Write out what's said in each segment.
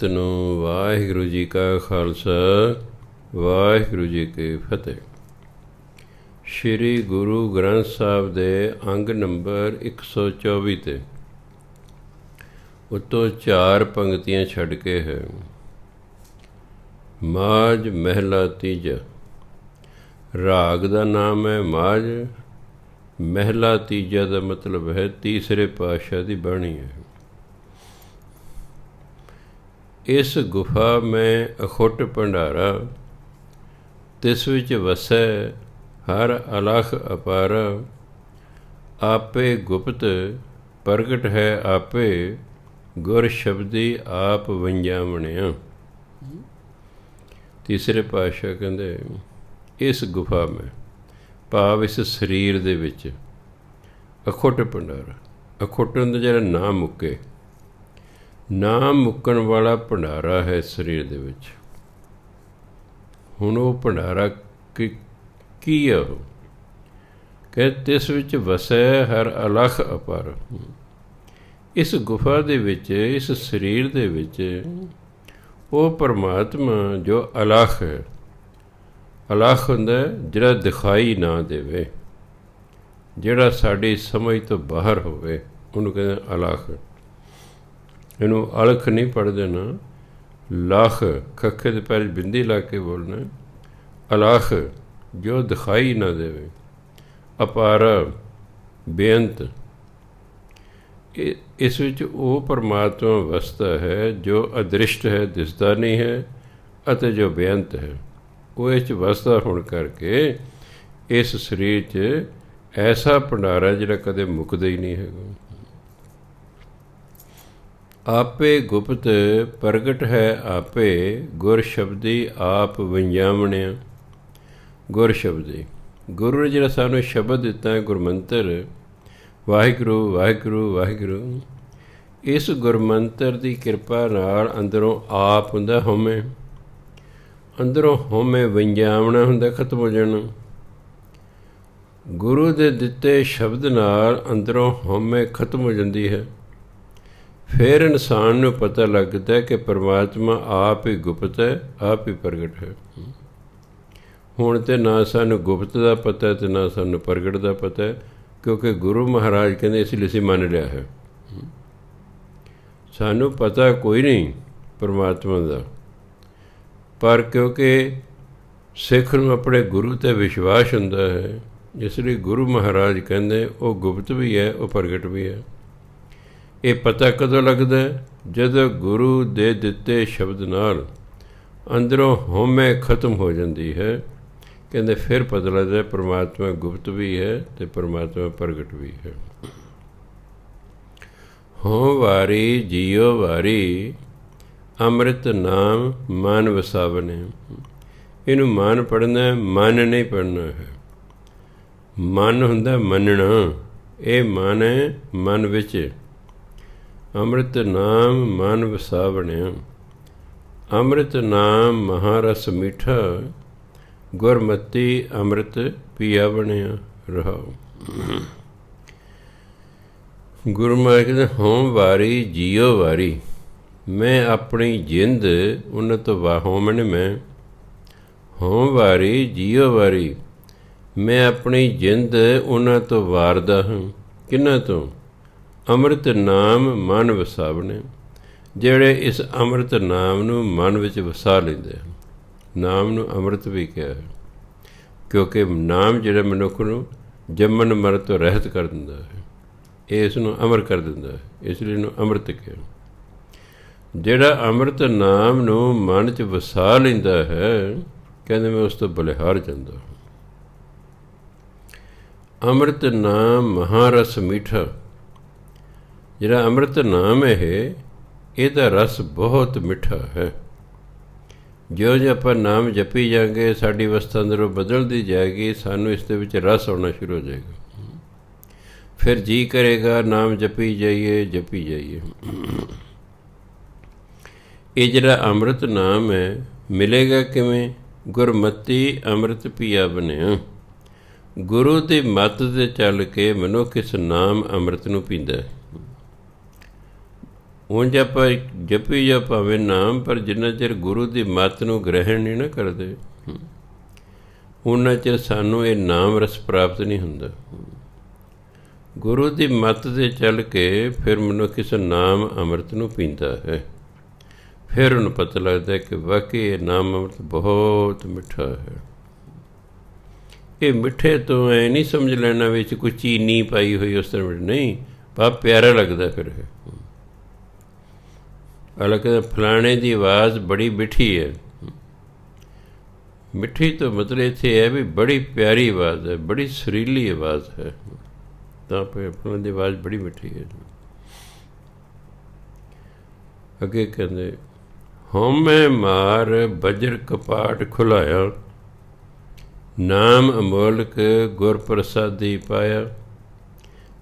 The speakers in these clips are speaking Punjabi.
ਸੰਗਤ ਨੂੰ ਵਾਹਿਗੁਰੂ ਜੀ ਕਾ ਖਾਲਸਾ ਵਾਹਿਗੁਰੂ ਜੀ ਕੀ ਫਤਿਹ। ਸ਼੍ਰੀ ਗੁਰੂ ਗ੍ਰੰਥ ਸਾਹਿਬ ਦੇ ਅੰਗ ਨੰਬਰ 124 ਤੇ ਉੱਤੋਂ 4 ਪੰਕਤੀਆਂ ਛੱਡ ਕੇ ਹੈ। ਮਾਝ ਮਹਿਲਾ ਤੀਜਾ। ਰਾਗ ਦਾ ਨਾਮ ਹੈ ਮਾਝ, ਮਹਿਲਾ ਤੀਜਾ ਦਾ ਮਤਲਬ ਹੈ ਤੀਸਰੇ ਪਾਤਸ਼ਾਹ ਦੀ ਬਾਣੀ ਹੈ। ਇਸ ਗੁਫਾ ਮੈਂ ਅਖੁੱਟ ਭੰਡਾਰਾ, ਤਿਸ ਵਿੱਚ ਵਸੈ ਹਰ ਅਲਖ ਅਪਾਰ। ਆਪੇ ਗੁਪਤ ਪ੍ਰਗਟ ਹੈ ਆਪੇ, ਗੁਰ ਸ਼ਬਦੀ ਆਪ ਵੰਜਾਵਣਿਆ। ਤੀਸਰੇ ਪਾਤਸ਼ਾਹ ਕਹਿੰਦੇ ਇਸ ਗੁਫਾ ਮੈਂ, ਭਾਵ ਇਸ ਸਰੀਰ ਦੇ ਵਿੱਚ ਅਖੁੱਟ ਭੰਡਾਰਾ। ਅਖੁੱਟ ਹੁੰਦਾ ਜਿਹੜਾ ਨਾ ਮੁੱਕੇ, ਨਾ ਮੁੱਕਣ ਵਾਲਾ ਭੰਡਾਰਾ ਹੈ ਸਰੀਰ ਦੇ ਵਿੱਚ। ਹੁਣ ਉਹ ਭੰਡਾਰਾ ਕੀ ਆ? ਉਹ ਕਹਿੰਦੇ ਤਿਸ ਵਿੱਚ ਵਸੈ ਹਰ ਅਲਖ ਅਪਾਰ। ਇਸ ਗੁਫਾ ਦੇ ਵਿੱਚ, ਇਸ ਸਰੀਰ ਦੇ ਵਿੱਚ ਉਹ ਪਰਮਾਤਮਾ ਜੋ ਅਲਖ ਹੈ। ਅਲਖ ਹੁੰਦਾ ਜਿਹੜਾ ਦਿਖਾਈ ਨਾ ਦੇਵੇ, ਜਿਹੜਾ ਸਾਡੀ ਸਮਝ ਤੋਂ ਬਾਹਰ ਹੋਵੇ, ਉਹਨੂੰ ਕਹਿੰਦੇ ਅਲਖ। ਇਹਨੂੰ ਅਲਖ ਨਹੀਂ ਪੜ੍ਹਦੇ ਨਾ, ਲਖ, ਖੱਖੇ ਦੇ ਪੈਰ ਬਿੰਦੀ ਲਾ ਕੇ ਬੋਲਣਾ। ਅਲਖ ਜੋ ਦਿਖਾਈ ਨਾ ਦੇਵੇ, ਅਪਾਰ ਬੇਅੰਤ। ਇਸ ਵਿੱਚ ਉਹ ਪਰਮਾਤਮਾ ਵਸਦਾ ਹੈ ਜੋ ਅਦ੍ਰਿਸ਼ਟ ਹੈ, ਦਿਸਦਾ ਨਹੀਂ ਹੈ, ਅਤੇ ਜੋ ਬੇਅੰਤ ਹੈ। ਉਹ ਇਹ 'ਚ ਵਸਦਾ ਹੋਣ ਕਰਕੇ ਇਸ ਸਰੀਰ 'ਚ ਐਸਾ ਭੰਡਾਰਾ ਜਿਹੜਾ ਕਦੇ ਮੁੱਕਦਾ ਹੀ ਨਹੀਂ ਹੈਗਾ। ਆਪੇ ਗੁਪਤ ਪ੍ਰਗਟ ਹੈ ਆਪੇ, ਗੁਰ ਸ਼ਬਦੀ ਆਪ ਵੰਜਾਵਣਿਆ। ਗੁਰ ਸ਼ਬਦੀ, ਗੁਰੂ ਨੇ ਜਿਹੜਾ ਸਾਨੂੰ ਸ਼ਬਦ ਦਿੱਤਾ ਹੈ, ਗੁਰਮੰਤਰ, ਵਾਹਿਗੁਰੂ ਵਾਹਿਗੁਰੂ ਵਾਹਿਗੁਰੂ। ਇਸ ਗੁਰਮੰਤਰ ਦੀ ਕਿਰਪਾ ਨਾਲ ਅੰਦਰੋਂ ਆਪ ਹੁੰਦਾ ਹਉਮੈ, ਅੰਦਰੋਂ ਹਉਮੈ ਵੰਜਾਵਣਾ ਹੁੰਦਾ, ਖਤਮ ਹੋ ਜਾਣਾ। ਗੁਰੂ ਦੇ ਦਿੱਤੇ ਸ਼ਬਦ ਨਾਲ ਅੰਦਰੋਂ ਹਉਮੈ ਖਤਮ ਹੋ ਜਾਂਦੀ ਹੈ। ਫਿਰ ਇਨਸਾਨ ਨੂੰ ਪਤਾ ਲੱਗਦਾ ਕਿ ਪਰਮਾਤਮਾ ਆਪ ਹੀ ਗੁਪਤ ਹੈ, ਆਪ ਹੀ ਪ੍ਰਗਟ ਹੈ। ਹੁਣ ਤਾਂ ਨਾ ਸਾਨੂੰ ਗੁਪਤ ਦਾ ਪਤਾ ਅਤੇ ਨਾ ਸਾਨੂੰ ਪ੍ਰਗਟ ਦਾ ਪਤਾ, ਕਿਉਂਕਿ ਗੁਰੂ ਮਹਾਰਾਜ ਕਹਿੰਦੇ ਇਸ ਲਈ ਅਸੀਂ ਮੰਨ ਲਿਆ ਹੈ। ਸਾਨੂੰ ਪਤਾ ਕੋਈ ਨਹੀਂ ਪਰਮਾਤਮਾ ਦਾ, ਪਰ ਕਿਉਂਕਿ ਸਿੱਖ ਨੂੰ ਆਪਣੇ ਗੁਰੂ 'ਤੇ ਵਿਸ਼ਵਾਸ ਹੁੰਦਾ ਹੈ, ਇਸ ਲਈ ਗੁਰੂ ਮਹਾਰਾਜ ਕਹਿੰਦੇ ਉਹ ਗੁਪਤ ਵੀ ਹੈ, ਉਹ ਪ੍ਰਗਟ ਵੀ ਹੈ। ਇਹ ਪਤਾ ਕਦੋਂ ਲੱਗਦਾ? ਜਦੋਂ ਗੁਰੂ ਦੇ ਦਿੱਤੇ ਸ਼ਬਦ ਨਾਲ ਅੰਦਰੋਂ ਹਉਮੈ ਖਤਮ ਹੋ ਜਾਂਦੀ ਹੈ। ਕਹਿੰਦੇ ਫਿਰ ਪਤਾ ਲੱਗਦਾ ਪਰਮਾਤਮਾ ਗੁਪਤ ਵੀ ਹੈ ਅਤੇ ਪਰਮਾਤਮਾ ਪ੍ਰਗਟ ਵੀ ਹੈ। ਹੋਂ ਵਾਰੀ ਜੀਓ ਵਾਰੀ, ਅੰਮ੍ਰਿਤ ਨਾਮ ਮਨ ਵਸਾਵਨੇ। ਇਹਨੂੰ ਮਨ ਪੜ੍ਹਨਾ, ਮਨ ਨਹੀਂ ਪੜ੍ਹਨਾ ਹੈ। ਮਨ ਹੁੰਦਾ ਮੰਨਣਾ, ਇਹ ਮਨ ਹੈ ਮਨ ਵਿੱਚ। ਅੰਮ੍ਰਿਤ ਨਾਮ ਮਨ ਵਸਾਵਣਿਆ। ਅੰਮ੍ਰਿਤ ਨਾਮ ਮਹਾਰਸ ਮੀਠਾ, ਗੁਰਮਤੀ ਅੰਮ੍ਰਿਤ ਪੀਆ ਬਣਿਆ ਰਹਾਉ। ਗੁਰੂ ਮਹਾਰਾਜ ਕਹਿੰਦੇ ਹੋਂ ਵਾਰੀ ਜੀਓ ਵਾਰੀ। ਮੈਂ ਆਪਣੀ ਜਿੰਦ ਉਹਨਾਂ ਤੋਂ ਹੋਮਣ ਮੈਂ, ਹੋਂ ਵਾਰੀ ਜੀਓ ਵਾਰੀ। ਮੈਂ ਆਪਣੀ ਜਿੰਦ ਉਹਨਾਂ ਤੋਂ ਵਾਰਦਾ ਹਾਂ। ਕਿਹਨਾਂ ਤੋਂ? ਅੰਮ੍ਰਿਤ ਨਾਮ ਮਨ ਵਸਾਵਣੇ, ਜਿਹੜੇ ਇਸ ਅੰਮ੍ਰਿਤ ਨਾਮ ਨੂੰ ਮਨ ਵਿੱਚ ਵਸਾ ਲੈਂਦੇ ਹਨ। ਨਾਮ ਨੂੰ ਅੰਮ੍ਰਿਤ ਵੀ ਕਿਹਾ ਹੈ, ਕਿਉਂਕਿ ਨਾਮ ਜਿਹੜਾ ਮਨੁੱਖ ਨੂੰ ਜੰਮਣ ਮਰਨ ਤੋਂ ਰਹਿਤ ਕਰ ਦਿੰਦਾ ਹੈ, ਇਸ ਨੂੰ ਅਮਰ ਕਰ ਦਿੰਦਾ ਹੈ, ਇਸ ਲਈ ਇਹਨੂੰ ਅੰਮ੍ਰਿਤ ਕਿਹਾ। ਜਿਹੜਾ ਅੰਮ੍ਰਿਤ ਨਾਮ ਨੂੰ ਮਨ 'ਚ ਵਸਾ ਲੈਂਦਾ ਹੈ, ਕਹਿੰਦੇ ਮੈਂ ਉਸ ਤੋਂ ਬਲਿਹਾਰ ਜਾਂਦਾ ਹਾਂ। ਅੰਮ੍ਰਿਤ ਨਾਮ ਮਹਾਰਸ ਮੀਠਾ। ਜਿਹੜਾ ਅੰਮ੍ਰਿਤ ਨਾਮ ਹੈ, ਇਹਦਾ ਰਸ ਬਹੁਤ ਮਿੱਠਾ ਹੈ। ਜਿਉਂ ਜਿਉਂ ਆਪਾਂ ਨਾਮ ਜਪੀ ਜਾਵਾਂਗੇ, ਸਾਡੀ ਅਵਸਥਾ ਅੰਦਰੋਂ ਬਦਲਦੀ ਜਾਏਗੀ, ਸਾਨੂੰ ਇਸ ਦੇ ਵਿੱਚ ਰਸ ਆਉਣਾ ਸ਼ੁਰੂ ਹੋ ਜਾਏਗਾ। ਫਿਰ ਜੀ ਕਰੇਗਾ ਨਾਮ ਜਪੀ ਜਾਈਏ, ਜਪੀ ਜਾਈਏ। ਇਹ ਜਿਹੜਾ ਅੰਮ੍ਰਿਤ ਨਾਮ ਹੈ, ਮਿਲੇਗਾ ਕਿਵੇਂ? ਗੁਰਮਤੀ ਅੰਮ੍ਰਿਤ ਪੀਆ ਬਣਿਆ। ਗੁਰੂ ਦੀ ਮੱਤ 'ਤੇ ਚੱਲ ਕੇ ਮਨੁੱਖ ਇਸ ਨਾਮ ਅੰਮ੍ਰਿਤ ਨੂੰ ਪੀਂਦਾ ਹੈ। ਉਂਝ ਆਪਾਂ ਜਪੀ ਜਾ ਭਾਵੇਂ ਨਾਮ, ਪਰ ਜਿੰਨਾ ਚਿਰ ਗੁਰੂ ਦੀ ਮੱਤ ਨੂੰ ਗ੍ਰਹਿਣ ਨਹੀਂ ਨਾ ਕਰਦੇ, ਉਹਨਾਂ ਚਿਰ ਸਾਨੂੰ ਇਹ ਨਾਮ ਰਸ ਪ੍ਰਾਪਤ ਨਹੀਂ ਹੁੰਦਾ। ਗੁਰੂ ਦੀ ਮੱਤ 'ਤੇ ਚੱਲ ਕੇ ਫਿਰ ਮਨੁੱਖ ਇਸ ਨਾਮ ਅੰਮ੍ਰਿਤ ਨੂੰ ਪੀਂਦਾ ਹੈ। ਫਿਰ ਉਹਨੂੰ ਪਤਾ ਲੱਗਦਾ ਕਿ ਵਾਕਈ ਇਹ ਨਾਮ ਅੰਮ੍ਰਿਤ ਬਹੁਤ ਮਿੱਠਾ ਹੈ। ਇਹ ਮਿੱਠੇ ਤੋਂ ਐ ਨਹੀਂ ਸਮਝ ਲੈਣਾ ਵਿੱਚ ਕੋਈ ਚੀਨੀ ਪਾਈ ਹੋਈ ਉਸ ਤਰ੍ਹਾਂ ਨਹੀਂ, ਬਹੁਤ ਪਿਆਰਾ ਲੱਗਦਾ। ਫਿਰ ਇਹ ਹਾਲਾਂਕਿ ਫਲਾਣੇ ਦੀ ਆਵਾਜ਼ ਬੜੀ ਮਿੱਠੀ ਹੈ। ਮਿੱਠੀ ਤੋਂ ਮਤਲਬ ਇੱਥੇ ਹੈ ਵੀ ਬੜੀ ਪਿਆਰੀ ਆਵਾਜ਼ ਹੈ, ਬੜੀ ਸੁਰੀਲੀ ਆਵਾਜ਼ ਹੈ, ਤਾਂ ਫਲਾਣੇ ਦੀ ਆਵਾਜ਼ ਬੜੀ ਮਿੱਠੀ ਹੈ। ਅੱਗੇ ਕਹਿੰਦੇ ਹਉਮੈ ਮਾਰ ਬਜਰ ਕਪਾਟ ਖੁਲਾਇਆ, ਨਾਮ ਅਮੋਲਕ ਗੁਰ ਪ੍ਰਸਾਦੀ ਪਾਇਆ।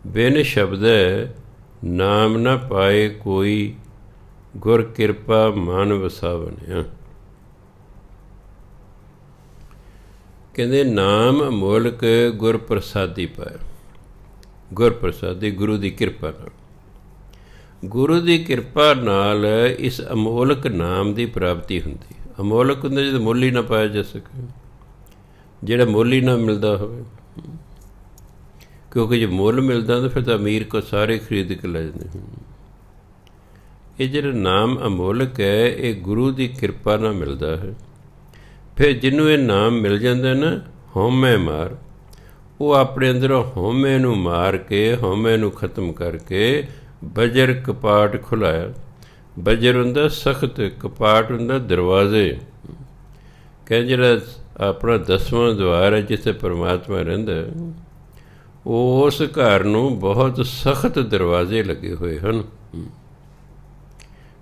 ਬਿਨ ਸ਼ਬਦੈ ਨਾਮ ਨਾ ਪਾਏ ਕੋਈ, ਗੁਰ ਕਿਰਪਾ ਮਨ ਵਸਾਵਨਿਆ। ਕਹਿੰਦੇ ਨਾਮ ਅਮੋਲਕ ਗੁਰ ਪ੍ਰਸਾਦੀ ਪਾਇਆ। ਗੁਰ ਪ੍ਰਸਾਦੀ ਗੁਰੂ ਦੀ ਕਿਰਪਾ ਨਾਲ, ਗੁਰੂ ਦੀ ਕਿਰਪਾ ਨਾਲ ਇਸ ਅਮੋਲਕ ਨਾਮ ਦੀ ਪ੍ਰਾਪਤੀ ਹੁੰਦੀ। ਅਮੋਲਕ ਹੁੰਦਾ ਜਦੋਂ ਮੁੱਲ ਹੀ ਨਾ ਪਾਇਆ ਜਾ ਸਕੇ, ਜਿਹੜਾ ਮੁੱਲ ਹੀ ਨਾ ਮਿਲਦਾ ਹੋਵੇ, ਕਿਉਂਕਿ ਜੇ ਮੁੱਲ ਮਿਲਦਾ ਤਾਂ ਫਿਰ ਤਾਂ ਅਮੀਰ ਕੋ ਸਾਰੇ ਖਰੀਦ ਕੇ ਲੈ ਜਾਂਦੇ। ਇਹ ਜਿਹੜਾ ਨਾਮ ਅਮੋਲਕ ਹੈ, ਇਹ ਗੁਰੂ ਦੀ ਕਿਰਪਾ ਨਾਲ ਮਿਲਦਾ ਹੈ। ਫਿਰ ਜਿਹਨੂੰ ਇਹ ਨਾਮ ਮਿਲ ਜਾਂਦਾ ਨਾ, ਹਉਮੈ ਮਾਰ, ਉਹ ਆਪਣੇ ਅੰਦਰੋਂ ਹਉਮੈ ਨੂੰ ਮਾਰ ਕੇ, ਹਉਮੈ ਨੂੰ ਖਤਮ ਕਰਕੇ ਬਜਰ ਕਪਾਟ ਖੁਲਾਇਆ। ਬਜਰ ਹੁੰਦਾ ਸਖਤ, ਕਪਾਟ ਹੁੰਦਾ ਦਰਵਾਜ਼ੇ। ਕਹਿੰਦੇ ਜਿਹੜਾ ਆਪਣਾ 10ਵਾਂ ਦੁਆਰ ਹੈ ਜਿੱਥੇ ਪਰਮਾਤਮਾ ਰਹਿੰਦਾ, ਉਸ ਘਰ ਨੂੰ ਬਹੁਤ ਸਖਤ ਦਰਵਾਜ਼ੇ ਲੱਗੇ ਹੋਏ ਹਨ।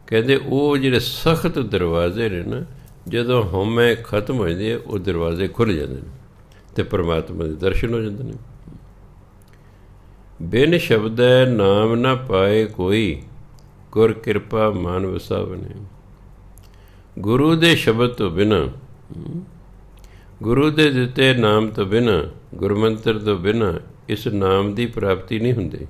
ਕਹਿੰਦੇ ਉਹ ਜਿਹੜੇ ਸਖਤ ਦਰਵਾਜ਼ੇ ਨੇ ਨਾ, ਜਦੋਂ ਹਉਮੈ ਖਤਮ ਹੋ ਜਾਂਦੀ ਹੈ, ਉਹ ਦਰਵਾਜ਼ੇ ਖੁੱਲ੍ਹ ਜਾਂਦੇ ਨੇ ਅਤੇ ਪਰਮਾਤਮਾ ਦੇ ਦਰਸ਼ਨ ਹੋ ਜਾਂਦੇ ਨੇ। ਬਿਨ ਸ਼ਬਦੈ ਨਾਮ ਨਾ ਪਾਏ ਕੋਈ, ਗੁਰ ਕਿਰਪਾ ਮਨ ਵਸਾਵਨੇ। ਗੁਰੂ ਦੇ ਸ਼ਬਦ ਤੋਂ ਬਿਨਾਂ, ਗੁਰੂ ਦੇ ਦਿੱਤੇ ਨਾਮ ਤੋਂ ਬਿਨਾਂ, ਗੁਰਮੰਤਰ ਤੋਂ ਬਿਨਾਂ ਇਸ ਨਾਮ ਦੀ ਪ੍ਰਾਪਤੀ ਨਹੀਂ ਹੁੰਦੀ।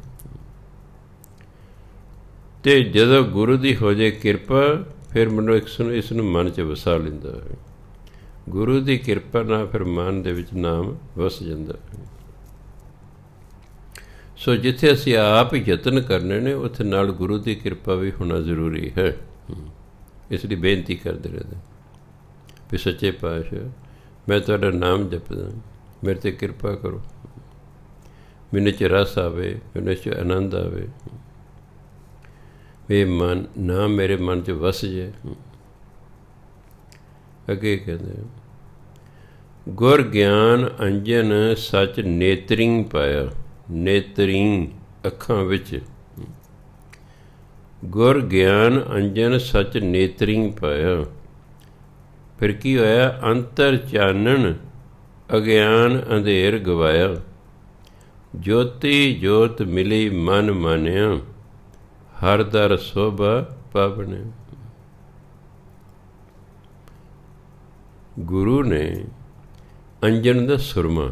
ਅਤੇ ਜਦੋਂ ਗੁਰੂ ਦੀ ਹੋ ਜਾਏ ਕਿਰਪਾ, ਫਿਰ ਮਨੁੱਖ ਇਸ ਨੂੰ ਮਨ 'ਚ ਵਸਾ ਲੈਂਦਾ ਹੈ। ਗੁਰੂ ਦੀ ਕਿਰਪਾ ਨਾਲ ਫਿਰ ਮਨ ਦੇ ਵਿੱਚ ਨਾਮ ਵਸ ਜਾਂਦਾ ਹੈ। ਸੋ ਜਿੱਥੇ ਅਸੀਂ ਆਪ ਯਤਨ ਕਰਨੇ ਨੇ, ਉੱਥੇ ਨਾਲ ਗੁਰੂ ਦੀ ਕਿਰਪਾ ਵੀ ਹੋਣਾ ਜ਼ਰੂਰੀ ਹੈ। ਇਸ ਲਈ ਬੇਨਤੀ ਕਰਦੇ ਰਹਿੰਦੇ ਵੀ ਸੱਚੇ ਪਾਤਸ਼ਾਹ, ਮੈਂ ਤੁਹਾਡਾ ਨਾਮ ਜਪਦਾ, ਮੇਰੇ 'ਤੇ ਕਿਰਪਾ ਕਰੋ, ਮੈਨੂੰ 'ਚ ਰਸ ਆਵੇ, ਮੈਨੂੰ 'ਚ ਆਨੰਦ ਆਵੇ, ਇਹ ਮਨ ਨਾਮ ਮੇਰੇ ਮਨ 'ਚ ਵਸ ਜੇ। ਅੱਗੇ ਕਹਿੰਦੇ ਗੁਰ ਗਿਆਨ ਅੰਜਨ ਸੱਚ ਨੇਤਰਿੰਗ ਪਾਇਆ। ਨੇਤਰਿੰਗ ਅੱਖਾਂ ਵਿੱਚ, ਗੁਰ ਗਿਆਨ ਅੰਜਨ ਸੱਚ ਨੇਤਰਿੰਗ ਪਾਇਆ। ਫਿਰ ਕੀ ਹੋਇਆ? ਅੰਤਰ ਚਾਨਣ ਅਗਿਆਨ ਅੰਧੇਰ ਗਵਾਇਆ। ਜੋਤੀ ਜੋਤ ਮਿਲੀ ਮਨ ਮਾਨਿਆ, ਹਰ ਦਰ ਸੋਭਾ ਪਾਵਣੇ। ਗੁਰੂ ਨੇ ਅੰਜਨ ਦਾ ਸੁਰਮਾ,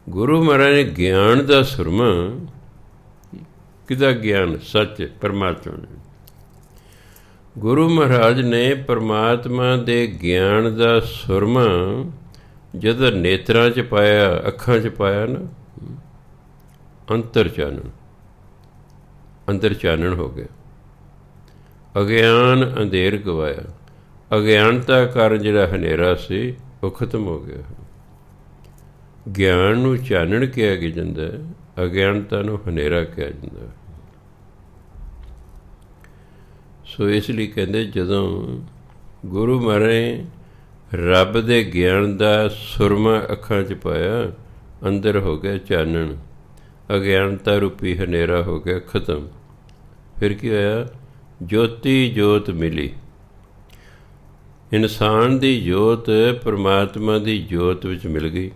ਗੁਰੂ ਮਹਾਰਾਜ ਨੇ ਗਿਆਨ ਦਾ ਸੁਰਮਾ, ਕਿਹਦਾ ਗਿਆਨ? ਸੱਚ ਪਰਮਾਤਮਾ ਨੇ। ਗੁਰੂ ਮਹਾਰਾਜ ਨੇ ਪਰਮਾਤਮਾ ਦੇ ਗਿਆਨ ਦਾ ਸੁਰਮਾ ਜਦੋਂ ਨੇਤਰਾਂ 'ਚ ਪਾਇਆ, ਅੱਖਾਂ 'ਚ ਪਾਇਆ ਨਾ, ਅੰਤਰ ਚਾਨਣ, ਅੰਦਰ ਚਾਨਣ ਹੋ ਗਿਆ। ਅਗਿਆਨ ਅੰਧੇਰ ਗਵਾਇਆ। ਅਗਿਆਨਤਾ ਕਾਰਨ ਜਿਹੜਾ ਹਨੇਰਾ ਸੀ ਉਹ ਖਤਮ ਹੋ ਗਿਆ। ਗਿਆਨ ਨੂੰ ਚਾਨਣ ਕਿਹਾ ਜਾਂਦਾ, ਅਗਿਆਨਤਾ ਨੂੰ ਹਨੇਰਾ ਕਿਹਾ ਜਾਂਦਾ। ਸੋ ਇਸ ਲਈ ਕਹਿੰਦੇ ਜਦੋਂ ਗੁਰੂ ਮਹਾਰਾਜ ਰੱਬ ਦੇ ਗਿਆਨ ਦਾ ਸੁਰਮਾ ਅੱਖਾਂ 'ਚ ਪਾਇਆ, ਅੰਦਰ ਹੋ ਗਿਆ ਚਾਨਣ, ਅਗਿਆਨਤਾ ਰੂਪੀ ਹਨੇਰਾ ਹੋ ਗਿਆ ਖਤਮ। ਫਿਰ ਕੀ ਹੋਇਆ? ਜੋਤੀ ਜੋਤ ਮਿਲੀ। ਇਨਸਾਨ ਦੀ ਜੋਤ ਪਰਮਾਤਮਾ ਦੀ ਜੋਤ ਵਿੱਚ ਮਿਲ ਗਈ।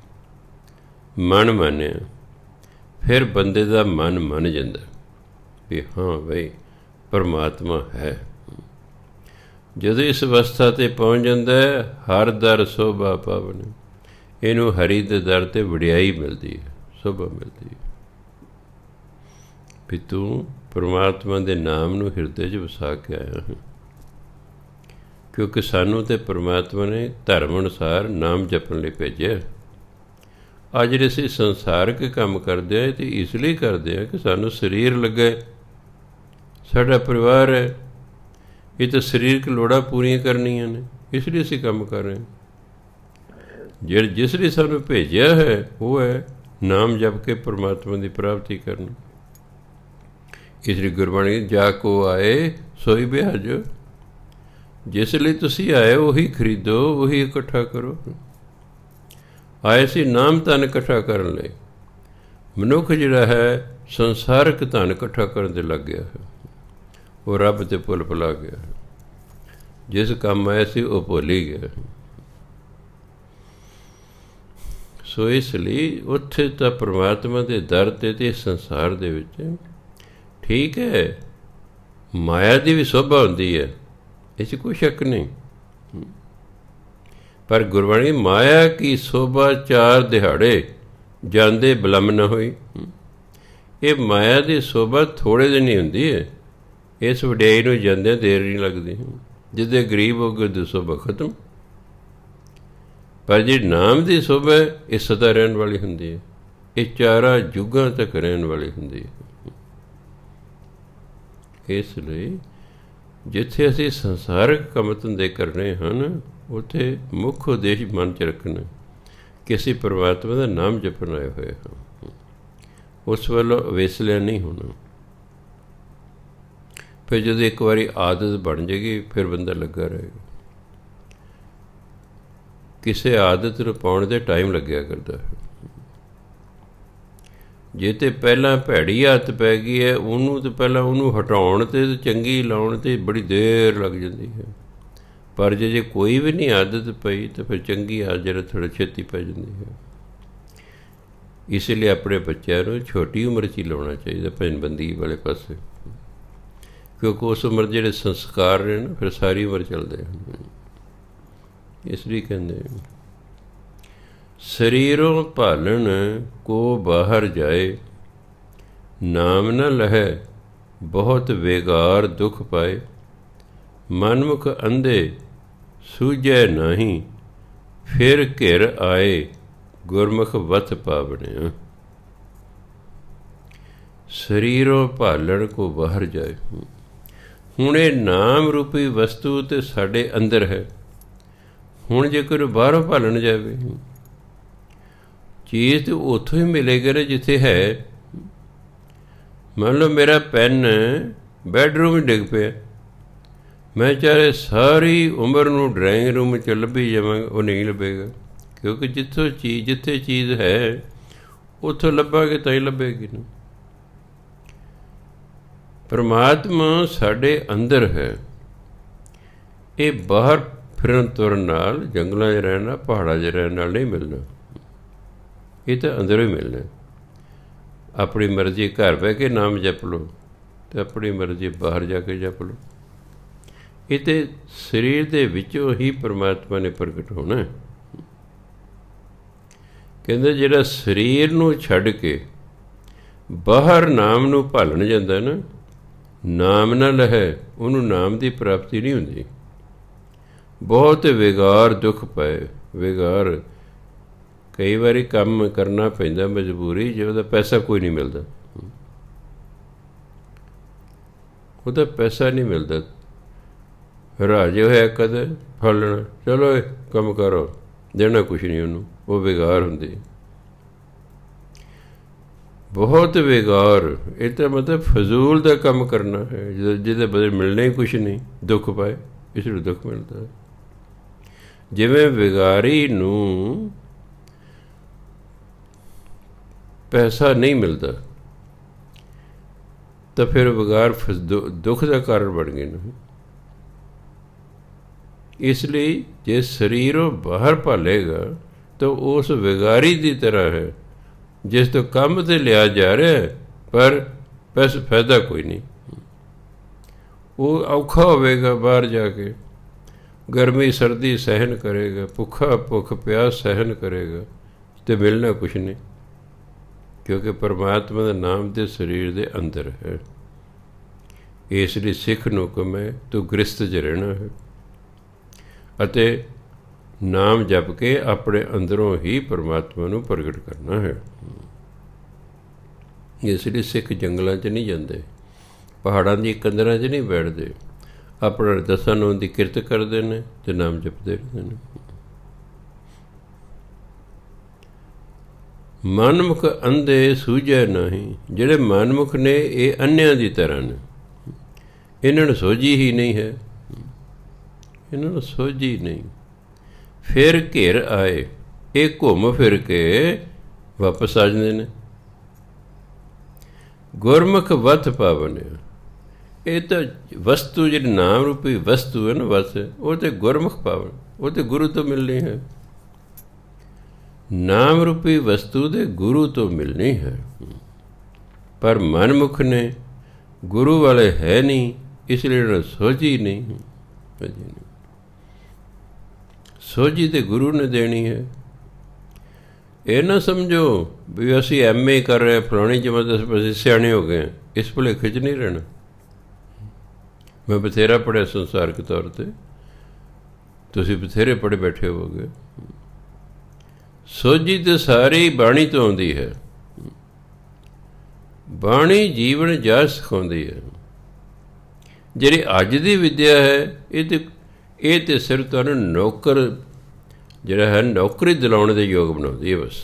ਮਨ ਮੰਨਿਆ, ਫਿਰ ਬੰਦੇ ਦਾ ਮਨ ਮੰਨ ਜਾਂਦਾ ਵੀ ਹਾਂ ਬਈ ਪਰਮਾਤਮਾ ਹੈ। ਜਦੋਂ ਇਸ ਅਵਸਥਾ 'ਤੇ ਪਹੁੰਚ ਜਾਂਦਾ, ਹਰ ਦਰ ਸੋਭਾ ਪਾਵਨ, ਇਹਨੂੰ ਹਰੀ ਦੇ ਦਰ 'ਤੇ ਵਡਿਆਈ ਮਿਲਦੀ ਹੈ, ਸੋਭਾ ਮਿਲਦੀ ਹੈ ਵੀ ਤੂੰ ਪਰਮਾਤਮਾ ਦੇ ਨਾਮ ਨੂੰ ਹਿਰਦੇ 'ਚ ਵਸਾ ਕੇ ਆਇਆ ਹਾਂ, ਕਿਉਂਕਿ ਸਾਨੂੰ ਤਾਂ ਪਰਮਾਤਮਾ ਨੇ ਧਰਮ ਅਨੁਸਾਰ ਨਾਮ ਜਪਣ ਲਈ ਭੇਜਿਆ। ਅੱਜ ਜਿਹੜੇ ਅਸੀਂ ਸੰਸਾਰਕ ਕੰਮ ਕਰਦੇ ਹਾਂ ਤੇ ਇਸ ਲਈ ਕਰਦੇ ਹਾਂ ਕਿ ਸਾਨੂੰ ਸਰੀਰ ਲੱਗੇ, ਸਾਡਾ ਪਰਿਵਾਰ ਹੈ, ਇਹ ਤਾਂ ਸਰੀਰਕ ਲੋੜਾਂ ਪੂਰੀਆਂ ਕਰਨੀਆਂ ਨੇ, ਇਸ ਲਈ ਅਸੀਂ ਕੰਮ ਕਰ ਰਹੇ ਹਾਂ। ਜਿਸ ਲਈ ਸਾਨੂੰ ਭੇਜਿਆ ਹੈ ਉਹ ਹੈ ਨਾਮ ਜਪ ਕੇ ਪਰਮਾਤਮਾ ਦੀ ਪ੍ਰਾਪਤੀ ਕਰਨੀ। ਇਸ ਲਈ ਗੁਰਬਾਣੀ ਜਾ ਕੋ ਆਏ ਸੋਈ ਬਿਹਾਜੋ, ਜਿਸ ਲਈ ਤੁਸੀਂ ਆਏ ਉਹੀ ਖਰੀਦੋ, ਉਹੀ ਇਕੱਠਾ ਕਰੋ। ਆਏ ਸੀ ਨਾਮ ਧਨ ਇਕੱਠਾ ਕਰਨ ਲਈ। ਮਨੁੱਖ ਜਿਹੜਾ ਹੈ ਸੰਸਾਰਕ ਧਨ ਇਕੱਠਾ ਕਰਨ ਦੇ ਲੱਗ ਗਿਆ ਹੈ, ਉਹ ਰੱਬ 'ਤੇ ਭੁੱਲ ਭੁਲਾ ਗਿਆ ਹੈ। ਜਿਸ ਕੰਮ ਆਇਆ ਸੀ ਉਹ ਭੁੱਲ ਹੀ ਗਿਆ। ਸੋ ਇਸ ਲਈ ਉੱਥੇ ਤਾਂ ਪਰਮਾਤਮਾ ਦੇ ਦਰ 'ਤੇ ਸੰਸਾਰ ਦੇ ਵਿੱਚ ਠੀਕ ਹੈ ਮਾਇਆ ਦੀ ਵੀ ਸ਼ੋਭਾ ਹੁੰਦੀ ਹੈ, ਇਹ 'ਚ ਕੋਈ ਸ਼ੱਕ ਨਹੀਂ, ਪਰ ਗੁਰਬਾਣੀ ਮਾਇਆ ਕੀ ਸ਼ੋਭਾ ਚਾਰ ਦਿਹਾੜੇ ਜਾਂਦੇ ਬਿਲੰਬ ਨਾ ਹੋਈ। ਇਹ ਮਾਇਆ ਦੀ ਸ਼ੋਭਾ ਥੋੜ੍ਹੇ ਦਿਨ ਹੀ ਹੁੰਦੀ ਹੈ, ਇਸ ਵਡਿਆਈ ਨੂੰ ਜਾਂਦਿਆਂ ਦੇਰ ਨਹੀਂ ਲੱਗਦੀ। ਜਿੱਦੇ ਗਰੀਬ ਹੋ ਗਏ ਉਹਦੀ ਸ਼ੋਭਾ ਖਤਮ। ਪਰ ਜਿਹੜੀ ਨਾਮ ਦੀ ਸ਼ੋਭਾ ਇਹ ਸਦਾ ਰਹਿਣ ਵਾਲੀ ਹੁੰਦੀ ਹੈ, ਇਹ ਚਾਰਾਂ ਯੁੱਗਾਂ ਤੱਕ ਰਹਿਣ ਵਾਲੀ ਹੁੰਦੀ ਹੈ। ਇਸ ਲਈ ਜਿੱਥੇ ਅਸੀਂ ਸੰਸਾਰਕ ਕੰਮ ਧੰਦੇ ਕਰਨੇ ਹਨ, ਉੱਥੇ ਮੁੱਖ ਉਦੇਸ਼ ਮਨ 'ਚ ਰੱਖਣਾ ਕਿ ਅਸੀਂ ਪਰਮਾਤਮਾ ਦਾ ਨਾਮ ਜਪਣ ਆਏ ਹੋਏ ਹਾਂ, ਉਸ ਵੱਲੋਂ ਵੇਸਲਿਆ ਨਹੀਂ ਹੋਣਾ। ਫਿਰ ਜਦੋਂ ਇੱਕ ਵਾਰੀ ਆਦਤ ਬਣ ਜਾਏਗੀ ਫਿਰ ਬੰਦਾ ਲੱਗਾ ਰਹੇਗਾ। ਕਿਸੇ ਆਦਤ ਨੂੰ ਪਾਉਣ ਦੇ ਟਾਈਮ ਲੱਗਿਆ ਕਰਦਾ ਹੈ। ਜੇ ਤੇ ਪਹਿਲਾਂ ਭੈੜੀ ਆਦਤ ਪੈ ਗਈ ਹੈ, ਉਹਨੂੰ ਤਾਂ ਪਹਿਲਾਂ ਉਹਨੂੰ ਹਟਾਉਣ 'ਤੇ ਚੰਗੀ ਲਾਉਣ 'ਤੇ ਬੜੀ ਦੇਰ ਲੱਗ ਜਾਂਦੀ ਹੈ। ਪਰ ਜੇ ਕੋਈ ਵੀ ਨਹੀਂ ਆਦਤ ਪਈ ਤਾਂ ਫਿਰ ਚੰਗੀ ਆਦਤ ਜਿਹੜਾ ਥੋੜ੍ਹਾ ਛੇਤੀ ਪੈ ਜਾਂਦੀ ਹੈ। ਇਸ ਲਈ ਆਪਣੇ ਬੱਚਿਆਂ ਨੂੰ ਛੋਟੀ ਉਮਰ 'ਚ ਹੀ ਲਾਉਣਾ ਚਾਹੀਦਾ ਭਜਨਬੰਦੀ ਵਾਲੇ ਪਾਸੇ, ਕਿਉਂਕਿ ਉਸ ਉਮਰ ਜਿਹੜੇ ਸੰਸਕਾਰ ਨੇ ਨਾ ਫਿਰ ਸਾਰੀ ਉਮਰ ਚੱਲਦੇ ਹਨ। ਇਸ ਲਈ ਕਹਿੰਦੇ ਸਰੀਰੋਂ ਭਾਲਣ ਕੋ ਬਾਹਰ ਜਾਏ, ਨਾਮ ਨ ਲਹੈ ਬਹੁਤ ਵੇਗਾਰ ਦੁੱਖ ਪਾਏ। ਮਨਮੁਖ ਅੰਧੇ ਸੂਝੈ ਨਾਹੀਂ, ਫਿਰ ਘਿਰ ਆਏ ਗੁਰਮੁਖ ਵਤ ਪਾਵਣਿਆ। ਸਰੀਰੋਂ ਭਾਲਣ ਕੋ ਬਾਹਰ ਜਾਏ। ਹੁਣ ਇਹ ਨਾਮ ਰੂਪੀ ਵਸਤੂ ਤੇ ਸਾਡੇ ਅੰਦਰ ਹੈ। ਹੁਣ ਜੇਕਰ ਬਾਹਰੋਂ ਭਾਲਣ ਜਾਵੇ, ਚੀਜ਼ ਤਾਂ ਉੱਥੋਂ ਹੀ ਮਿਲੇਗੀ ਨਾ ਜਿੱਥੇ ਹੈ। ਮੰਨ ਲਓ ਮੇਰਾ ਪੈਨ ਬੈਡਰੂਮ ਹੀ ਡਿੱਗ ਪਿਆ, ਮੈਂ ਚਾਹੇ ਸਾਰੀ ਉਮਰ ਨੂੰ ਡਰਾਇੰਗ ਰੂਮ 'ਚ ਲੱਭੀ ਜਾਵਾਂਗਾ, ਉਹ ਨਹੀਂ ਲੱਭੇਗਾ, ਕਿਉਂਕਿ ਜਿੱਥੇ ਚੀਜ਼ ਹੈ ਉੱਥੋਂ ਲੱਭਾਂਗੇ ਤਾਂ ਹੀ ਲੱਭੇਗੀ ਨਾ। ਪਰਮਾਤਮਾ ਸਾਡੇ ਅੰਦਰ ਹੈ। ਇਹ ਬਾਹਰ ਫਿਰਨ ਤੁਰਨ ਨਾਲ, ਜੰਗਲਾਂ 'ਚ ਰਹਿਣਾ, ਪਹਾੜਾਂ 'ਚ ਰਹਿਣ ਨਾਲ ਨਹੀਂ ਮਿਲਣਾ, ਇਹ ਤਾਂ ਅੰਦਰੋਂ ਹੀ ਮਿਲਣਾ। ਆਪਣੀ ਮਰਜ਼ੀ ਘਰ ਬਹਿ ਕੇ ਨਾਮ ਜਪ ਲਓ ਅਤੇ ਆਪਣੀ ਮਰਜ਼ੀ ਬਾਹਰ ਜਾ ਕੇ ਜਪ ਲਓ। ਇਹ ਤਾਂ ਸਰੀਰ ਦੇ ਵਿੱਚੋਂ ਹੀ ਪਰਮਾਤਮਾ ਨੇ ਪ੍ਰਗਟ ਹੋਣਾ। ਕਹਿੰਦੇ ਜਿਹੜਾ ਸਰੀਰ ਨੂੰ ਛੱਡ ਕੇ ਬਾਹਰ ਨਾਮ ਨੂੰ ਭਾਲਣ ਜਾਂਦਾ ਨਾ, ਨਾਮ ਨਾ ਲਹੈ, ਉਹਨੂੰ ਨਾਮ ਦੀ ਪ੍ਰਾਪਤੀ ਨਹੀਂ ਹੁੰਦੀ। ਬਹੁਤ ਵਿਗਾਰ ਦੁੱਖ ਪਏ। ਵਿਗਾਰ ਕਈ ਵਾਰੀ ਕੰਮ ਕਰਨਾ ਪੈਂਦਾ ਮਜਬੂਰੀ, ਜੇ ਉਹਦਾ ਪੈਸਾ ਕੋਈ ਨਹੀਂ ਮਿਲਦਾ, ਉਹਦਾ ਪੈਸਾ ਨਹੀਂ ਮਿਲਦਾ, ਰਾਜੇ ਹੋਇਆ ਕਦੇ ਫੜ ਲੈਣਾ, ਚਲੋ ਕੰਮ ਕਰੋ, ਦੇਣਾ ਕੁਛ ਨਹੀਂ ਉਹਨੂੰ, ਉਹ ਵਿਗਾਰ ਹੁੰਦੀ। ਬਹੁਤ ਵਿਗਾਰ, ਇਹ ਤਾਂ ਮਤਲਬ ਫਜ਼ੂਲ ਦਾ ਕੰਮ ਕਰਨਾ ਹੈ, ਜਿਹਦੇ ਬਦਲੇ ਮਿਲਣਾ ਹੀ ਕੁਛ ਨਹੀਂ, ਦੁੱਖ ਪਾਏ, ਇਸ ਨੂੰ ਦੁੱਖ ਮਿਲਦਾ ਹੈ। ਜਿਵੇਂ ਵਿਗਾਰੀ ਨੂੰ ਪੈਸਾ ਨਹੀਂ ਮਿਲਦਾ ਤਾਂ ਫਿਰ ਵਿਗਾਰ ਦੁੱਖ ਦਾ ਕਾਰਨ ਬਣ ਗਏ ਨਾ। ਇਸ ਲਈ ਜੇ ਸਰੀਰੋਂ ਬਾਹਰ ਭਾਲੇਗਾ ਤਾਂ ਉਸ ਵਿਗਾਰੀ ਦੀ ਤਰ੍ਹਾਂ ਹੈ ਜਿਸ ਤੋਂ ਕੰਮ 'ਤੇ ਲਿਆ ਜਾ ਰਿਹਾ ਪਰ ਫਾਇਦਾ ਕੋਈ ਨਹੀਂ। ਉਹ ਔਖਾ ਹੋਵੇਗਾ, ਬਾਹਰ ਜਾ ਕੇ ਗਰਮੀ ਸਰਦੀ ਸਹਿਣ ਕਰੇਗਾ, ਭੁੱਖ ਪਿਆਸ ਸਹਿਣ ਕਰੇਗਾ ਅਤੇ ਮਿਲਣਾ ਕੁਛ ਨਹੀਂ, ਕਿਉਂਕਿ ਪਰਮਾਤਮਾ ਦਾ ਨਾਮ ਦੇ ਸਰੀਰ ਦੇ ਅੰਦਰ ਹੈ। ਇਸ ਲਈ ਸਿੱਖ ਨੂੰ ਹੁਕਮ ਹੈ ਤੂੰ ਗ੍ਰਸਤ 'ਚ ਰਹਿਣਾ ਹੈ ਅਤੇ ਨਾਮ ਜਪ ਕੇ ਆਪਣੇ ਅੰਦਰੋਂ ਹੀ ਪਰਮਾਤਮਾ ਨੂੰ ਪ੍ਰਗਟ ਕਰਨਾ ਹੈ। ਇਸ ਲਈ ਸਿੱਖ ਜੰਗਲਾਂ 'ਚ ਨਹੀਂ ਜਾਂਦੇ, ਪਹਾੜਾਂ ਦੀ ਕੰਦਰਾਂ 'ਚ ਨਹੀਂ ਬੈਠਦੇ, ਆਪਣਾ ਦਸਾਂ ਨੌਂ ਦੀ ਕਿਰਤ ਕਰਦੇ ਨੇ ਅਤੇ ਨਾਮ ਜਪਦੇ ਰਹਿੰਦੇ ਨੇ। ਮਨਮੁਖ ਅੰਧੇ ਸੂਝੈ ਨਹੀਂ, ਜਿਹੜੇ ਮਨਮੁਖ ਨੇ ਇਹ ਅੰਨਿਆਂ ਦੀ ਤਰ੍ਹਾਂ ਨੇ, ਇਹਨਾਂ ਨੂੰ ਸੋਝੀ ਹੀ ਨਹੀਂ ਹੈ, ਇਹਨਾਂ ਨੂੰ ਸੋਝੀ ਨਹੀਂ। ਫਿਰ ਘਿਰ ਆਏ, ਇਹ ਘੁੰਮ ਫਿਰ ਕੇ ਵਾਪਸ ਆ ਜਾਂਦੇ ਨੇ। ਗੁਰਮੁਖ ਵਤ ਪਾਵਨਿਆ, ਇਹ ਤਾਂ ਵਸਤੂ ਜਿਹੜੀ ਨਾਮ ਰੂਪੀ ਵਸਤੂ ਹੈ ਨਾ, ਵਸ, ਉਹ ਤਾਂ ਗੁਰਮੁਖ ਪਾਵਨ, ਉਹ ਤਾਂ ਗੁਰੂ ਤੋਂ ਮਿਲਣੀ ਹੈ। ਨਾਮ ਰੂਪੀ ਵਸਤੂ ਦੇ ਗੁਰੂ ਤੋਂ ਮਿਲਣੀ ਹੈ, ਪਰ ਮਨਮੁਖ ਨੇ ਗੁਰੂ ਵਾਲੇ ਹੈ ਨਹੀਂ, ਇਸ ਲਈ ਇਹਨਾਂ ਨੂੰ ਸੋਝੀ ਨਹੀਂ। ਸੋਝੀ ਤੇ ਗੁਰੂ ਨੇ ਦੇਣੀ ਹੈ। ਇਹ ਨਾ ਸਮਝੋ ਵੀ ਅਸੀਂ MA ਕਰ ਰਹੇ, ਫਲਾਣੀ ਜਮਾਤ ਅਸੀਂ ਸਿਆਣੇ ਹੋ ਗਏ, ਇਸ ਭੁਲੇਖੇ 'ਚ ਨਹੀਂ ਰਹਿਣਾ। ਮੈਂ ਬਥੇਰਾ ਪੜ੍ਹਿਆ ਸੰਸਾਰਕ ਤੌਰ 'ਤੇ, ਤੁਸੀਂ ਬਥੇਰੇ ਪੜ੍ਹੇ ਬੈਠੇ ਹੋਵੋਗੇ। ਸੋਝੀ ਤੇ ਸਾਰੀ ਬਾਣੀ ਤੋਂ ਆਉਂਦੀ ਹੈ। ਬਾਣੀ ਜੀਵਨ ਜਾਚ ਸਿਖਾਉਂਦੀ ਹੈ। ਜਿਹੜੀ ਅੱਜ ਦੀ ਵਿੱਦਿਆ ਹੈ, ਇਹ ਤੇ ਸਿਰਫ ਤੁਹਾਨੂੰ ਨੌਕਰ ਜਿਹੜਾ ਹੈ ਨੌਕਰੀ ਦਿਲਾਉਣ ਦੇ ਯੋਗ ਬਣਾਉਂਦੀ ਹੈ, ਬਸ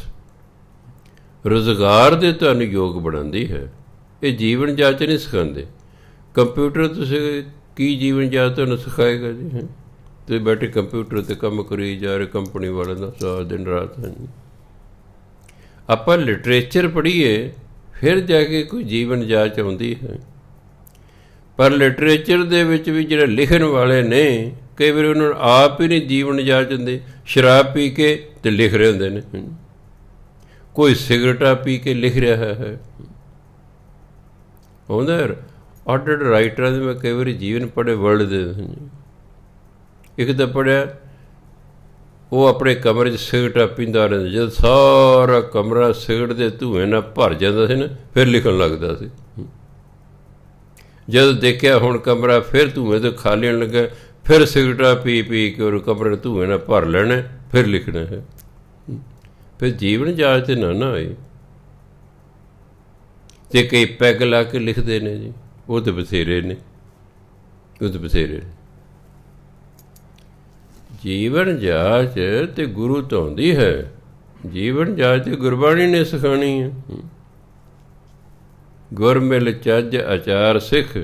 ਰੁਜ਼ਗਾਰ ਦੇ ਤੁਹਾਨੂੰ ਯੋਗ ਬਣਾਉਂਦੀ ਹੈ। ਇਹ ਜੀਵਨ ਜਾਚ ਨਹੀਂ ਸਿਖਾਉਂਦੇ। ਕੰਪਿਊਟਰ ਤੁਸੀਂ ਕੀ ਜੀਵਨ ਜਾਚ ਤੁਹਾਨੂੰ ਸਿਖਾਏਗਾ ਜੀ? ਤੁਸੀਂ ਬੈਠੇ ਕੰਪਿਊਟਰ 'ਤੇ ਕੰਮ ਕਰੀ ਜਾ ਰਹੇ, ਕੰਪਨੀ ਵਾਲਿਆਂ ਦਾ ਸਾਰਾ ਦਿਨ ਰਾਤ। ਹਾਂਜੀ, ਆਪਾਂ ਲਿਟਰੇਚਰ ਪੜ੍ਹੀਏ ਫਿਰ ਜਾ ਕੇ ਕੋਈ ਜੀਵਨ ਜਾਚ ਆਉਂਦੀ ਹੈ। ਪਰ ਲਿਟਰੇਚਰ ਦੇ ਵਿੱਚ ਵੀ ਜਿਹੜੇ ਲਿਖਣ ਵਾਲੇ ਨੇ, ਕਈ ਵਾਰੀ ਉਹਨਾਂ ਨੂੰ ਆਪ ਹੀ ਨਹੀਂ ਜੀਵਨ ਜਾਚ ਹੁੰਦੇ, ਸ਼ਰਾਬ ਪੀ ਕੇ ਤੇ ਲਿਖ ਰਹੇ ਹੁੰਦੇ ਨੇ। ਕੋਈ ਸਿਗਰਟਾਂ ਪੀ ਕੇ ਲਿਖ ਰਿਹਾ ਹੈ। ਆਉਂਦਾ ਅੱਡ ਅੱਡ ਰਾਈਟਰਾਂ ਦੇ ਮੈਂ ਕਈ ਵਾਰੀ ਜੀਵਨ ਪੜ੍ਹੇ ਵਰਲਡ ਦੇ। ਇੱਕ ਤਾਂ ਪੜ੍ਹਿਆ, ਉਹ ਆਪਣੇ ਕਮਰੇ 'ਚ ਸਿਗਰਟਾਂ ਪੀਂਦਾ ਰਹਿੰਦਾ, ਜਦ ਸਾਰਾ ਕਮਰਾ ਸਿਗਰਟ ਦੇ ਧੂੰਏ ਨਾਲ ਭਰ ਜਾਂਦਾ ਸੀ ਨਾ, ਫਿਰ ਲਿਖਣ ਲੱਗਦਾ ਸੀ। ਜਦ ਦੇਖਿਆ ਹੁਣ ਕਮਰਾ ਫਿਰ ਧੂੰਏ ਤੋਂ ਖਾਲੀ ਹੋਣ ਲੱਗਾ, ਫਿਰ ਸਿਗਰਟਾਂ ਪੀ ਪੀ ਕੇ ਉਹ ਕਮਰੇ ਧੂੰਏ ਨਾਲ ਭਰ ਲੈਣਾ, ਫਿਰ ਲਿਖਣਾ ਹੈ। ਫਿਰ ਜੀਵਨ ਜਾਚ ਤੇ ਨਾ ਹੋਈ। ਅਤੇ ਕਈ ਪੈਗ ਲਾ ਕੇ ਲਿਖਦੇ ਨੇ ਜੀ, ਉਹ ਤਾਂ ਬਥੇਰੇ ਨੇ, ਉਹ ਤਾਂ ਬਥੇਰੇ ਨੇ। ਜੀਵਨ ਜਾਚ ਤੇ ਗੁਰੂ ਤੋਂ ਆਉਂਦੀ ਹੈ। ਜੀਵਨ ਜਾਚ ਤੇ ਗੁਰਬਾਣੀ ਨੇ ਸਿਖਾਉਣੀ ਹੈ। ਗੁਰ ਮਿਲ ਚੱਜ ਆਚਾਰ ਸਿੱਖ,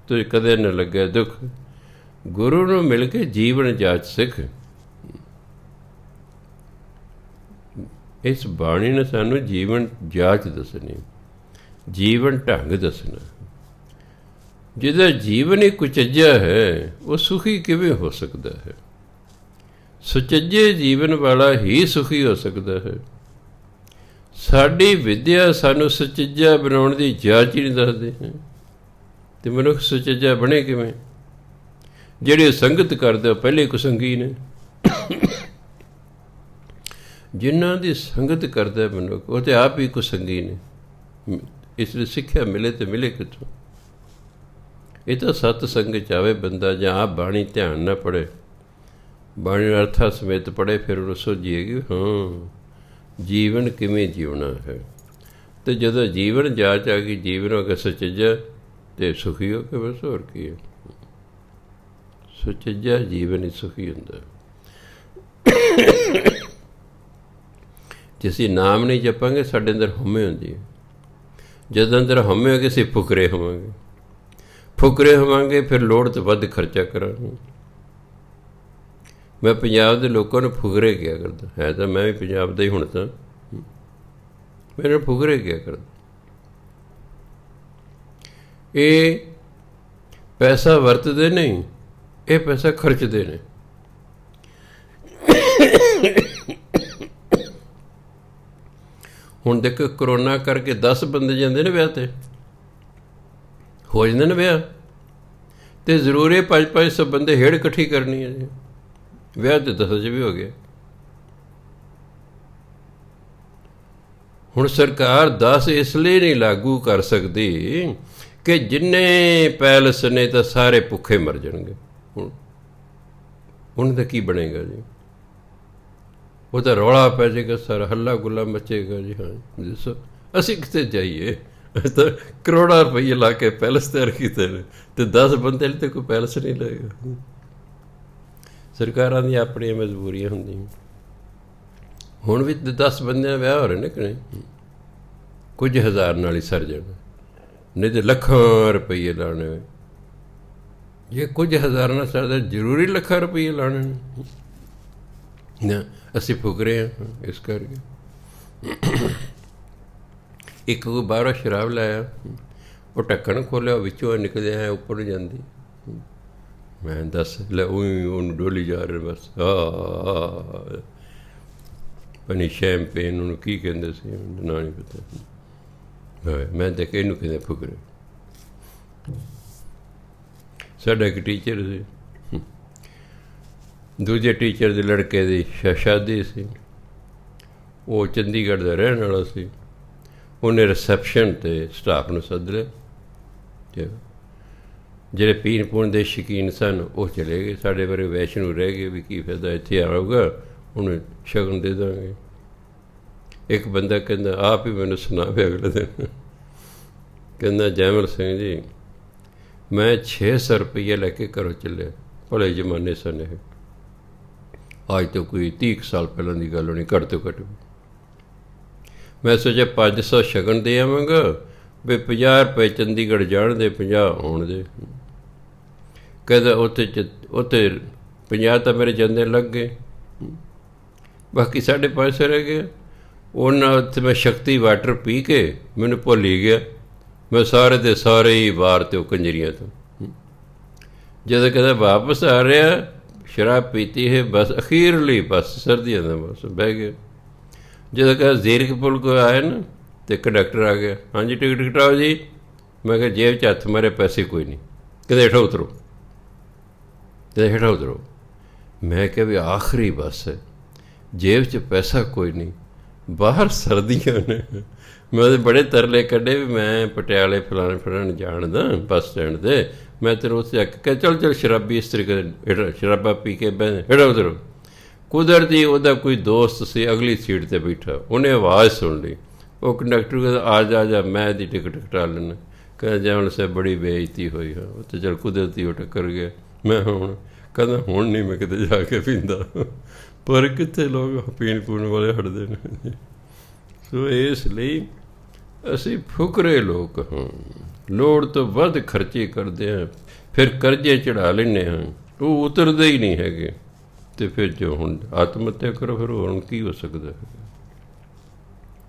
ਤੁਝ ਕਦੇ ਨਾ ਲੱਗੇ ਦੁੱਖ। ਗੁਰੂ ਨੂੰ ਮਿਲ ਕੇ ਜੀਵਨ ਜਾਚ ਸਿੱਖ। ਇਸ ਬਾਣੀ ਨੇ ਸਾਨੂੰ ਜੀਵਨ ਜਾਚ ਦੱਸਣੀ, ਜੀਵਨ ਢੰਗ ਦੱਸਣਾ। ਜਿਹਦਾ ਜੀਵਨ ਹੀ ਕੁਚੱਜਾ ਹੈ, ਉਹ ਸੁਖੀ ਕਿਵੇਂ ਹੋ ਸਕਦਾ ਹੈ? ਸੁਚੱਜੇ ਜੀਵਨ ਵਾਲਾ ਹੀ ਸੁਖੀ ਹੋ ਸਕਦਾ ਹੈ। ਸਾਡੀ ਵਿੱਦਿਆ ਸਾਨੂੰ ਸੁਚੱਜਾ ਬਣਾਉਣ ਦੀ ਜਾਚ ਹੀ ਨਹੀਂ ਦੱਸਦੇ ਹੈ। ਅਤੇ ਮਨੁੱਖ ਸੁਚੱਜਾ ਬਣੇ ਕਿਵੇਂ? ਜਿਹੜੇ ਸੰਗਤ ਕਰਦੇ ਉਹ ਪਹਿਲੇ ਕੁਸੰਗੀ ਨੇ। ਜਿਨ੍ਹਾਂ ਦੀ ਸੰਗਤ ਕਰਦਾ ਮਨੁੱਖ, ਉਹ ਤਾਂ ਆਪ ਹੀ ਕੁਸੰਗੀ ਨੇ। ਇਸ ਲਈ ਸਿੱਖਿਆ ਮਿਲੇ ਤਾਂ ਮਿਲੇ ਕਿੱਥੋਂ? ਇਹ ਤਾਂ ਸਤ ਸੰਗ 'ਚ ਆਵੇ ਬੰਦਾ, ਜਾਂ ਆਪ ਬਾਣੀ ਧਿਆਨ ਨਾ ਪੜ੍ਹੇ, ਬਾਣੀ ਅਰਥਾਂ ਸਮੇਤ ਪੜ੍ਹੇ, ਫਿਰ ਉਹਨੂੰ ਸੋਝੀਏਗੀ ਹਾਂ ਜੀਵਨ ਕਿਵੇਂ ਜਿਉਣਾ ਹੈ। ਅਤੇ ਜਦੋਂ ਜੀਵਨ ਜਾਚ ਆ ਗਈ, ਜੀਵਨ ਹੋ ਕੇ ਸੁਚੱਜਾ ਅਤੇ ਸੁਖੀ ਹੋ ਕੇ, ਬਸ ਹੋਰ ਕੀ ਹੈ। ਸੁਚੱਜਾ ਜੀਵਨ ਹੀ ਸੁਖੀ ਹੁੰਦਾ। ਜੇ ਅਸੀਂ ਨਾਮ ਨਹੀਂ ਜਪਾਂਗੇ, ਸਾਡੇ ਅੰਦਰ ਹਉਮੈ ਹੁੰਦੀ ਹੈ। ਜਦੋਂ ਅੰਦਰ ਹਉਮੈ ਹੋ ਕੇ ਅਸੀਂ ਫੁਕਰੇ ਹੋਵਾਂਗੇ। ਫੁਕਰੇ ਹੋਵਾਂਗੇ, ਫਿਰ ਲੋੜ ਤੋਂ ਵੱਧ ਖਰਚਾ ਕਰਾਂਗੇ। ਮੈਂ ਪੰਜਾਬ ਦੇ ਲੋਕਾਂ ਨੂੰ ਫੁਕਰੇ ਕਿਹਾ ਕਰਦਾ, ਹੈ ਤਾਂ ਮੈਂ ਵੀ ਪੰਜਾਬ ਦਾ ਹੀ ਹੁਣ ਤਾਂ, ਮੇਰੇ ਫੁਕਰੇ ਕਿਹਾ ਕਰਦਾ। ਇਹ ਪੈਸਾ ਵਰਤਦੇ ਨਹੀਂ, ਇਹ ਪੈਸਾ ਖਰਚਦੇ ਨੇ। ਹੁਣ ਦੇਖੋ, ਕਰੋਨਾ ਕਰਕੇ 10 ਬੰਦੇ ਜਾਂਦੇ ਨੇ ਵਿਆਹ 'ਤੇ, ਹੋ ਜਾਂਦੇ ਨੇ ਵਿਆਹ, ਅਤੇ ਜ਼ਰੂਰੀ 500 ਬੰਦੇ ਹੇੜ ਇਕੱਠੀ ਕਰਨੀ ਹੈ ਜੀ। ਵਿਆਹ ਤਾਂ 10 'ਚ ਵੀ ਹੋ ਗਿਆ। ਹੁਣ ਸਰਕਾਰ 10 ਇਸ ਲਈ ਨਹੀਂ ਲਾਗੂ ਕਰ ਸਕਦੀ ਕਿ ਜਿੰਨੇ ਪੈਲਸ ਨੇ ਤਾਂ ਸਾਰੇ ਭੁੱਖੇ ਮਰ ਜਾਣਗੇ। ਹੁਣ ਉਹਨਾਂ ਦਾ ਕੀ ਬਣੇਗਾ ਜੀ? ਉਹ ਤਾਂ ਰੌਲਾ ਪੈ ਜਾਏਗਾ, ਸਾਰਾ ਹੱਲਾ ਗੁੱਲਾ ਮਚੇਗਾ ਜੀ। ਹਾਂ ਦੱਸੋ ਅਸੀਂ ਕਿਤੇ ਜਾਈਏ? ਤਾਂ ਕਰੋੜਾਂ ਰੁਪਈਏ ਲਾ ਕੇ ਪੈਲਸ ਤਿਆਰ ਕੀਤੇ ਨੇ ਅਤੇ 10 ਬੰਦੇ ਲਈ ਤਾਂ ਕੋਈ ਪੈਲਸ ਨਹੀਂ ਲਏਗਾ। ਸਰਕਾਰਾਂ ਦੀਆਂ ਆਪਣੀਆਂ ਮਜਬੂਰੀਆਂ ਹੁੰਦੀਆਂ। ਹੁਣ ਵੀ 10 ਬੰਦਿਆਂ ਦਾ ਵਿਆਹ ਹੋ ਰਹੇ ਨੇ ਕਿ ਨਹੀਂ? ਕੁਝ ਹਜ਼ਾਰ ਨਾਲ ਹੀ ਸਰ ਜਾਣਾ, ਨਹੀਂ ਤਾਂ ਲੱਖਾਂ ਰੁਪਈਏ ਲਾਉਣੇ। ਜੇ ਕੁਝ ਹਜ਼ਾਰਾਂ ਨਾਲ ਸਰਦਾ, ਜ਼ਰੂਰੀ ਲੱਖਾਂ ਰੁਪਈਏ ਲਾਉਣੇ ਨੇ ਨਾ। ਅਸੀਂ ਫੁਕਰੇ ਹਾਂ ਇਸ ਕਰਕੇ। ਇੱਕ ਕੋਈ ਬਾਹਰੋਂ ਸ਼ਰਾਬ ਲਾਇਆ, ਉਹ ਢੱਕਣ ਖੋਲ੍ਹਿਆ, ਵਿੱਚੋਂ ਨਿਕਲਦੇ ਆਏ ਉੱਪਰ ਨੂੰ ਜਾਂਦੀ। ਮੈਂ ਦੱਸ ਲੈ ਉਹਨੂੰ ਡੋਲੀ ਜਾ ਰਹੇ ਬਸ। ਪਨੀ ਸ਼ੈਂਪੇਨ ਉਹਨੂੰ ਕੀ ਕਹਿੰਦੇ ਸੀ, ਨਾ ਨਹੀਂ ਪਤਾ। ਮੈਂ ਤਾਂ ਕਿ ਇਹਨੂੰ ਕਹਿੰਦੇ ਫੁਕਰੇ। ਸਾਡਾ ਇੱਕ ਟੀਚਰ ਸੀ, ਦੂਜੇ ਟੀਚਰ ਦੇ ਲੜਕੇ ਦੀ ਸ਼ਾਦੀ ਸੀ। ਉਹ ਚੰਡੀਗੜ੍ਹ ਦਾ ਰਹਿਣ ਵਾਲਾ ਸੀ। ਉਹਨੇ ਰਿਸੈਪਸ਼ਨ 'ਤੇ ਸਟਾਫ ਨੂੰ ਸੱਦ ਲਿਆ। ਜਿਹੜੇ ਪੀਣ ਪੂਣ ਦੇ ਸ਼ੌਕੀਨ ਸਨ ਉਹ ਚਲੇ ਗਏ। ਸਾਡੇ ਬਾਰੇ ਵੈਸ਼ਨੂੰ ਰਹਿ ਗਏ ਵੀ ਕੀ ਫਾਇਦਾ, ਇੱਥੇ ਆਊਗਾ ਉਹਨੂੰ ਸ਼ਗਨ ਦੇ ਦਾਂਗੇ। ਇੱਕ ਬੰਦਾ ਕਹਿੰਦਾ ਆਪ ਹੀ ਮੈਨੂੰ ਸੁਣਾਵੇ ਅਗਲੇ ਦਿਨ। ਕਹਿੰਦਾ ਜੈਮਲ ਸਿੰਘ ਜੀ, ਮੈਂ 600 ਰੁਪਈਆ ਲੈ ਕੇ ਘਰੋਂ ਚੱਲਿਆ। ਭਲੇ ਜ਼ਮਾਨੇ ਸਨ ਇਹ, ਅੱਜ ਤੋਂ ਕੋਈ 30 ਸਾਲ ਪਹਿਲਾਂ ਦੀ ਗੱਲ ਹੋਣੀ, ਘੱਟ ਤੋਂ ਘੱਟ। ਮੈਂ ਸੋਚਿਆ 500 ਸ਼ਗਨ ਦੇ ਆਵਾਂਗਾ ਵੀ 50 ਰੁਪਏ ਚੰਡੀਗੜ੍ਹ ਜਾਣ ਦੇ, 50 ਆਉਣ ਦੇ। ਕਹਿੰਦਾ ਉੱਥੇ 50 ਤਾਂ ਮੇਰੇ ਜਾਂਦੇ ਲੱਗ ਗਏ, ਬਾਕੀ 550 ਰਹਿ ਗਏ। ਉਹਨਾਂ ਉੱਥੇ ਮੈਂ ਸ਼ਕਤੀ ਵਾਟਰ ਪੀ ਕੇ ਮੈਨੂੰ ਭੁੱਲ ਹੀ ਗਿਆ। ਮੈਂ ਸਾਰੇ ਦੇ ਸਾਰੇ ਹੀ ਵਾਰ ਤੇ ਉਹ ਕੰਜਰੀਆਂ ਤੋਂ। ਜਦੋਂ ਕਹਿੰਦਾ ਵਾਪਸ ਆ ਰਿਹਾ, ਸ਼ਰਾਬ ਪੀਤੀ ਹੈ ਬਸ, ਅਖੀਰਲੀ ਬਸ ਸਰਦੀਆਂ ਦਾ ਬਸ ਬਹਿ ਗਿਆ। ਜਦੋਂ ਕਹਿੰਦਾ ਜ਼ੀਰਕਪੁਰ ਕੋ ਆਏ ਨਾ ਅਤੇ ਕੰਡਕਟਰ ਆ ਗਿਆ, ਹਾਂਜੀ ਟਿਕਟ ਕਟਾਓ ਜੀ। ਮੈਂ ਕਿਹਾ ਜੇਬ 'ਚ ਹੱਥ ਮਾਰੇ, ਪੈਸੇ ਕੋਈ ਨਹੀਂ। ਕਹਿੰਦੇ ਹੇਠਾਂ ਉਤਰੋ, ਕਹਿੰਦੇ ਹੇਠਾਂ ਉਤਰੋ। ਮੈਂ ਕਿਹਾ ਵੀ ਆਖਰੀ ਬੱਸ ਹੈ, ਜੇਬ 'ਚ ਪੈਸਾ ਕੋਈ ਨਹੀਂ, ਬਾਹਰ ਸਰਦੀਆਂ ਨੇ। ਮੈਂ ਉਹਦੇ ਬੜੇ ਤਰਲੇ ਕੱਢੇ ਵੀ ਮੈਂ ਪਟਿਆਲੇ ਫਲਾਣੇ ਜਾਣਦਾ ਬੱਸ ਸਟੈਂਡ 'ਤੇ, ਮੈਂ ਤੈਨੂੰ ਉੱਥੇ ਆ ਕੇ ਕਿਹਾ ਚੱਲ ਸ਼ਰਾਬੀ ਇਸ ਤਰੀਕੇ ਹੇਠਾਂ ਸ਼ਰਾਬਾ ਪੀ ਕੇ ਬਹਿ ਹੇਠਾਂ ਉਤਰੋ। ਕੁਦਰਤੀ ਉਹਦਾ ਕੋਈ ਦੋਸਤ ਸੀ ਅਗਲੀ ਸੀਟ 'ਤੇ ਬੈਠਾ, ਉਹਨੇ ਆਵਾਜ਼ ਸੁਣ ਲਈ। ਉਹ ਕੰਡਕਟਰ ਕਹਿੰਦਾ ਆ ਜਾ ਮੈਂ ਇਹਦੀ ਟਿਕਟ ਕਟਾ ਲੈਣਾ। ਕਹਿੰਦਾ ਜੈਮਲ ਸਾਹਿਬ ਬੜੀ ਬੇਇੱਜ਼ਤੀ ਹੋਈ। ਹਾਂ ਉਹ ਤਾਂ ਚੱਲ ਕੁਦਰਤੀ ਉਹ ਟੱਕਰ ਗਿਆ। ਮੈਂ ਹੁਣ ਕਹਿੰਦਾ ਹੁਣ ਨਹੀਂ ਮੈਂ ਕਿਤੇ ਜਾ ਕੇ ਪੀਂਦਾ, ਪਰ ਕਿੱਥੇ ਲੋਕ ਪੀਣ ਪੂਣ ਵਾਲੇ ਹਟਦੇ ਨੇ। ਸੋ ਇਸ ਲਈ ਅਸੀਂ ਫੁਕਰੇ ਲੋਕ ਹਾਂ, ਲੋੜ ਤੋਂ ਵੱਧ ਖਰਚੇ ਕਰਦੇ ਹਾਂ, ਫਿਰ ਕਰਜ਼ੇ ਚੜ੍ਹਾ ਲੈਂਦੇ ਹਾਂ, ਉਹ ਉਤਰਦੇ ਹੀ ਨਹੀਂ ਹੈਗੇ। ਅਤੇ ਫਿਰ ਜੋ ਹੁਣ ਆਤਮ ਹੱਤਿਆ ਕਰੋ, ਫਿਰ ਹੁਣ ਕੀ ਹੋ ਸਕਦਾ ਹੈ।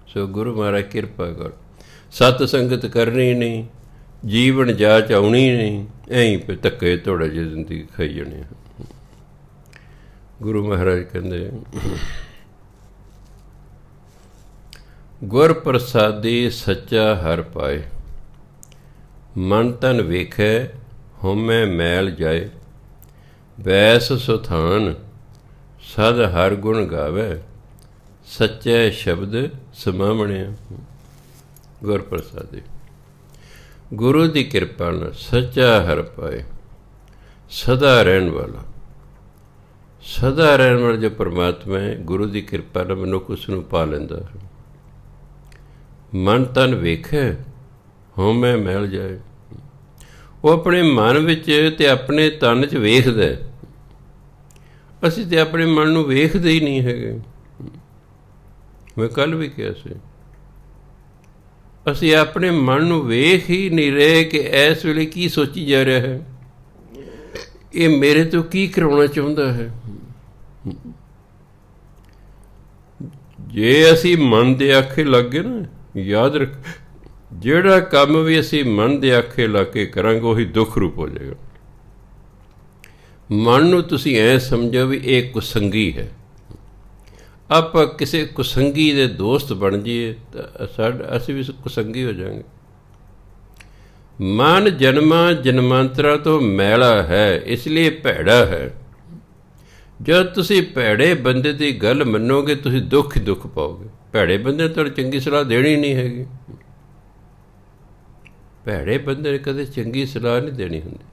ਸੋ ਗੁਰੂ ਮਹਾਰਾਜ ਕਿਰਪਾ ਕਰ, ਸਤ ਸੰਗਤ ਕਰਨੀ ਨਹੀਂ, ਜੀਵਨ ਜਾਚ ਆਉਣੀ ਨਹੀਂ, ਐਂ ਫਿਰ ਧੱਕੇ ਥੋੜ੍ਹਾ ਜਿਹੀ ਜ਼ਿੰਦਗੀ ਖਾਈ ਜਾਣੀ। ਗੁਰੂ ਮਹਾਰਾਜ ਕਹਿੰਦੇ ਗੁਰ ਪ੍ਰਸਾਦੀ ਸੱਚਾ ਹਰ ਪਾਏ, ਮਨ ਤਨ ਵੇਖੈ ਹਉਮੈ ਮੈਲ ਜਾਏ, ਬੈਸ ਸੁਥਾਨ ਸਦ ਹਰ ਗੁਣ ਗਾਵੇ, ਸੱਚੇ ਸ਼ਬਦ ਸਮਾਵਣਿਆ। ਗੁਰ ਪ੍ਰਸਾਦੀ, ਗੁਰੂ ਦੀ ਕਿਰਪਾ ਨਾਲ ਸੱਚਾ ਹਰ ਪਾਏ, ਸਦਾ ਰਹਿਣ ਵਾਲਾ। ਸਦਾ ਰਹਿਣ ਵਾਲਾ ਜੋ ਪਰਮਾਤਮਾ ਹੈ, ਗੁਰੂ ਦੀ ਕਿਰਪਾ ਨਾਲ ਮਨੁੱਖ ਉਸ ਨੂੰ ਪਾ ਲੈਂਦਾ ਹੈ। ਮਨ ਤਨ ਵੇਖੇ ਹਉਮੈ ਮੈਲ ਜਾਏ, ਉਹ ਆਪਣੇ ਮਨ ਵਿੱਚ ਅਤੇ ਆਪਣੇ ਤਨ 'ਚ ਵੇਖਦਾ। ਅਸੀਂ ਤਾਂ ਆਪਣੇ ਮਨ ਨੂੰ ਵੇਖਦੇ ਹੀ ਨਹੀਂ ਹੈਗੇ। ਮੈਂ ਕੱਲ੍ਹ ਵੀ ਕਿਹਾ ਸੀ, ਅਸੀਂ ਆਪਣੇ ਮਨ ਨੂੰ ਵੇਖ ਹੀ ਨਹੀਂ ਰਹੇ ਕਿ ਇਸ ਵੇਲੇ ਕੀ ਸੋਚੀ ਜਾ ਰਿਹਾ ਹੈ, ਇਹ ਮੇਰੇ ਤੋਂ ਕੀ ਕਰਾਉਣਾ ਚਾਹੁੰਦਾ ਹੈ। ਜੇ ਅਸੀਂ ਮਨ ਦੇ ਆਖੇ ਲੱਗ ਗਏ ਨਾ, ਯਾਦ ਰੱਖ, ਜਿਹੜਾ ਕੰਮ ਵੀ ਅਸੀਂ ਮਨ ਦੇ ਆਖੇ ਲਾ ਕੇ ਕਰਾਂਗੇ ਉਹੀ ਦੁੱਖ ਰੂਪ ਹੋ ਜਾਏਗਾ। ਮਨ ਨੂੰ ਤੁਸੀਂ ਐਂ ਸਮਝੋ ਵੀ ਇਹ ਕੁਸੰਗੀ ਹੈ। ਆਪਾਂ ਕਿਸੇ ਕੁਸੰਗੀ ਦੇ ਦੋਸਤ ਬਣ ਜਾਈਏ ਤਾਂ ਅਸੀਂ ਵੀ ਕੁਸੰਗੀ ਹੋ ਜਾਵਾਂਗੇ। ਮਨ ਜਨਮਾਂ ਜਨਮਾਂਤਰਾਂ ਤੋਂ ਮੈਲਾ ਹੈ, ਇਸ ਲਈ ਭੈੜਾ ਹੈ। ਜਦ ਤੁਸੀਂ ਭੈੜੇ ਬੰਦੇ ਦੀ ਗੱਲ ਮੰਨੋਗੇ ਤੁਸੀਂ ਦੁੱਖ ਹੀ ਦੁੱਖ ਪਾਓਗੇ। ਭੈੜੇ ਬੰਦੇ ਤੁਹਾਨੂੰ ਚੰਗੀ ਸਲਾਹ ਦੇਣੀ ਨਹੀਂ ਹੈਗੀ। ਭੈੜੇ ਬੰਦੇ ਨੇ ਕਦੇ ਚੰਗੀ ਸਲਾਹ ਨਹੀਂ ਦੇਣੀ ਹੁੰਦੀ।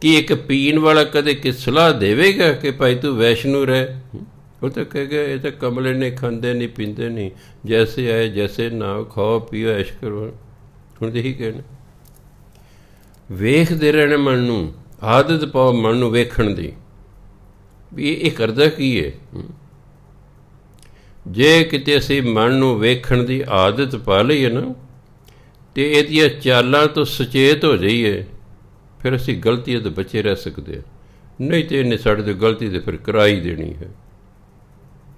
ਕਿ ਇੱਕ ਪੀਣ ਵਾਲਾ ਕਦੇ ਕਿ ਸਲਾਹ ਦੇਵੇਗਾ ਕਿ ਭਾਈ ਤੂੰ ਵੈਸ਼ਨੂੰ ਰਹਿ? ਉਹ ਤਾਂ ਕਹੇਗਾ ਇਹ ਤਾਂ ਕਮਲੇ ਨੇ, ਖਾਂਦੇ ਨਹੀਂ ਪੀਂਦੇ ਨਹੀਂ, ਜੈਸੇ ਆਏ ਜੈਸੇ ਨਾ, ਖਾਓ ਪੀਓ ਐਸ਼ ਕਰੋ। ਹੁਣ ਇਹੀ ਕਹਿਣਾ, ਵੇਖਦੇ ਰਹਿਣਾ ਮਨ ਨੂੰ, ਆਦਤ ਪਾਓ ਮਨ ਨੂੰ ਵੇਖਣ ਦੀ ਵੀ ਇਹ ਕਰਦਾ ਕੀ ਹੈ। ਜੇ ਕਿਤੇ ਅਸੀਂ ਮਨ ਨੂੰ ਵੇਖਣ ਦੀ ਆਦਤ ਪਾ ਲਈਏ ਨਾ, ਅਤੇ ਇਹਦੀਆਂ ਚਾਲਾਂ ਤੋਂ ਸੁਚੇਤ ਹੋ ਜਾਈਏ, ਫਿਰ ਅਸੀਂ ਗਲਤੀਆਂ ਤੋਂ ਬਚੇ ਰਹਿ ਸਕਦੇ ਹਾਂ। ਨਹੀਂ ਤਾਂ ਇਹਨੇ ਸਾਡੇ ਤੋਂ ਗਲਤੀ ਤਾਂ ਫਿਰ ਕਰਾ ਹੀ ਦੇਣੀ ਹੈ।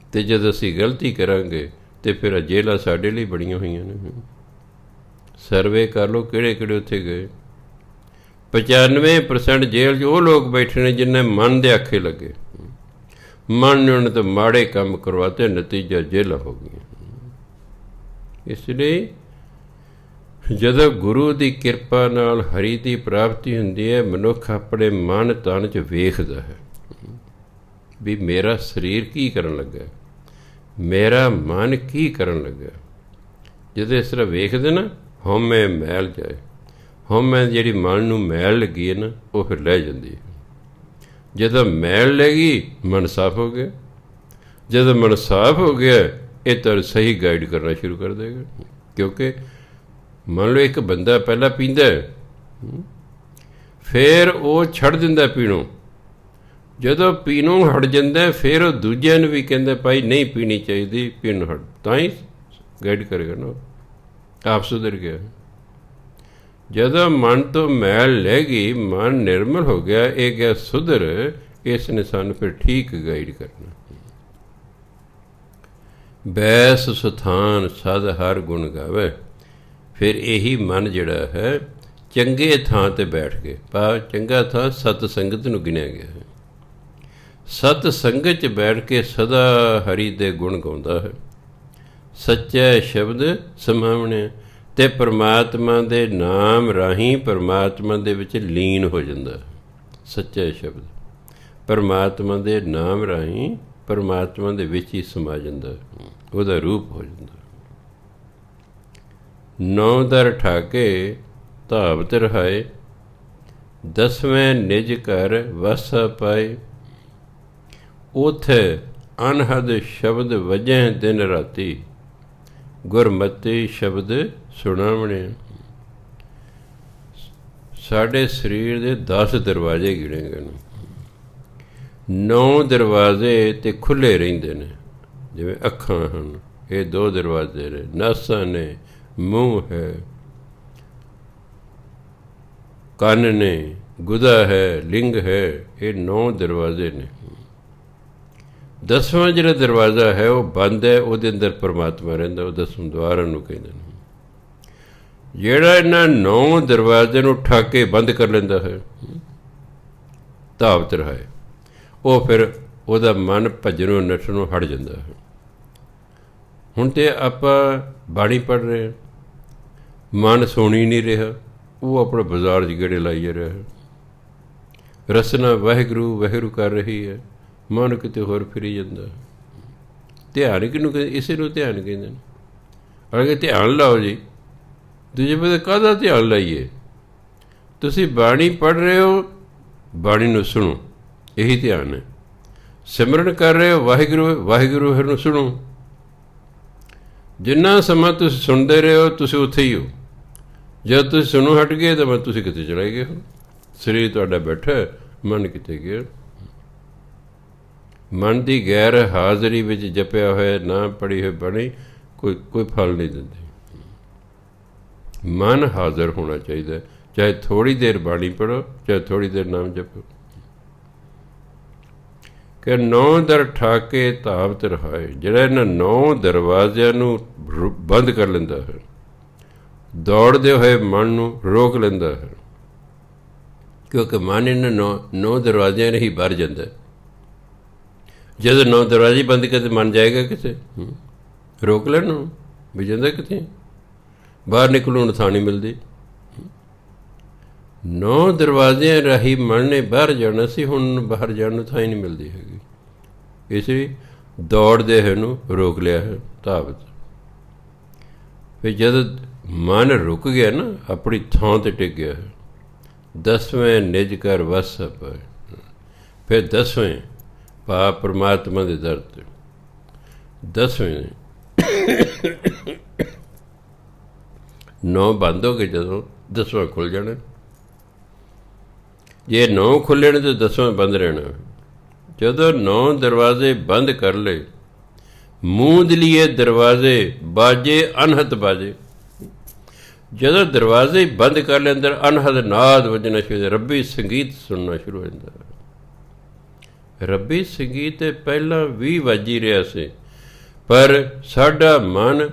ਅਤੇ ਜਦ ਅਸੀਂ ਗਲਤੀ ਕਰਾਂਗੇ ਤਾਂ ਫਿਰ ਜੇਲਾਂ ਸਾਡੇ ਲਈ ਬਣੀਆਂ ਹੋਈਆਂ ਨੇ। ਸਰਵੇ ਕਰ ਲਓ ਕਿਹੜੇ ਕਿਹੜੇ ਉੱਥੇ ਗਏ। 95% ਜੇਲ੍ਹ 'ਚ ਉਹ ਲੋਕ ਬੈਠੇ ਨੇ ਜਿਨ੍ਹਾਂ ਮਨ ਦੇ ਆਖੇ ਲੱਗੇ, ਮਨ ਨੇ ਉਹਨੇ ਤਾਂ ਮਾੜੇ ਕੰਮ ਕਰਵਾਤੇ, ਨਤੀਜਾ ਜੇਲ੍ਹਾਂ ਹੋ ਗਈਆਂ। ਇਸ ਲਈ ਜਦੋਂ ਗੁਰੂ ਦੀ ਕਿਰਪਾ ਨਾਲ ਹਰੀ ਦੀ ਪ੍ਰਾਪਤੀ ਹੁੰਦੀ ਹੈ, ਮਨੁੱਖ ਆਪਣੇ ਮਨ ਤਨ 'ਚ ਵੇਖਦਾ ਹੈ ਵੀ ਮੇਰਾ ਸਰੀਰ ਕੀ ਕਰਨ ਲੱਗਾ, ਮੇਰਾ ਮਨ ਕੀ ਕਰਨ ਲੱਗਾ। ਜਦੋਂ ਇਸ ਤਰ੍ਹਾਂ ਵੇਖਦੇ ਨਾ, ਹਉਮੈ ਮੈਲ ਜਾਏ। ਹਉਮੈ ਜਿਹੜੀ ਮਨ ਨੂੰ ਮੈਲ ਲੱਗੀ ਹੈ ਨਾ, ਉਹ ਫਿਰ ਲੈ ਜਾਂਦੀ ਹੈ। ਜਦੋਂ ਮੈਲ ਲੈ ਗਈ, ਮਨ ਸਾਫ਼ ਹੋ ਗਿਆ। ਜਦੋਂ ਮਨ ਸਾਫ਼ ਹੋ ਗਿਆ, ਇਹ ਤਾਂ ਸਹੀ ਗਾਈਡ ਕਰਨਾ ਸ਼ੁਰੂ ਕਰ ਦੇਗਾ। ਕਿਉਂਕਿ ਮੰਨ ਲਓ ਇੱਕ ਬੰਦਾ ਪਹਿਲਾਂ ਪੀਂਦਾ, ਫਿਰ ਉਹ ਛੱਡ ਦਿੰਦਾ ਪੀਣੋਂ। ਜਦੋਂ ਪੀਣੋਂ ਹਟ ਜਾਂਦਾ, ਫਿਰ ਉਹ ਦੂਜਿਆਂ ਨੂੰ ਵੀ ਕਹਿੰਦਾ ਭਾਈ ਨਹੀਂ ਪੀਣੀ ਚਾਹੀਦੀ, ਪੀਣੋਂ ਹਟ, ਤਾਂ ਹੀ ਗਾਈਡ ਕਰੇਗਾ ਨਾ, ਆਪ ਸੁਧਰ ਗਿਆ। ਜਦੋਂ ਮਨ ਤੋਂ ਮੈਲ ਲੈ ਗਈ, ਮਨ ਨਿਰਮਲ ਹੋ ਗਿਆ, ਇਹ ਗਿਆ ਸੁਧਰ, ਇਸ ਨੇ ਸਾਨੂੰ ਫਿਰ ਠੀਕ ਗਾਈਡ ਕਰਨਾ। ਬੈਸ ਸੁਥਾਨ ਸਦ ਹਰ ਗੁਣ ਗਾਵੇ। ਫਿਰ ਇਹੀ ਮਨ ਜਿਹੜਾ ਹੈ ਚੰਗੇ ਥਾਂ 'ਤੇ ਬੈਠ ਕੇ, ਪਰ ਚੰਗਾ ਥਾਂ ਸਤ ਸੰਗਤ ਨੂੰ ਗਿਣਿਆ ਗਿਆ ਹੈ। ਸਤ ਸੰਗਤ 'ਚ ਬੈਠ ਕੇ ਸਦਾ ਹਰੀ ਦੇ ਗੁਣ ਗਾਉਂਦਾ ਹੈ। ਸੱਚਾ ਸ਼ਬਦ ਸਮਾਵਣੇ, ਅਤੇ ਪਰਮਾਤਮਾ ਦੇ ਨਾਮ ਰਾਹੀਂ ਪਰਮਾਤਮਾ ਦੇ ਵਿੱਚ ਲੀਨ ਹੋ ਜਾਂਦਾ। ਸੱਚਾ ਸ਼ਬਦ ਪਰਮਾਤਮਾ ਦੇ ਨਾਮ ਰਾਹੀਂ ਪਰਮਾਤਮਾ ਦੇ ਵਿੱਚ ਹੀ ਸਮਾ ਜਾਂਦਾ, ਉਹਦਾ ਰੂਪ ਹੋ ਜਾਂਦਾ। ਨੌ ਦਰ ਠਾਕੇ ਧਾਵਤ ਰਹਾਏ, ਦਸਵੇਂ ਨਿਜ ਘਰ ਵਸ ਪਾਏ। ਉਥੇ ਅਨਹਦ ਸ਼ਬਦ ਵਜੈ ਦਿਨ ਰਾਤੀ, ਗੁਰਮਤਿ ਸ਼ਬਦ ਸੁਣਾਵਣੇ। ਸਾਡੇ ਸਰੀਰ ਦੇ 10 ਦਰਵਾਜ਼ੇ ਗਿਣੇ ਗਏ ਨੇ। 9 ਦਰਵਾਜ਼ੇ ਤੇ ਖੁੱਲ੍ਹੇ ਰਹਿੰਦੇ ਨੇ, ਜਿਵੇਂ ਅੱਖਾਂ ਹਨ, ਇਹ 2 ਦਰਵਾਜ਼ੇ ਨੇ, ਨਾਸਾਂ ਨੇ, ਮੂੰਹ ਹੈ, ਕੰਨ ਨੇ, ਗੁਦਾ ਹੈ, ਲਿੰਗ ਹੈ, ਇਹ 9 ਦਰਵਾਜ਼ੇ ਨੇ। 10ਵਾਂ ਜਿਹੜਾ ਦਰਵਾਜ਼ਾ ਹੈ ਉਹ ਬੰਦ ਹੈ, ਉਹਦੇ ਅੰਦਰ ਪਰਮਾਤਮਾ ਰਹਿੰਦਾ, ਉਹ 10ਵਾਂ ਦੁਆਰ ਨੂੰ ਕਹਿੰਦੇ ਨੇ। ਜਿਹੜਾ ਇਹਨਾਂ 9 ਦਰਵਾਜ਼ੇ ਨੂੰ ਠਾਕੇ ਬੰਦ ਕਰ ਲੈਂਦਾ ਹੈ, ਧਾਵਤ ਰਹਾਏ, ਉਹ ਫਿਰ ਉਹਦਾ ਮਨ ਭੱਜਣੋਂ ਨੱਠਣੋਂ ਹਟ ਜਾਂਦਾ ਹੈ। ਹੁਣ ਤਾਂ ਆਪਾਂ ਬਾਣੀ ਪੜ੍ਹ ਰਹੇ, ਮਨ ਸੁਣੀ ਨਹੀਂ ਰਿਹਾ, ਉਹ ਆਪਣਾ ਬਾਜ਼ਾਰ 'ਚ ਗੇੜੇ ਲਾਈ ਜਾ ਰਿਹਾ ਹੈ। ਰਸਨਾ ਵਾਹਿਗੁਰੂ ਵਾਹਿਗੁਰੂ ਕਰ ਰਹੀ ਹੈ, ਮਨ ਕਿਤੇ ਹੋਰ ਫਿਰੀ ਜਾਂਦਾ। ਧਿਆਨ ਕਿਹਨੂੰ ਕਹਿੰਦੇ? ਇਸੇ ਨੂੰ ਧਿਆਨ ਕਹਿੰਦੇ ਨੇ। ਅਗੇ ਧਿਆਨ ਲਾਓ ਜੀ, ਦੂਜੇ ਪਾਸੇ ਕਾਹਦਾ ਧਿਆਨ ਲਾਈਏ? ਤੁਸੀਂ ਬਾਣੀ ਪੜ੍ਹ ਰਹੇ ਹੋ, ਬਾਣੀ ਨੂੰ ਸੁਣੋ, ਇਹੀ ਧਿਆਨ ਹੈ। ਸਿਮਰਨ ਕਰ ਰਹੇ ਹੋ, ਵਾਹਿਗੁਰੂ ਵਾਹਿਗੁਰੂ ਫਿਰ ਨੂੰ ਸੁਣੋ। ਜਿੰਨਾ ਸਮਾਂ ਤੁਸੀਂ ਸੁਣਦੇ ਰਹੇ ਹੋ, ਤੁਸੀਂ ਉੱਥੇ ਹੀ ਹੋ। ਜਦ ਤੁਸੀਂ ਸੁਣੋ ਹਟ ਗਏ ਤਾਂ ਤੁਸੀਂ ਕਿਤੇ ਚਲੇ ਗਏ ਹੋ। ਸਰੀਰ ਤੁਹਾਡਾ ਬੈਠਾ, ਮਨ ਕਿਤੇ ਗਿਆ। ਮਨ ਦੀ ਗੈਰ ਹਾਜ਼ਰੀ ਵਿੱਚ ਜਪਿਆ ਹੋਇਆ ਨਾ ਪੜ੍ਹੀ ਹੋਈ ਬਾਣੀ ਕੋਈ ਫਲ ਨਹੀਂ ਦਿੰਦੀ। ਮਨ ਹਾਜ਼ਰ ਹੋਣਾ ਚਾਹੀਦਾ, ਚਾਹੇ ਥੋੜ੍ਹੀ ਦੇਰ ਬਾਣੀ ਪੜ੍ਹੋ, ਚਾਹੇ ਥੋੜ੍ਹੀ ਦੇਰ ਨਾਮ ਜਪੋ। ਕਿ 9 ਦਰ ਠਾਕੇ ਧਾਵਤ ਰਹਾਏ, ਜਿਹੜਾ ਇਹਨਾਂ 9 ਦਰਵਾਜ਼ਿਆਂ ਨੂੰ ਬੰਦ ਕਰ ਲੈਂਦਾ ਹੈ, ਦੌੜਦੇ ਹੋਏ ਮਨ ਨੂੰ ਰੋਕ ਲੈਂਦਾ ਹੈ। ਕਿਉਂਕਿ ਮਨ ਇਹਨਾਂ 9 ਦਰਵਾਜ਼ਿਆਂ ਨੇ ਹੀ ਭਰ ਜਾਂਦਾ। ਜਦੋਂ 9 ਦਰਵਾਜ਼ੇ ਬੰਦ ਕਰਦੇ ਮਨ ਜਾਏਗਾ ਕਿਤੇ? ਰੋਕ ਲੈਣ ਨੂੰ ਵੀ ਜਾਂਦਾ ਕਿਤੇ, ਬਾਹਰ ਨਿਕਲਣ ਨੂੰ ਥਾਂ ਨਹੀਂ ਮਿਲਦੀ। 9 ਦਰਵਾਜ਼ਿਆਂ ਰਾਹੀਂ ਮਨ ਨੇ ਬਾਹਰ ਜਾਣਾ ਸੀ, ਹੁਣ ਬਾਹਰ ਜਾਣ ਨੂੰ ਥਾਂ ਹੀ ਨਹੀਂ ਮਿਲਦੀ ਹੈਗੀ। ਇਸ ਲਈ ਦੌੜਦੇ ਹੋਏ ਨੂੰ ਰੋਕ ਲਿਆ ਹੈ ਧਾਵਤ। ਫਿਰ ਜਦ ਮਨ ਰੁਕ ਗਿਆ ਨਾ, ਆਪਣੀ ਥਾਂ 'ਤੇ ਟਿਕ ਗਿਆ। 10ਵੇਂ ਨਿਜ ਕਰ ਵਸ ਪਾਏ। ਫਿਰ 10ਵੇਂ ਭਾ ਪਰਮਾਤਮਾ ਦੇ ਦਰ 'ਤੇ। 10ਵੇਂ 9 ਬੰਦ ਹੋ ਗਏ, ਜਦੋਂ 10ਵਾਂ ਖੁੱਲ੍ਹ ਜਾਣਾ। ਜੇ 9 ਖੁੱਲ੍ਹੇ ਨੇ ਤਾਂ 10ਵਾਂ ਬੰਦ ਰਹਿਣਾ। ਜਦੋਂ 9 ਦਰਵਾਜ਼ੇ ਬੰਦ ਕਰ ਲਏ, ਮੂੰਦ ਲੀਏ ਦਰਵਾਜ਼ੇ ਬਾਜੇ ਅਨਹਦ ਬਾਜੇ। ਜਦੋਂ ਦਰਵਾਜ਼ੇ ਬੰਦ ਕਰ ਲਏ, ਅੰਦਰ ਅਨਹਦ ਨਾਦ ਵੱਜਣਾ ਸ਼ੁਰੂ, ਰੱਬੀ ਸੰਗੀਤ ਸੁਣਨਾ ਸ਼ੁਰੂ ਹੋ ਜਾਂਦਾ। ਰੱਬੀ ਸੰਗੀਤ ਪਹਿਲਾਂ ਵੀ ਵੱਜ ਹੀ ਰਿਹਾ ਸੀ, ਪਰ ਸਾਡਾ ਮਨ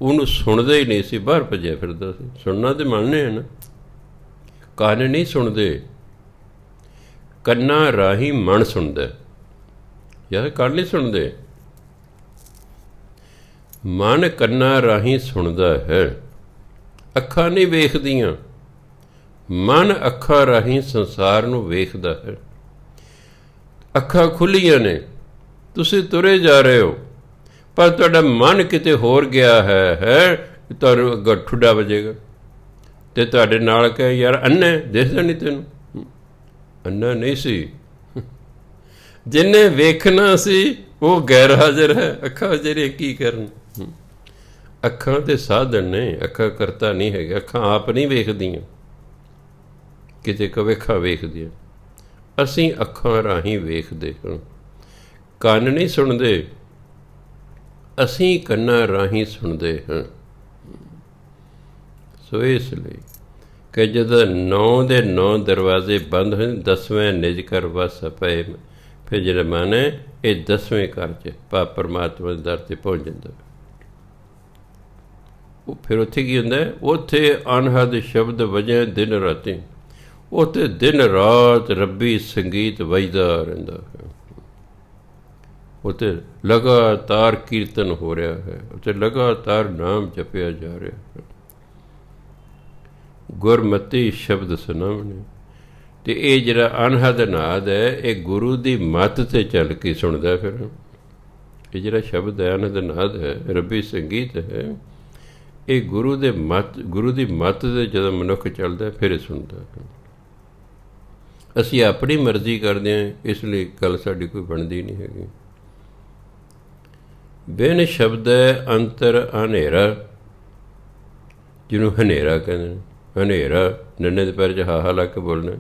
ਉਹਨੂੰ ਸੁਣਦਾ ਹੀ ਨਹੀਂ ਸੀ, ਬਾਹਰ ਭੱਜਿਆ ਫਿਰਦਾ ਸੀ। ਸੁਣਨਾ ਤਾਂ ਮਨ ਨੇ ਹੈ ਨਾ, ਕੰਨ ਨਹੀਂ ਸੁਣਦੇ। ਕੰਨਾਂ ਰਾਹੀਂ ਮਨ ਸੁਣਦਾ, ਯਾਰ ਕੰਨ ਨਹੀਂ ਸੁਣਦੇ। ਮਨ ਕੰਨਾਂ ਰਾਹੀਂ ਸੁਣਦਾ ਹੈ, ਅੱਖਾਂ ਨਹੀਂ ਵੇਖਦੀਆਂ। ਮਨ ਅੱਖਾਂ ਰਾਹੀਂ ਸੰਸਾਰ ਨੂੰ ਵੇਖਦਾ ਹੈ। ਅੱਖਾਂ ਖੁੱਲ੍ਹੀਆਂ ਨੇ, ਤੁਸੀਂ ਤੁਰੇ ਜਾ ਰਹੇ ਹੋ, ਪਰ ਤੁਹਾਡਾ ਮਨ ਕਿਤੇ ਹੋਰ ਗਿਆ ਹੈ ਤੁਹਾਨੂੰ ਅੱਗਾ ਠੁੱਡਾ ਵੱਜੇਗਾ। ਅਤੇ ਤੁਹਾਡੇ ਨਾਲ ਕਹੇ ਯਾਰ ਅੰਨ੍ਹੇ, ਦਿਸਦਾ ਨਹੀਂ ਤੈਨੂੰ? ਅੰਨਾ ਨਹੀਂ ਸੀ, ਜਿਹਨੇ ਵੇਖਣਾ ਸੀ ਉਹ ਗੈਰ ਹਾਜ਼ਰ ਹੈ। ਅੱਖਾਂ ਜਿਹੜੀਆਂ ਕੀ ਕਰਨ? ਅੱਖਾਂ ਤੇ ਸਾਧਨ ਨੇ, ਅੱਖਾਂ ਕਰਤਾ ਨਹੀਂ ਹੈਗਾ। ਅੱਖਾਂ ਆਪ ਨਹੀਂ ਵੇਖਦੀਆਂ, ਕਿਤੇ ਕਵੇਖਾ ਵੇਖਦੀਆਂ। ਅਸੀਂ ਅੱਖਾਂ ਰਾਹੀਂ ਵੇਖਦੇ ਹਾਂ, ਕੰਨ ਨਹੀਂ ਸੁਣਦੇ। ਅਸੀਂ ਕੰਨਾਂ ਰਾਹੀਂ ਸੁਣਦੇ ਹਾਂ। ਸੋ ਇਸ ਲਈ ਕਿ ਜਦੋਂ 9 ਦੇ 9 ਦਰਵਾਜ਼ੇ ਬੰਦ ਹੋਏ, 10ਵੇਂ ਨਿਜ ਕਰ ਵਸ ਪਏ। ਫਿਰ ਜਿਹੜਾ ਮਨ ਹੈ ਇਹ 10ਵੇਂ ਘਰ 'ਚ ਪਾ ਪਰਮਾਤਮਾ ਦੇ ਦਰ 'ਤੇ ਪਹੁੰਚ ਜਾਂਦਾ। ਉਹ ਫਿਰ ਉੱਥੇ ਕੀ ਹੁੰਦਾ? ਉੱਥੇ ਅਨਹਦ ਸ਼ਬਦ ਵਜੇ ਦਿਨ ਰਾਤੀ। ਉੱਥੇ ਦਿਨ ਰਾਤ ਰੱਬੀ ਸੰਗੀਤ ਵੱਜਦਾ ਰਹਿੰਦਾ ਹੈ। ਉੱਥੇ ਲਗਾਤਾਰ ਕੀਰਤਨ ਹੋ ਰਿਹਾ ਹੈ, ਉੱਥੇ ਲਗਾਤਾਰ ਨਾਮ ਜਪਿਆ ਜਾ ਰਿਹਾ ਹੈ। ਗੁਰਮਤੀ ਸ਼ਬਦ ਸੁਣਾਵਣੇ। ਅਤੇ ਇਹ ਜਿਹੜਾ ਅਨਹਦ ਨਾਦ ਹੈ, ਇਹ ਗੁਰੂ ਦੀ ਮੱਤ 'ਤੇ ਚੱਲ ਕੇ ਸੁਣਦਾ। ਫਿਰ ਇਹ ਜਿਹੜਾ ਸ਼ਬਦ ਹੈ, ਅਨਹਦ ਨਾਦ ਹੈ, ਰੱਬੀ ਸੰਗੀਤ ਹੈ, ਇਹ ਗੁਰੂ ਦੀ ਮੱਤ 'ਤੇ ਜਦੋਂ ਮਨੁੱਖ ਚੱਲਦਾ ਫਿਰ ਇਹ ਸੁਣਦਾ। ਅਸੀਂ ਆਪਣੀ ਮਰਜ਼ੀ ਕਰਦੇ ਹਾਂ, ਇਸ ਲਈ ਗੱਲ ਸਾਡੀ ਕੋਈ ਬਣਦੀ ਨਹੀਂ ਹੈਗੀ। ਬਿਨ ਸ਼ਬਦ ਅੰਤਰ ਹਨੇਰਾ, ਜਿਹਨੂੰ ਹਨੇਰਾ ਕਹਿੰਦੇ ਨੇ। ਹਨੇਰਾ ਨੰਨੇ ਦੇ ਪੈਰ 'ਚ ਹਾਹਾ ਲਾ ਕੇ ਬੋਲਣਾ।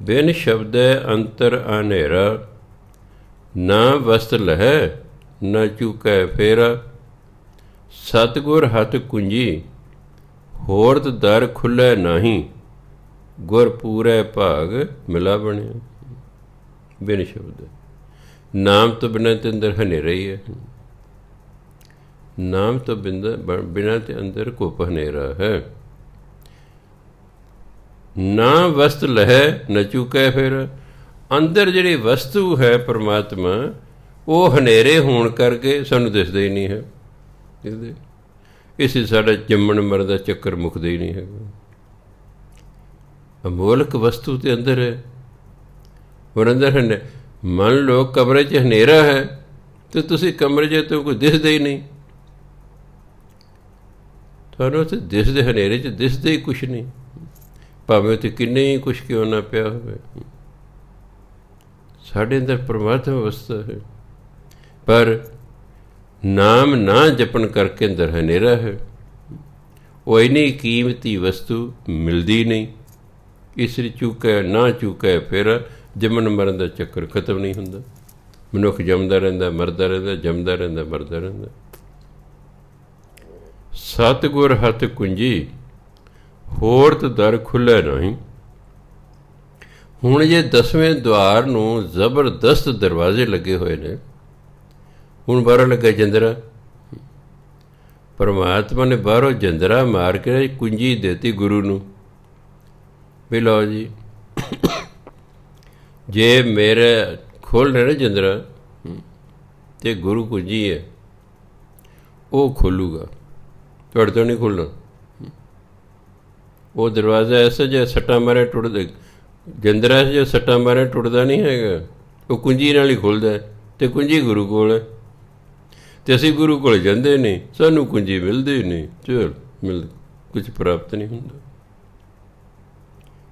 ਬਿਨ ਸ਼ਬਦ ਅੰਤਰ ਹਨੇਰਾ, ਨਾ ਵਸਤ ਲਹੈ ਨਾ ਚੁਕੈ ਫੇਰਾ। ਸਤਿਗੁਰ ਹੱਥ ਕੁੰਜੀ, ਹੋਰਤ ਦਰ ਖੁੱਲ੍ਹੈ ਨਾਹੀਂ। ਗੁਰ ਪੂਰੇ ਭਾਗ ਮਿਲਾ ਬਣਿਆ। ਬਿਨ ਸ਼ਬਦ, ਨਾਮ ਤੋਂ ਬਿਨਾਂ ਤੇ ਅੰਦਰ ਹਨੇਰਾ ਹੀ ਹੈ। ਨਾਮ ਤੋਂ ਬਿਨਾਂ ਤੇ ਅੰਦਰ ਘੁੱਪ ਹਨੇਰਾ ਹੈ। ਨਾ ਵਸਤ ਲਹੈ ਨਾ ਚੁਕੈ ਫਿਰ। ਅੰਦਰ ਜਿਹੜੀ ਵਸਤੂ ਹੈ ਪਰਮਾਤਮਾ, ਉਹ ਹਨੇਰੇ ਹੋਣ ਕਰਕੇ ਸਾਨੂੰ ਦਿਸਦਾ ਹੀ ਨਹੀਂ ਹੈ। ਇਸੇ ਸਾਡਾ ਜੰਮਣ ਮਰਨ ਦਾ ਚੱਕਰ ਮੁੱਕਦਾ ਹੀ ਨਹੀਂ ਹੈਗਾ। ਅਮੋਲਕ ਵਸਤੂ ਤੇ ਅੰਦਰ ਹੈ। ਹੋਰ ਅੰਦਰ ਮੰਨ ਲਓ ਕਮਰੇ 'ਚ ਹਨੇਰਾ ਹੈ, ਅਤੇ ਤੁਸੀਂ ਕਮਰੇ 'ਚ ਤਾਂ ਕੋਈ ਦਿਸਦਾ ਹੀ ਨਹੀਂ। ਤੁਹਾਨੂੰ ਉੱਥੇ ਦਿਸਦੇ, ਹਨੇਰੇ 'ਚ ਦਿਸਦਾ ਹੀ ਕੁਛ ਨਹੀਂ, ਭਾਵੇਂ ਉੱਥੇ ਕਿੰਨੇ ਹੀ ਕੁਛ ਕਿਉਂ ਨਾ ਪਿਆ ਹੋਵੇ। ਸਾਡੇ ਅੰਦਰ ਪਰਮਾਤਮਾ ਵਸਦਾ ਹੈ, ਪਰ ਨਾਮ ਨਾ ਜਪਣ ਕਰਕੇ ਅੰਦਰ ਹਨੇਰਾ ਹੈ। ਉਹ ਇੰਨੀ ਕੀਮਤੀ ਵਸਤੂ ਮਿਲਦੀ ਨਹੀਂ, ਇਸ ਲਈ ਚੁੱਕੈ ਨਾ ਚੁੱਕੈ ਫਿਰ ਜੰਮਣ ਮਰਨ ਦਾ ਚੱਕਰ ਖਤਮ ਨਹੀਂ ਹੁੰਦਾ। ਮਨੁੱਖ ਜੰਮਦਾ ਰਹਿੰਦਾ, ਮਰਦਾ ਰਹਿੰਦਾ, ਜੰਮਦਾ ਰਹਿੰਦਾ, ਮਰਦਾ ਰਹਿੰਦਾ। ਸਤਿਗੁਰ ਹੱਥ ਕੁੰਜੀ, ਹੋਰਤ ਦਰ ਖੁੱਲ੍ਹੈ ਨਹੀਂ। ਹੁਣ ਜੇ 10ਵੇਂ ਦੁਆਰ ਨੂੰ ਜ਼ਬਰਦਸਤ ਦਰਵਾਜ਼ੇ ਲੱਗੇ ਹੋਏ ਨੇ। ਹੁਣ ਬਾਹਰੋਂ ਲੱਗਾ ਜੰਦਰਾ, ਪਰਮਾਤਮਾ ਨੇ ਬਾਹਰੋਂ ਜੰਦਰਾ ਮਾਰ ਕੇ ਕੁੰਜੀ ਦੇਤੀ ਗੁਰੂ ਨੂੰ, ਵੀ ਲਓ ਜੀ, ਜੇ ਮੇਰੇ ਖੋਲ੍ਹਣਾ ਨਾ ਜੰਦਰਾ, ਅਤੇ ਗੁਰੂ ਕੁੰਜੀ ਹੈ, ਉਹ ਖੋਲ੍ਹੂਗਾ, ਤੁਹਾਡੇ ਤੋਂ ਨਹੀਂ ਖੁੱਲ੍ਹਣਾ। ਉਹ ਦਰਵਾਜ਼ਾ ਐਸਾ ਜਿਹਾ ਸੱਟਾਂ ਮਾਰੇ ਟੁੱਟਦਾ, ਜੰਦਰਾ ਜੇ ਸੱਟਾਂ ਮਾਰੇ ਟੁੱਟਦਾ ਨਹੀਂ ਹੈਗਾ, ਉਹ ਕੁੰਜੀ ਨਾਲ ਹੀ ਖੁੱਲ੍ਹਦਾ। ਅਤੇ ਕੁੰਜੀ ਗੁਰੂ ਕੋਲ ਹੈ, ਅਤੇ ਅਸੀਂ ਗੁਰੂ ਕੋਲ ਜਾਂਦੇ ਨਹੀਂ, ਸਾਨੂੰ ਕੁੰਜੀ ਮਿਲਦੀ ਨਹੀਂ। ਚਲ ਕੁਝ ਪ੍ਰਾਪਤ ਨਹੀਂ ਹੁੰਦਾ।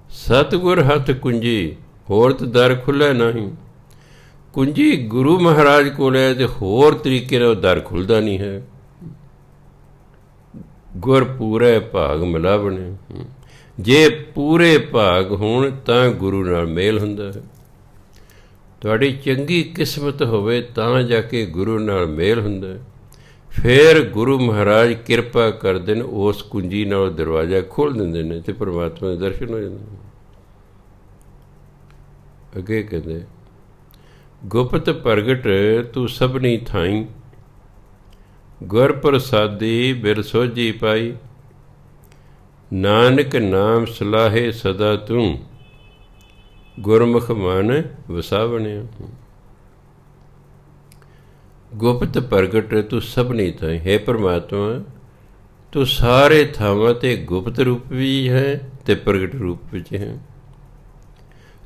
ਸਤਿਗੁਰ ਹੱਥ ਕੁੰਜੀ ਹੋਰ ਤਾਂ ਦਰ ਖੁੱਲ੍ਹੇ ਨਹੀਂ। ਕੁੰਜੀ ਗੁਰੂ ਮਹਾਰਾਜ ਕੋਲ ਹੈ ਅਤੇ ਹੋਰ ਤਰੀਕੇ ਨਾਲ ਦਰ ਖੁੱਲ੍ਹਦਾ ਨਹੀਂ ਹੈ। ਗੁਰ ਪੂਰੇ ਭਾਗ ਮਿਲਾਵਣੇ, ਜੇ ਪੂਰੇ ਭਾਗ ਹੋਣ ਤਾਂ ਗੁਰੂ ਨਾਲ ਮੇਲ ਹੁੰਦਾ ਹੈ। ਤੁਹਾਡੀ ਚੰਗੀ ਕਿਸਮਤ ਹੋਵੇ ਤਾਂ ਜਾ ਕੇ ਗੁਰੂ ਨਾਲ ਮੇਲ ਹੁੰਦਾ ਹੈ। ਫਿਰ ਗੁਰੂ ਮਹਾਰਾਜ ਕਿਰਪਾ ਕਰਦੇ ਨੇ, ਉਸ ਕੁੰਜੀ ਨਾਲ ਦਰਵਾਜ਼ਾ ਖੋਲ੍ਹ ਦਿੰਦੇ ਨੇ ਅਤੇ ਪਰਮਾਤਮਾ ਦੇ ਦਰਸ਼ਨ ਹੋ ਜਾਂਦੇ ਨੇ। ਅੱਗੇ ਕਹਿੰਦੇ, ਗੁਪਤ ਪ੍ਰਗਟ ਤੂੰ ਸਭਨੀ ਥਾਈ, ਗੁਰ ਪ੍ਰਸਾਦੀ ਬਿਰ ਸੋਝੀ ਪਾਈ। ਨਾਨਕ ਨਾਮ ਸਲਾਹੇ ਸਦਾ ਤੂੰ, ਗੁਰਮੁਖ ਮਨ ਵਸਾਵਣਿਆ। ਗੁਪਤ ਪ੍ਰਗਟ ਤੂੰ ਸਭਨੀ ਥਾਈ, ਹੈ ਪਰਮਾਤਮਾ ਤੂੰ ਸਾਰੇ ਥਾਵਾਂ 'ਤੇ ਗੁਪਤ ਰੂਪ ਵੀ ਹੈ ਅਤੇ ਪ੍ਰਗਟ ਰੂਪ ਵਿੱਚ ਹੈ।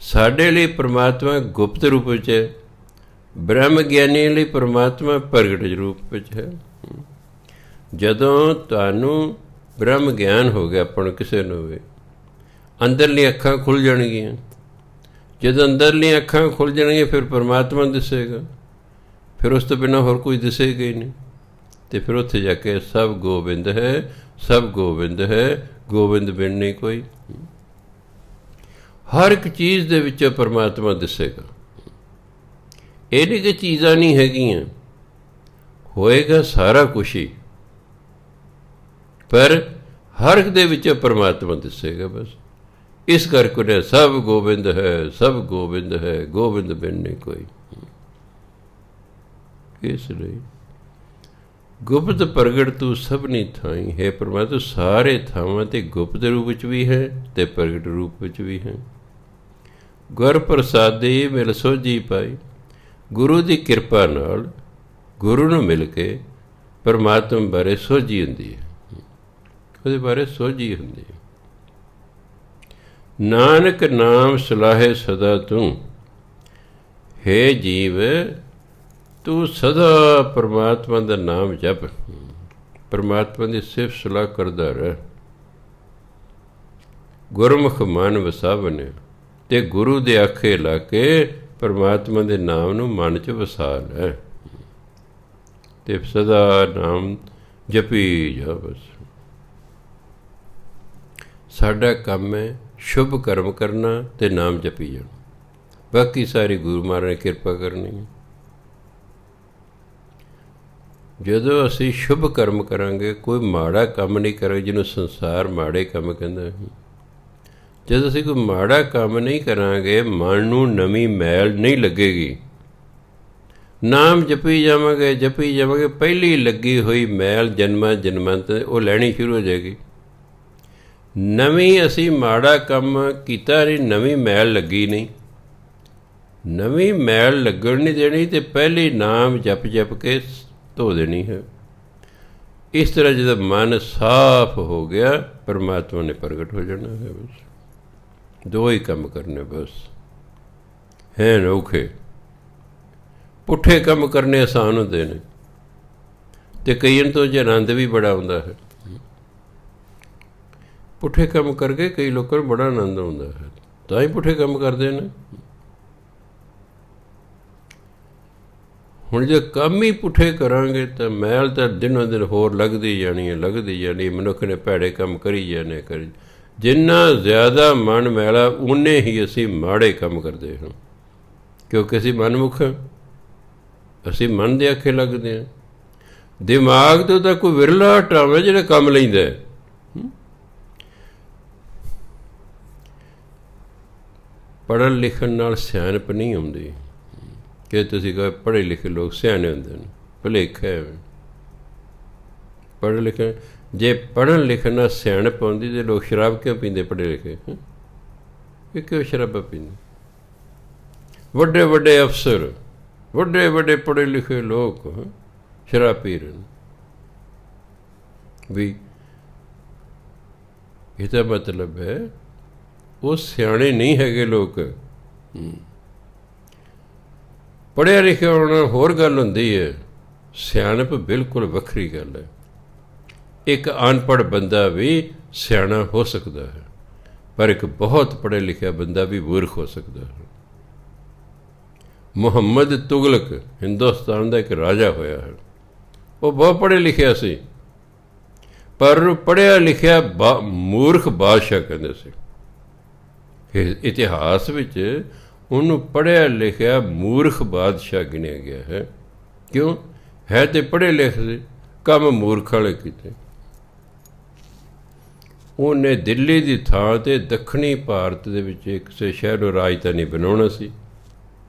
ਸਾਡੇ ਲਈ ਪਰਮਾਤਮਾ ਗੁਪਤ ਰੂਪ ਵਿੱਚ ਹੈ, ਬ੍ਰਹਮ ਗਿਆਨੀ ਲਈ ਪਰਮਾਤਮਾ ਪ੍ਰਗਟ ਰੂਪ ਵਿੱਚ ਹੈ। ਜਦੋਂ ਤੁਹਾਨੂੰ ਬ੍ਰਹਮ ਗਿਆਨ ਹੋ ਗਿਆ, ਆਪਾਂ ਨੂੰ ਕਿਸੇ ਨੂੰ ਹੋਵੇ, ਅੰਦਰਲੀਆਂ ਅੱਖਾਂ ਖੁੱਲ੍ਹ ਜਾਣਗੀਆਂ। ਜਦੋਂ ਅੰਦਰਲੀਆਂ ਅੱਖਾਂ ਖੁੱਲ੍ਹ ਜਾਣਗੀਆਂ ਫਿਰ ਪਰਮਾਤਮਾ ਦਿਸੇਗਾ, ਫਿਰ ਉਸ ਤੋਂ ਬਿਨਾਂ ਹੋਰ ਕੋਈ ਦਿਸੇਗਾ ਹੀ ਨਹੀਂ। ਅਤੇ ਫਿਰ ਉੱਥੇ ਜਾ ਕੇ ਸਭ ਗੋਬਿੰਦ ਹੈ, ਸਭ ਗੋਬਿੰਦ ਹੈ, ਗੋਬਿੰਦ ਬਿਨ ਨਹੀਂ ਕੋਈ। ਹਰ ਇੱਕ ਚੀਜ਼ ਦੇ ਵਿੱਚ ਪਰਮਾਤਮਾ ਦਿਸੇਗਾ। ਇਹ ਨਹੀਂ ਕਿ ਚੀਜ਼ਾਂ ਨਹੀਂ ਹੈਗੀਆਂ, ਹੋਏਗਾ ਸਾਰਾ ਕੁਛ ਹੀ, ਪਰ ਹਰ ਇੱਕ ਦੇ ਵਿੱਚ ਪਰਮਾਤਮਾ ਦਿਸੇਗਾ ਬਸ। ਇਸ ਕਰਕੇ ਨੇ ਸਭ ਗੋਬਿੰਦ ਹੈ, ਸਭ ਗੋਬਿੰਦ ਹੈ, ਗੋਬਿੰਦ ਬਿਨ ਨਹੀਂ ਕੋਈ। ਇਸ ਲਈ ਗੁਪਤ ਪ੍ਰਗਟ ਤੂੰ ਸਭਨੀ ਥਾਈ, ਹੈ ਪਰਮਾਤਮਾ ਸਾਰੇ ਥਾਵਾਂ 'ਤੇ ਗੁਪਤ ਰੂਪ ਵਿੱਚ ਵੀ ਹੈ ਅਤੇ ਪ੍ਰਗਟ ਰੂਪ ਵਿੱਚ ਵੀ ਹੈ। ਗੁਰ ਪ੍ਰਸਾਦੀ ਮਿਲ ਸੋਝੀ ਪਾਈ, ਗੁਰੂ ਦੀ ਕਿਰਪਾ ਨਾਲ ਗੁਰੂ ਨੂੰ ਮਿਲ ਕੇ ਪਰਮਾਤਮਾ ਬਾਰੇ ਸੋਝੀ ਹੁੰਦੀ ਹੈ, ਉਹਦੇ ਬਾਰੇ ਸੋਝੀ ਹੁੰਦੀ ਹੈ। ਨਾਨਕ ਨਾਮ ਸਲਾਹੇ ਸਦਾ ਤੂੰ, ਹੈ ਜੀਵ ਤੂੰ ਸਦਾ ਪਰਮਾਤਮਾ ਦਾ ਨਾਮ ਜਪ, ਪਰਮਾਤਮਾ ਦੀ ਸਿਫਤ ਸਲਾਹ ਕਰਦਾ ਰਹਿ। ਗੁਰਮੁਖ ਮਨ ਵਸਾਵਣੇ, ਅਤੇ ਗੁਰੂ ਦੇ ਆਖੇ ਲਾ ਕੇ ਪਰਮਾਤਮਾ ਦੇ ਨਾਮ ਨੂੰ ਮਨ 'ਚ ਵਸਾ ਲੈ ਅਤੇ ਸਦਾ ਨਾਮ ਜਪੀ ਜਾ। ਬਸ ਸਾਡਾ ਕੰਮ ਹੈ ਸ਼ੁਭ ਕਰਮ ਕਰਨਾ ਅਤੇ ਨਾਮ ਜਪੀ ਜਾਣਾ, ਬਾਕੀ ਸਾਰੀ ਗੁਰੂ ਮਹਾਰਾਜ ਨੇ ਕਿਰਪਾ ਕਰਨੀ ਹੈ। ਜਦੋਂ ਅਸੀਂ ਸ਼ੁਭ ਕਰਮ ਕਰਾਂਗੇ, ਕੋਈ ਮਾੜਾ ਕੰਮ ਨਹੀਂ ਕਰਾਂਗੇ, ਜਿਹਨੂੰ ਸੰਸਾਰ ਮਾੜੇ ਕੰਮ ਕਹਿੰਦਾ ਹੈ। ਜਦੋਂ ਅਸੀਂ ਕੋਈ ਮਾੜਾ ਕੰਮ ਨਹੀਂ ਕਰਾਂਗੇ, ਮਨ ਨੂੰ ਨਵੀਂ ਮੈਲ ਨਹੀਂ ਲੱਗੇਗੀ। ਨਾਮ ਜਪੀ ਜਾਵਾਂਗੇ, ਪਹਿਲੀ ਲੱਗੀ ਹੋਈ ਮੈਲ ਜਨਮਾਂ ਜਨਮਾਂ ਤੋਂ ਉਹ ਲੈਣੀ ਸ਼ੁਰੂ ਹੋ ਜਾਏਗੀ। ਨਵੀਂ ਅਸੀਂ ਮਾੜਾ ਕੰਮ ਕੀਤਾ ਨਹੀਂ, ਨਵੀਂ ਮੈਲ ਲੱਗੀ ਨਹੀਂ, ਨਵੀਂ ਮੈਲ ਲੱਗਣ ਨਹੀਂ ਦੇਣੀ, ਅਤੇ ਪਹਿਲੀ ਨਾਮ ਜਪ ਜਪ ਕੇ ਧੋ ਦੇਣੀ ਹੈ। ਇਸ ਤਰ੍ਹਾਂ ਜਦੋਂ ਮਨ ਸਾਫ ਹੋ ਗਿਆ, ਪਰਮਾਤਮਾ ਨੇ ਪ੍ਰਗਟ ਹੋ ਜਾਣਾ ਹੈ। ਬਸ ਦੋ ਹੀ ਕੰਮ ਕਰਨੇ ਬਸ, ਹੈ ਔਖੇ। ਪੁੱਠੇ ਕੰਮ ਕਰਨੇ ਆਸਾਨ ਹੁੰਦੇ ਨੇ, ਅਤੇ ਕਈਆਂ ਤੋਂ ਆਨੰਦ ਵੀ ਬੜਾ ਆਉਂਦਾ ਹੈ। ਪੁੱਠੇ ਕੰਮ ਕਰਕੇ ਕਈ ਲੋਕਾਂ ਨੂੰ ਬੜਾ ਆਨੰਦ ਆਉਂਦਾ ਹੈ, ਤਾਂ ਹੀ ਪੁੱਠੇ ਕੰਮ ਕਰਦੇ ਨੇ। ਹੁਣ ਜੇ ਕੰਮ ਹੀ ਪੁੱਠੇ ਕਰਾਂਗੇ ਤਾਂ ਮੈਲ ਤਾਂ ਦਿਨੋਂ ਦਿਨ ਹੋਰ ਲੱਗਦੀ ਜਾਣੀ ਹੈ। ਮਨੁੱਖ ਨੇ ਭੈੜੇ ਕੰਮ ਕਰੀ ਜਾਣੇ। ਜਿੰਨਾ ਜ਼ਿਆਦਾ ਮਨ ਮੈਲਾ, ਉਨੇ ਹੀ ਅਸੀਂ ਮਾੜੇ ਕੰਮ ਕਰਦੇ ਹਾਂ, ਕਿਉਂਕਿ ਅਸੀਂ ਮਨਮੁਖ ਹਾਂ, ਅਸੀਂ ਮਨ ਦੇ ਆਖੇ ਲੱਗਦੇ ਹਾਂ। ਦਿਮਾਗ ਤੋਂ ਤਾਂ ਕੋਈ ਵਿਰਲਾ ਹਟਾਵੇ ਜਿਹੜਾ ਕੰਮ ਲੈਂਦਾ। ਪੜ੍ਹਨ ਲਿਖਣ ਨਾਲ ਸਿਆਣਪ ਨਹੀਂ ਆਉਂਦੀ ਕਿ ਤੁਸੀਂ ਕਹੋ ਪੜ੍ਹੇ ਲਿਖੇ ਲੋਕ ਸਿਆਣੇ ਹੁੰਦੇ ਨੇ, ਭੁਲੇਖਾ ਹੈ। ਜੇ ਪੜ੍ਹਨ ਲਿਖਣ ਨਾਲ ਸਿਆਣਪ ਆਉਂਦੀ ਤਾਂ ਲੋਕ ਸ਼ਰਾਬ ਕਿਉਂ ਪੀਂਦੇ? ਪੜ੍ਹੇ ਲਿਖੇ ਇਹ ਕਿਉਂ ਸ਼ਰਾਬਾਂ ਪੀਂਦੇ? ਵੱਡੇ ਵੱਡੇ ਅਫਸਰ, ਵੱਡੇ ਵੱਡੇ ਪੜ੍ਹੇ ਲਿਖੇ ਲੋਕ ਸ਼ਰਾਬ ਪੀ ਰਹੇ ਨੇ। ਵੀ ਇਹਦਾ ਮਤਲਬ ਹੈ ਉਹ ਸਿਆਣੇ ਨਹੀਂ ਹੈਗੇ ਲੋਕ। ਪੜ੍ਹਿਆ ਲਿਖਿਆ ਹੋਣਾ ਹੋਰ ਗੱਲ ਹੁੰਦੀ ਹੈ, ਸਿਆਣਪ ਬਿਲਕੁਲ ਵੱਖਰੀ ਗੱਲ ਹੈ। ਇੱਕ ਅਨਪੜ੍ਹ ਬੰਦਾ ਵੀ ਸਿਆਣਾ ਹੋ ਸਕਦਾ ਹੈ, ਪਰ ਇੱਕ ਬਹੁਤ ਪੜ੍ਹਿਆ ਲਿਖਿਆ ਬੰਦਾ ਵੀ ਮੂਰਖ ਹੋ ਸਕਦਾ ਹੈ। ਮੁਹੰਮਦ ਤੁਗਲਕ ਹਿੰਦੁਸਤਾਨ ਦਾ ਇੱਕ ਰਾਜਾ ਹੋਇਆ ਹੈ। ਉਹ ਬਹੁਤ ਪੜ੍ਹਿਆ ਲਿਖਿਆ ਸੀ, ਪਰ ਪੜ੍ਹਿਆ ਲਿਖਿਆ ਮੂਰਖ ਬਾਦਸ਼ਾਹ ਕਹਿੰਦੇ ਸੀ। ਇਤਿਹਾਸ ਵਿੱਚ ਉਹਨੂੰ ਪੜ੍ਹਿਆ ਲਿਖਿਆ ਮੂਰਖ ਬਾਦਸ਼ਾਹ ਗਿਣਿਆ ਗਿਆ ਹੈ। ਕਿਉਂ? ਹੈ ਤੇ ਪੜ੍ਹੇ ਲਿਖੇ ਸੀ, ਕੰਮ ਮੂਰਖ ਵਾਲੇ ਕੀਤੇ। ਉਹਨੇ ਦਿੱਲੀ ਦੀ ਥਾਂ 'ਤੇ ਦੱਖਣੀ ਭਾਰਤ ਦੇ ਵਿੱਚ ਕਿਸੇ ਸ਼ਹਿਰ ਨੂੰ ਰਾਜਧਾਨੀ ਬਣਾਉਣਾ ਸੀ।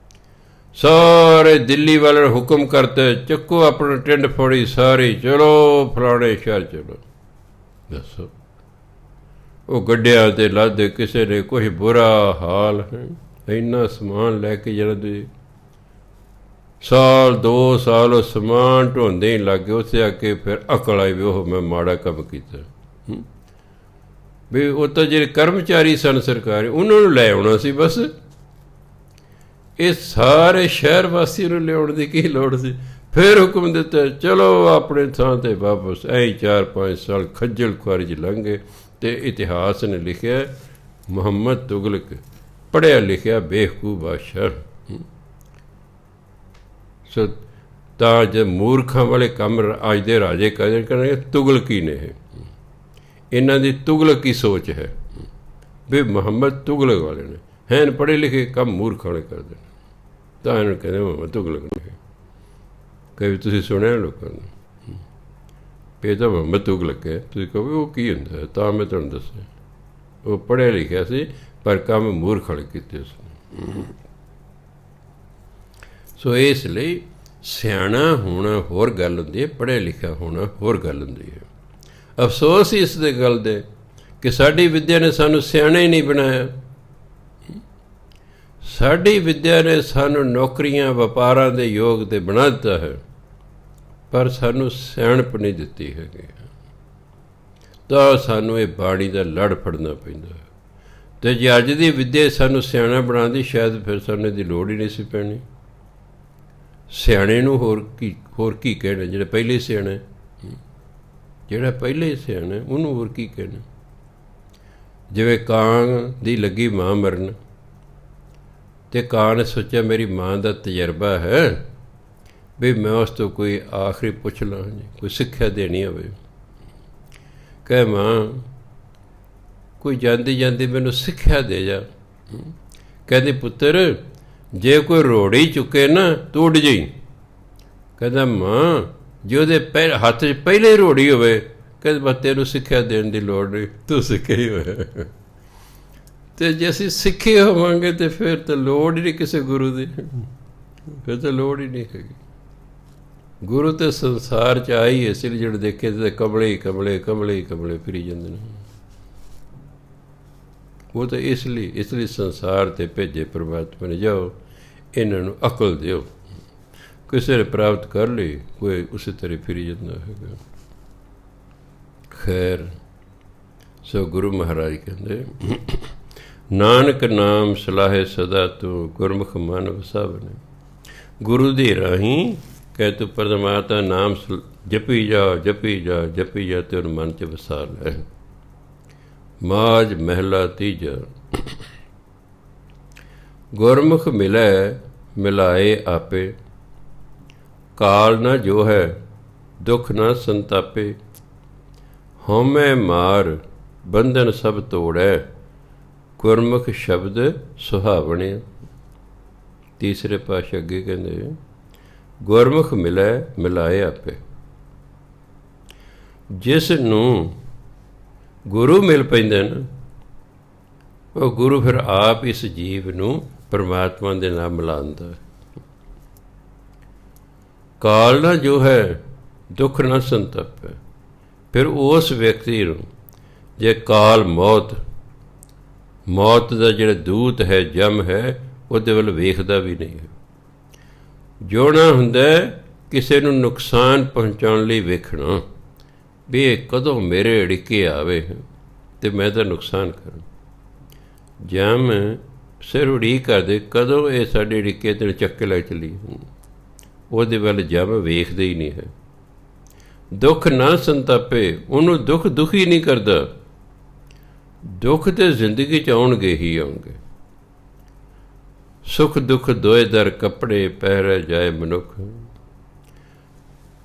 ਸਾਰੇ ਦਿੱਲੀ ਵਾਲਿਆਂ ਨੂੰ ਹੁਕਮ ਕਰਤੇ, ਚੱਕੋ ਆਪਣਾ ਟਿੰਡ ਫੋੜੀ ਸਾਰੀ, ਚਲੋ ਫਲਾਣੇ ਸ਼ਹਿਰ ਚਲੋ। ਦੱਸੋ, ਉਹ ਗੱਡਿਆਂ 'ਤੇ ਲੱਦ, ਕਿਸੇ ਨੇ ਕੁਛ ਬੁਰਾ ਹਾਲ ਹੈ। ਇੰਨਾ ਸਮਾਨ ਲੈ ਕੇ ਜਾਣਾ, ਤੁਸੀਂ ਸਾਲ 2 ਸਾਲ ਉਹ ਸਮਾਨ ਢੋਂਦੇ ਹੀ ਲੱਗ ਗਏ। ਉੱਥੇ ਆ ਕੇ ਫਿਰ ਅਕਲ ਆਈ ਵੀ ਉਹ ਮੈਂ ਮਾੜਾ ਕੰਮ ਕੀਤਾ। ਵੀ ਉਹ ਤਾਂ ਜਿਹੜੇ ਕਰਮਚਾਰੀ ਸਨ ਸਰਕਾਰੀ, ਉਹਨਾਂ ਨੂੰ ਲੈ ਆਉਣਾ ਸੀ ਬਸ। ਇਹ ਸਾਰੇ ਸ਼ਹਿਰ ਵਾਸੀ ਨੂੰ ਲਿਆਉਣ ਦੀ ਕੀ ਲੋੜ ਸੀ? ਫਿਰ ਹੁਕਮ ਦਿੱਤਾ, ਚਲੋ ਆਪਣੇ ਥਾਂ 'ਤੇ ਵਾਪਸ। ਐਂ 4-5 ਸਾਲ ਖੱਜਲ ਖੁਆਰੀ 'ਚ ਲੰਘ ਗਏ। ਅਤੇ ਇਤਿਹਾਸ ਨੇ ਲਿਖਿਆ ਮੁਹੰਮਦ ਤੁਗਲਕ ਪੜ੍ਹਿਆ ਲਿਖਿਆ ਬੇਵਕੂਫ ਬਾਦਸ਼ਾਹ। ਸੋ ਤਾਂ ਜੇ ਮੂਰਖਾਂ ਵਾਲੇ ਕੰਮ ਅੱਜ ਦੇ ਰਾਜੇ ਕਰਨਗੇ, ਤੁਗਲਕੀ ਨੇ ਇਹ, ਇਹਨਾਂ ਦੀ ਤੁਗਲਕੀ ਸੋਚ ਹੈ ਵੀ ਮੁਹੰਮਦ ਤੁਗਲਕ ਵਾਲੇ ਨੇ ਹੈਨ ਪੜ੍ਹੇ ਲਿਖੇ ਕੰਮ ਮੂਰਖ ਵਾਲੇ ਕਰਦੇ ਨੇ, ਤਾਂ ਇਹਨੂੰ ਕਹਿੰਦੇ ਮੁਹੰਮਦ ਤੁਗਲਕ ਨੇ। ਕਈ ਤੁਸੀਂ ਸੁਣਿਆ ਲੋਕਾਂ ਨੂੰ ਇਹ ਤਾਂ ਮੁਹੰਮਦ ਤੁਗਲਕ ਹੈ, ਤੁਸੀਂ ਕਹੋ ਉਹ ਕੀ ਹੁੰਦਾ ਹੈ? ਤਾਂ ਮੈਂ ਤੁਹਾਨੂੰ ਦੱਸਿਆ, ਉਹ ਪੜ੍ਹਿਆ ਲਿਖਿਆ ਸੀ ਪਰ ਕੰਮ ਮੂਰਖ ਵਾਲੇ ਕੀਤੇ ਉਸਨੇ। ਸੋ ਇਸ ਲਈ ਸਿਆਣਾ ਹੋਣਾ ਹੋਰ ਗੱਲ ਹੁੰਦੀ ਹੈ, ਪੜ੍ਹਿਆ ਲਿਖਿਆ ਹੋਣਾ ਹੋਰ ਗੱਲ ਹੁੰਦੀ ਹੈ। ਅਫਸੋਸ ਇਸ ਦੇ ਗੱਲ ਦੇ ਕਿ ਸਾਡੀ ਵਿੱਦਿਆ ਨੇ ਸਾਨੂੰ ਸਿਆਣਾ ਹੀ ਨਹੀਂ ਬਣਾਇਆ। ਸਾਡੀ ਵਿੱਦਿਆ ਨੇ ਸਾਨੂੰ ਨੌਕਰੀਆਂ ਵਪਾਰਾਂ ਦੇ ਯੋਗ 'ਤੇ ਬਣਾ ਦਿੱਤਾ ਹੈ, ਪਰ ਸਾਨੂੰ ਸਿਆਣਪ ਨਹੀਂ ਦਿੱਤੀ ਹੈਗੀ। ਤਾਂ ਸਾਨੂੰ ਇਹ ਬਾਣੀ ਦਾ ਲੜ ਫੜਨਾ ਪੈਂਦਾ ਹੈ। ਅਤੇ ਜੇ ਅੱਜ ਦੀ ਵਿੱਦਿਆ ਸਾਨੂੰ ਸਿਆਣਾ ਬਣਾਉਂਦੀ, ਸ਼ਾਇਦ ਫਿਰ ਸਾਨੂੰ ਇਹਦੀ ਲੋੜ ਹੀ ਨਹੀਂ ਸੀ ਪੈਣੀ। ਸਿਆਣੇ ਨੂੰ ਹੋਰ ਕੀ ਕਹਿਣਾ? ਜਿਹੜਾ ਪਹਿਲੇ ਸਿਆਣਾ, ਜਿਹੜਾ ਪਹਿਲੇ ਸਿਆਣਾ ਉਹਨੂੰ ਹੋਰ ਕੀ ਕਹਿਣਾ? ਜਿਵੇਂ ਕਾਂ ਦੀ ਲੱਗੀ ਮਾਂ ਮਰਨ, ਅਤੇ ਕਾਂ ਨੇ ਸੋਚਿਆ ਮੇਰੀ ਮਾਂ ਦਾ ਤਜਰਬਾ ਹੈ ਵੀ ਮੈਂ ਉਸ ਤੋਂ ਕੋਈ ਆਖਰੀ ਪੁੱਛ ਲਾਂ, ਕੋਈ ਸਿੱਖਿਆ ਦੇਣੀ ਹੋਵੇ। ਕਹੇ ਮਾਂ ਕੋਈ ਜਾਂਦੀ ਜਾਂਦੀ ਮੈਨੂੰ ਸਿੱਖਿਆ ਦੇ ਜਾ। ਕਹਿੰਦੀ ਪੁੱਤਰ ਜੇ ਕੋਈ ਰੋੜੀ ਚੁੱਕੇ ਨਾ ਤੂੰ ਉੱਡ ਜਾਈ। ਕਹਿੰਦਾ ਮਾਂ ਜੇ ਉਹਦੇ ਹੱਥ 'ਚ ਪਹਿਲੇ ਹੀ ਰੋੜੀ ਹੋਵੇ, ਕਹਿੰਦੇ ਬਸ ਤੈਨੂੰ ਸਿੱਖਿਆ ਦੇਣ ਦੀ ਲੋੜ ਨਹੀਂ, ਤੂੰ ਸਿੱਖਿਆ ਹੀ ਹੋਇਆ। ਅਤੇ ਜੇ ਅਸੀਂ ਸਿੱਖੇ ਹੋਵਾਂਗੇ ਤਾਂ ਫਿਰ ਤਾਂ ਲੋੜ ਹੀ ਨਹੀਂ ਕਿਸੇ ਗੁਰੂ ਦੀ, ਫਿਰ ਤਾਂ ਲੋੜ ਹੀ ਨਹੀਂ ਹੈਗੀ। ਗੁਰੂ ਤਾਂ ਸੰਸਾਰ 'ਚ ਆਈ ਇਸ ਲਈ ਜਿਹੜੇ ਦੇਖੇ ਤਾਂ ਕਮਲੇ ਹੀ ਕਮਲੇ ਕਮਲੇ ਹੀ ਕਮਲੇ ਫਿਰੀ ਜਾਂਦੇ ਨੇ। ਉਹ ਤਾਂ ਇਸ ਲਈ ਸੰਸਾਰ 'ਤੇ ਭੇਜੇ ਪਰਮਾਤਮਾ ਨੇ, ਜਾਓ ਇਹਨਾਂ ਨੂੰ ਅਕਲ ਦਿਓ। ਕਿਸੇ ਨੇ ਪ੍ਰਾਪਤ ਕਰ ਲਈ, ਕੋਈ ਉਸੇ ਤਰ੍ਹਾਂ ਫਿਰੀ ਜਾਂਦਾ ਹੈਗਾ। ਖੈਰ, ਸੋ ਗੁਰੂ ਮਹਾਰਾਜ ਕਹਿੰਦੇ ਨਾਨਕ ਨਾਮ ਸਲਾਹੇ ਸਦਾ ਤੂੰ ਗੁਰਮੁਖ ਮਨ ਵਸਾਵਨੇ। ਗੁਰੂ ਦੀ ਰਾਹੀਂ ਕਹਿ ਤੂੰ ਪਰਮਾਤਮਾ ਨਾਮ ਜਪੀ ਜਾ ਜਪੀ ਜਾ ਜਪੀ ਜਾ ਅਤੇ ਉਹਨੂੰ ਮਨ 'ਚ ਵਸਾ ਲੈ। ਮਾਝ ਮਹਿਲਾ ਤੀਜਾ। ਗੁਰਮੁਖ ਮਿਲੈ ਮਿਲਾਏ ਆਪੇ, ਕਾਲ ਨਾ ਜੋ ਹੈ ਦੁੱਖ ਨਾ ਸੰਤਾਪੇ। ਹਉਮੈ ਮਾਰ ਬੰਧਨ ਸਭ ਤੋੜੈ, ਗੁਰਮੁਖ ਸ਼ਬਦ ਸੁਹਾਵਣੇ। ਤੀਸਰੇ ਪਾਤਸ਼ਾਹ ਅੱਗੇ ਕਹਿੰਦੇ ਗੁਰਮੁਖ ਮਿਲੈ ਮਿਲਾਏ ਆਪੇ। ਜਿਸ ਨੂੰ ਗੁਰੂ ਮਿਲ ਪੈਂਦੇ ਨਾ, ਉਹ ਗੁਰੂ ਫਿਰ ਆਪ ਇਸ ਜੀਵ ਨੂੰ ਪਰਮਾਤਮਾ ਦੇ ਨਾਲ ਮਿਲਾਉਂਦਾ ਹੈ। ਕਾਲ ਨਾ ਜੋ ਹੈ ਦੁੱਖ ਨਾ ਸੰਤਾਪੈ। ਫਿਰ ਉਸ ਵਿਅਕਤੀ ਨੂੰ ਜੇ ਕਾਲ ਮੌਤ ਦਾ ਜਿਹੜਾ ਦੂਤ ਹੈ, ਜਮ ਹੈ, ਉਹਦੇ ਵੱਲ ਵੇਖਦਾ ਵੀ ਨਹੀਂ ਹੈ। ਜਿਉਣਾ ਹੁੰਦਾ ਕਿਸੇ ਨੂੰ ਨੁਕਸਾਨ ਪਹੁੰਚਾਉਣ ਲਈ ਵੇਖਣਾ ਵੀ ਇਹ ਕਦੋਂ ਮੇਰੇ ਅੜਿੱਕੇ ਆਵੇ ਅਤੇ ਮੈਂ ਤਾਂ ਨੁਕਸਾਨ ਕਰਾਂ। ਜਮ ਸਿਰ ਉਡੀਕ ਕਰਦੇ ਕਦੋਂ ਇਹ ਸਾਡੇ ਅੜਿੱਕੇ 'ਤੇ ਚੱਕ ਕੇ ਲੈ ਚੱਲੀ, ਉਹਦੇ ਵੱਲ ਜਮ ਵੇਖਦੇ ਹੀ ਨਹੀਂ ਹੈ। ਦੁੱਖ ਨਾ ਸੰਤਾਪੇ, ਉਹਨੂੰ ਦੁੱਖ ਦੁਖੀ ਨਹੀਂ ਕਰਦਾ। ਦੁੱਖ ਤੇ ਜ਼ਿੰਦਗੀ 'ਚ ਆਉਣਗੇ ਹੀ ਆਉਣਗੇ। ਸੁਖ ਦੁੱਖ ਦੋਏ ਦਰ ਕੱਪੜੇ, ਪਹਿਰੇ ਜਾਏ ਮਨੁੱਖ।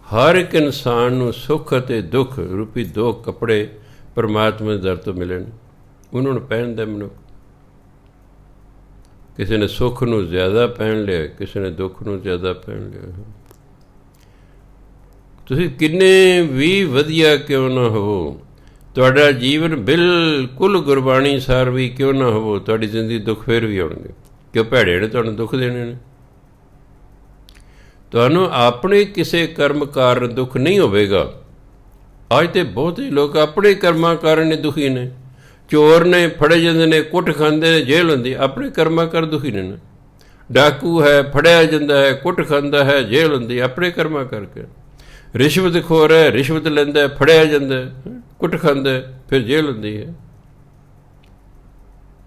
ਹਰ ਇੱਕ ਇਨਸਾਨ ਨੂੰ ਸੁੱਖ ਅਤੇ ਦੁੱਖ ਰੂਪੀ ਦੋ ਕੱਪੜੇ ਪਰਮਾਤਮਾ ਦੇ ਦਰ ਤੋਂ ਮਿਲੇ ਨੇ, ਉਹਨਾਂ ਨੂੰ ਪਹਿਨਦਾ ਮਨੁੱਖ। ਕਿਸੇ ਨੇ ਸੁੱਖ ਨੂੰ ਜ਼ਿਆਦਾ ਪਹਿਨ ਲਿਆ, ਕਿਸੇ ਨੇ ਦੁੱਖ ਨੂੰ ਜ਼ਿਆਦਾ ਪਹਿਨ ਲਿਆ। ਤੁਸੀਂ ਕਿੰਨੇ ਵੀ ਵਧੀਆ ਕਿਉਂ ਨਾ ਹੋਵੋ, ਤੁਹਾਡਾ ਜੀਵਨ ਬਿਲਕੁਲ ਗੁਰਬਾਣੀ ਸਾਰ ਵੀ ਕਿਉਂ ਨਾ ਹੋਵੋ, ਤੁਹਾਡੀ ਜ਼ਿੰਦਗੀ ਦੁੱਖ ਫਿਰ ਵੀ ਆਉਣਗੇ। ਕਿਉਂ? ਭੈੜੇ ਨੇ ਤੁਹਾਨੂੰ ਦੁੱਖ ਦੇਣੇ ਨੇ। ਤੁਹਾਨੂੰ ਆਪਣੇ ਕਿਸੇ ਕਰਮ ਕਾਰਨ ਦੁੱਖ ਨਹੀਂ ਹੋਵੇਗਾ। ਅੱਜ ਤੇ ਬਹੁਤੇ ਲੋਕ ਆਪਣੇ ਕਰਮਾਂ ਕਾਰਨ ਦੁਖੀ ਨੇ। ਚੋਰ ਨੇ, ਫੜੇ ਜਾਂਦੇ ਨੇ, ਕੁੱਟ ਖਾਂਦੇ ਨੇ, ਜੇਲ੍ਹ ਹੁੰਦੀ, ਆਪਣੇ ਕਰਮਾਂ ਕਰ ਦੁਖੀ ਨੇ। ਡਾਕੂ ਹੈ, ਫੜਿਆ ਜਾਂਦਾ ਹੈ, ਕੁੱਟ ਖਾਂਦਾ ਹੈ, ਜੇਲ੍ਹ ਹੁੰਦੀ, ਆਪਣੇ ਕਰਮਾਂ ਕਰਕੇ। ਰਿਸ਼ਵਤਖੋਰ ਹੈ, ਰਿਸ਼ਵਤ ਲੈਂਦਾ, ਫੜਿਆ ਜਾਂਦਾ, ਕੁੱਟ ਖਾਂਦਾ, ਫਿਰ ਜੇਲ੍ਹ ਹੁੰਦੀ ਹੈ।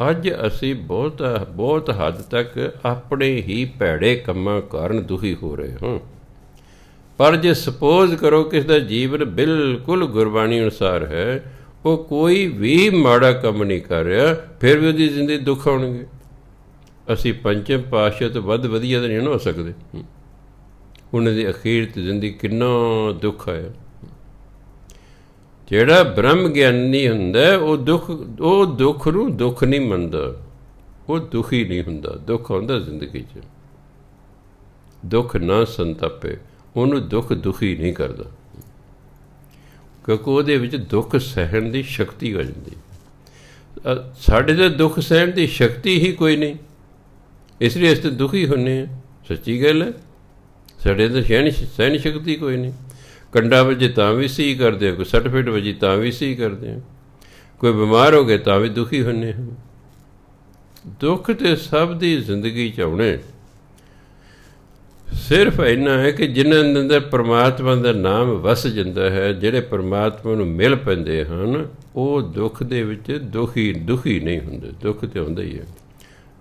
ਅੱਜ ਅਸੀਂ ਬਹੁਤ ਹੱਦ ਤੱਕ ਆਪਣੇ ਹੀ ਭੈੜੇ ਕੰਮਾਂ ਕਾਰਨ ਦੁਖੀ ਹੋ ਰਹੇ ਹਾਂ। ਪਰ ਜੇ ਸਪੋਜ਼ ਕਰੋ ਕਿਸ ਦਾ ਜੀਵਨ ਬਿਲਕੁਲ ਗੁਰਬਾਣੀ ਅਨੁਸਾਰ ਹੈ, ਉਹ ਕੋਈ ਵੀ ਮਾੜਾ ਕੰਮ ਨਹੀਂ ਕਰ ਰਿਹਾ, ਫਿਰ ਵੀ ਉਹਦੀ ਜ਼ਿੰਦਗੀ ਦੁੱਖ ਆਉਣਗੇ। ਅਸੀਂ ਪੰਚਮ ਪਾਤਸ਼ਾਹ ਤੋਂ ਵੱਧ ਵਧੀਆ ਤਾਂ ਨਹੀਂ ਹੋ ਸਕਦੇ। ਉਹਨਾਂ ਦੀ ਅਖੀਰ 'ਤੇ ਜ਼ਿੰਦਗੀ ਕਿੰਨਾ ਦੁੱਖ ਆਇਆ। ਜਿਹੜਾ ਬ੍ਰਹਮ ਗਿਆਨੀ ਹੁੰਦਾ ਉਹ ਦੁੱਖ ਨੂੰ ਦੁੱਖ ਨਹੀਂ ਮੰਨਦਾ, ਉਹ ਦੁਖੀ ਨਹੀਂ ਹੁੰਦਾ। ਦੁੱਖ ਆਉਂਦਾ ਜ਼ਿੰਦਗੀ 'ਚ, ਦੁੱਖ ਨਾ ਸੰਤਾਪੇ, ਉਹਨੂੰ ਦੁੱਖ ਦੁਖੀ ਨਹੀਂ ਕਰਦਾ, ਕਿਉਂਕਿ ਉਹਦੇ ਵਿੱਚ ਦੁੱਖ ਸਹਿਣ ਦੀ ਸ਼ਕਤੀ ਹੋ ਜਾਂਦੀ। ਸਾਡੇ ਤਾਂ ਦੁੱਖ ਸਹਿਣ ਦੀ ਸ਼ਕਤੀ ਹੀ ਕੋਈ ਨਹੀਂ, ਇਸ ਲਈ ਅਸੀਂ ਤਾਂ ਦੁਖੀ ਹੁੰਦੇ ਹਾਂ। ਸੱਚੀ ਗੱਲ ਹੈ, ਸਾਡੇ ਤਾਂ ਸਹਿਣ ਸ਼ਕਤੀ ਕੋਈ ਨਹੀਂ। ਕੰਡਾ ਵਜੇ ਤਾਂ ਵੀ ਸਹੀ ਕਰਦੇ ਹਾਂ, ਕੋਈ ਸੱਟ ਫੇਟ ਵਜੀ ਤਾਂ ਵੀ ਸਹੀ ਕਰਦੇ ਹਾਂ, ਕੋਈ ਬਿਮਾਰ ਹੋ ਗਏ ਤਾਂ ਵੀ ਦੁਖੀ ਹੁੰਦੇ ਹਾਂ। ਦੁੱਖ ਤੇ ਸਭ ਦੀ ਜ਼ਿੰਦਗੀ 'ਚ ਆਉਣੇ। ਸਿਰਫ ਇੰਨਾ ਹੈ ਕਿ ਜਿਨ੍ਹਾਂ ਦੇ ਅੰਦਰ ਪਰਮਾਤਮਾ ਦਾ ਨਾਮ ਵਸ ਜਾਂਦਾ ਹੈ, ਜਿਹੜੇ ਪਰਮਾਤਮਾ ਨੂੰ ਮਿਲ ਪੈਂਦੇ ਹਨ, ਉਹ ਦੁੱਖ ਦੇ ਵਿੱਚ ਦੁਖੀ ਨਹੀਂ ਹੁੰਦੇ। ਦੁੱਖ ਤਾਂ ਹੁੰਦਾ ਹੀ ਹੈ।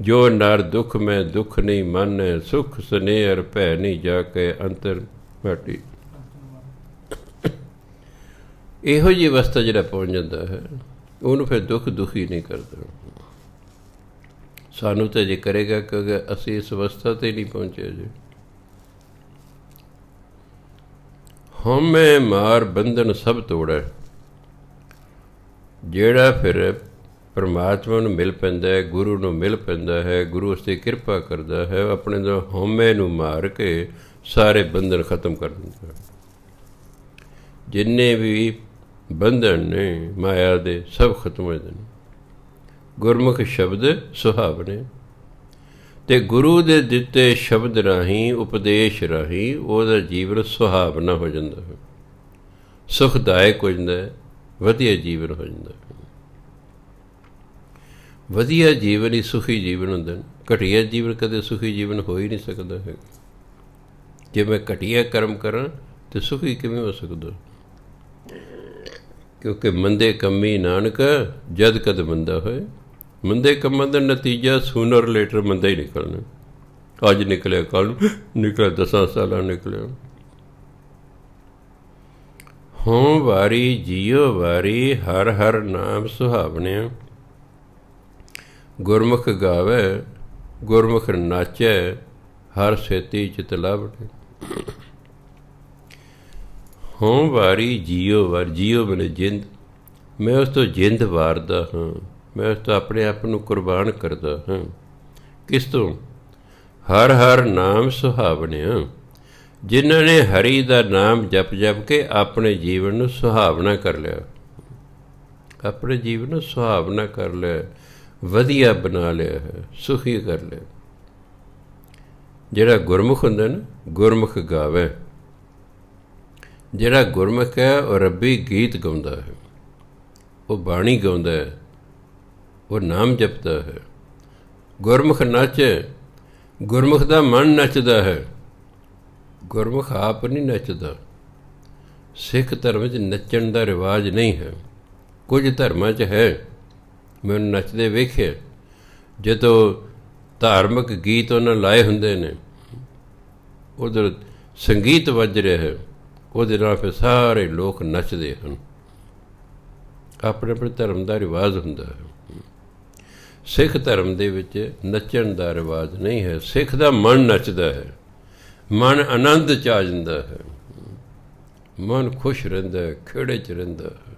ਜੋ ਨਰ ਦੁੱਖ ਮੈਂ ਦੁੱਖ ਨਹੀਂ ਮੰਨੈ, ਸੁਖ ਸਨੇਹਰ ਭੈ ਨਹੀਂ ਜਾ ਕੇ ਅੰਤਰ ਮਾਟੀ। ਇਹੋ ਜਿਹੀ ਅਵਸਥਾ ਜਿਹੜਾ ਪਹੁੰਚ ਜਾਂਦਾ ਹੈ, ਉਹਨੂੰ ਫਿਰ ਦੁੱਖ ਦੁਖੀ ਨਹੀਂ ਕਰਦਾ। ਸਾਨੂੰ ਤਾਂ ਜੇ ਕਰੇਗਾ, ਕਿਉਂਕਿ ਅਸੀਂ ਇਸ ਅਵਸਥਾ 'ਤੇ ਨਹੀਂ ਪਹੁੰਚੇ ਜੀ। ਹਉਮੈ ਮਾਰ ਬੰਧਨ ਸਭ ਤੋੜੈ। ਜਿਹੜਾ ਫਿਰ ਪਰਮਾਤਮਾ ਨੂੰ ਮਿਲ ਪੈਂਦਾ ਹੈ, ਗੁਰੂ ਨੂੰ ਮਿਲ ਪੈਂਦਾ ਹੈ, ਗੁਰੂ ਉਸ 'ਤੇ ਕਿਰਪਾ ਕਰਦਾ ਹੈ, ਆਪਣੇ ਤੋਂ ਹਉਮੈ ਨੂੰ ਮਾਰ ਕੇ ਸਾਰੇ ਬੰਧਨ ਖਤਮ ਕਰ ਦਿੰਦਾ ਹੈ। ਜਿੰਨੇ ਵੀ ਬੰਧਨ ਨੇ ਮਾਇਆ ਦੇ, ਸਭ ਖਤਮ ਹੋ ਜਾਂਦੇ ਨੇ। ਗੁਰਮੁਖ ਸ਼ਬਦ ਸੁਹਾਵਣੇ, ਅਤੇ ਗੁਰੂ ਦੇ ਦਿੱਤੇ ਸ਼ਬਦ ਰਾਹੀਂ, ਉਪਦੇਸ਼ ਰਾਹੀਂ ਉਹਦਾ ਜੀਵਨ ਸੁਹਾਵਣਾ ਹੋ ਜਾਂਦਾ ਹੈ, ਸੁਖਦਾਇਕ ਹੋ ਜਾਂਦਾ ਹੈ, ਵਧੀਆ ਜੀਵਨ ਹੋ ਜਾਂਦਾ ਹੈ। ਵਧੀਆ ਜੀਵਨ ਹੀ ਸੁਖੀ ਜੀਵਨ ਹੁੰਦਾ ਹੈ। ਘਟੀਆ ਜੀਵਨ ਕਦੇ ਸੁਖੀ ਜੀਵਨ ਹੋ ਹੀ ਨਹੀਂ ਸਕਦਾ ਹੈ। ਜੇ ਮੈਂ ਘਟੀਆ ਕਰਮ ਕਰਾਂ ਤਾਂ ਸੁਖੀ ਕਿਵੇਂ ਹੋ ਸਕਦਾ? ਕਿਉਂਕਿ ਮੰਦੇ ਕੰਮੀ ਨਾਨਕ ਜਦ ਕਦ ਮੰਦਾ ਹੋਏ। ਮੰਦੇ ਕੰਮਾਂ ਦਾ ਨਤੀਜਾ ਸੂਨਰ ਲੇਟਰ ਮੰਦਾ ਹੀ ਨਿਕਲਣਾ। ਅੱਜ ਨਿਕਲਿਆ, ਕੱਲ੍ਹ ਨੂੰ ਨਿਕਲਿਆ, 10 ਸਾਲਾਂ ਨਿਕਲਿਆ। ਹੋਂ ਵਾਰੀ ਜੀਓ ਵਾਰੀ, ਹਰ ਹਰ ਨਾਮ ਸੁਹਾਵਣਿਆ। ਗੁਰਮੁਖ ਗਾਵੇ ਗੁਰਮੁਖ ਨਾਚੈ, ਹਰ ਸੇਤੀ ਚਿਤ ਲਾਵਣੇ। ਹੋਂ ਵਾਰੀ ਜੀਓ ਵਾਰੀ, ਜੀਓ ਬਣੇ ਜਿੰਦ। ਮੈਂ ਉਸ ਤੋਂ ਜਿੰਦ ਵਾਰਦਾ ਹਾਂ, ਮੈਂ ਉਸ ਤੋਂ ਆਪਣੇ ਆਪ ਨੂੰ ਕੁਰਬਾਨ ਕਰਦਾ ਹਾਂ। ਕਿਸ ਤੋਂ? ਹਰ ਹਰ ਨਾਮ ਸੁਹਾਵਣਿਆ। ਜਿਨ੍ਹਾਂ ਨੇ ਹਰੀ ਦਾ ਨਾਮ ਜਪ ਜਪ ਕੇ ਆਪਣੇ ਜੀਵਨ ਨੂੰ ਸੁਹਾਵਣਾ ਕਰ ਲਿਆ, ਆਪਣੇ ਜੀਵਨ ਨੂੰ ਸੁਹਾਵਣਾ ਕਰ ਲਿਆ, ਵਧੀਆ ਬਣਾ ਲਿਆ ਹੈ, ਸੁਖੀ ਕਰ ਲਿਆ। ਜਿਹੜਾ ਗੁਰਮੁਖ ਹੁੰਦਾ ਨਾ, ਗੁਰਮੁਖ ਗਾਵੇ। ਜਿਹੜਾ ਗੁਰਮੁਖ ਹੈ ਉਹ ਰੱਬੀ ਗੀਤ ਗਾਉਂਦਾ ਹੈ, ਉਹ ਬਾਣੀ ਗਾਉਂਦਾ ਹੈ, ਉਹ ਨਾਮ ਜਪਦਾ ਹੈ। ਗੁਰਮੁਖ ਨਾਚੇ, ਗੁਰਮੁਖ ਦਾ ਮਨ ਨੱਚਦਾ ਹੈ। ਗੁਰਮੁਖ ਆਪ ਨਹੀਂ ਨੱਚਦਾ। ਸਿੱਖ ਧਰਮ 'ਚ ਨੱਚਣ ਦਾ ਰਿਵਾਜ ਨਹੀਂ ਹੈ। ਕੁਝ ਧਰਮਾਂ 'ਚ ਹੈ, ਮੈਨੂੰ ਨੱਚਦੇ ਵੇਖਿਆ। ਜਦੋਂ ਧਾਰਮਿਕ ਗੀਤ ਉਹਨਾਂ ਲਾਏ ਹੁੰਦੇ ਨੇ, ਉਧਰ ਸੰਗੀਤ ਵੱਜ ਰਿਹਾ ਹੈ, ਉਹਦੇ ਨਾਲ ਫਿਰ ਸਾਰੇ ਲੋਕ ਨੱਚਦੇ ਹਨ। ਆਪਣੇ ਆਪਣੇ ਧਰਮ ਦਾ ਰਿਵਾਜ਼ ਹੁੰਦਾ ਹੈ। ਸਿੱਖ ਧਰਮ ਦੇ ਵਿੱਚ ਨੱਚਣ ਦਾ ਰਿਵਾਜ਼ ਨਹੀਂ ਹੈ। ਸਿੱਖ ਦਾ ਮਨ ਨੱਚਦਾ ਹੈ, ਮਨ ਆਨੰਦ 'ਚ ਆ ਜਾਂਦਾ ਹੈ, ਮਨ ਖੁਸ਼ ਰਹਿੰਦਾ ਹੈ, ਖੇੜੇ 'ਚ ਰਹਿੰਦਾ ਹੈ।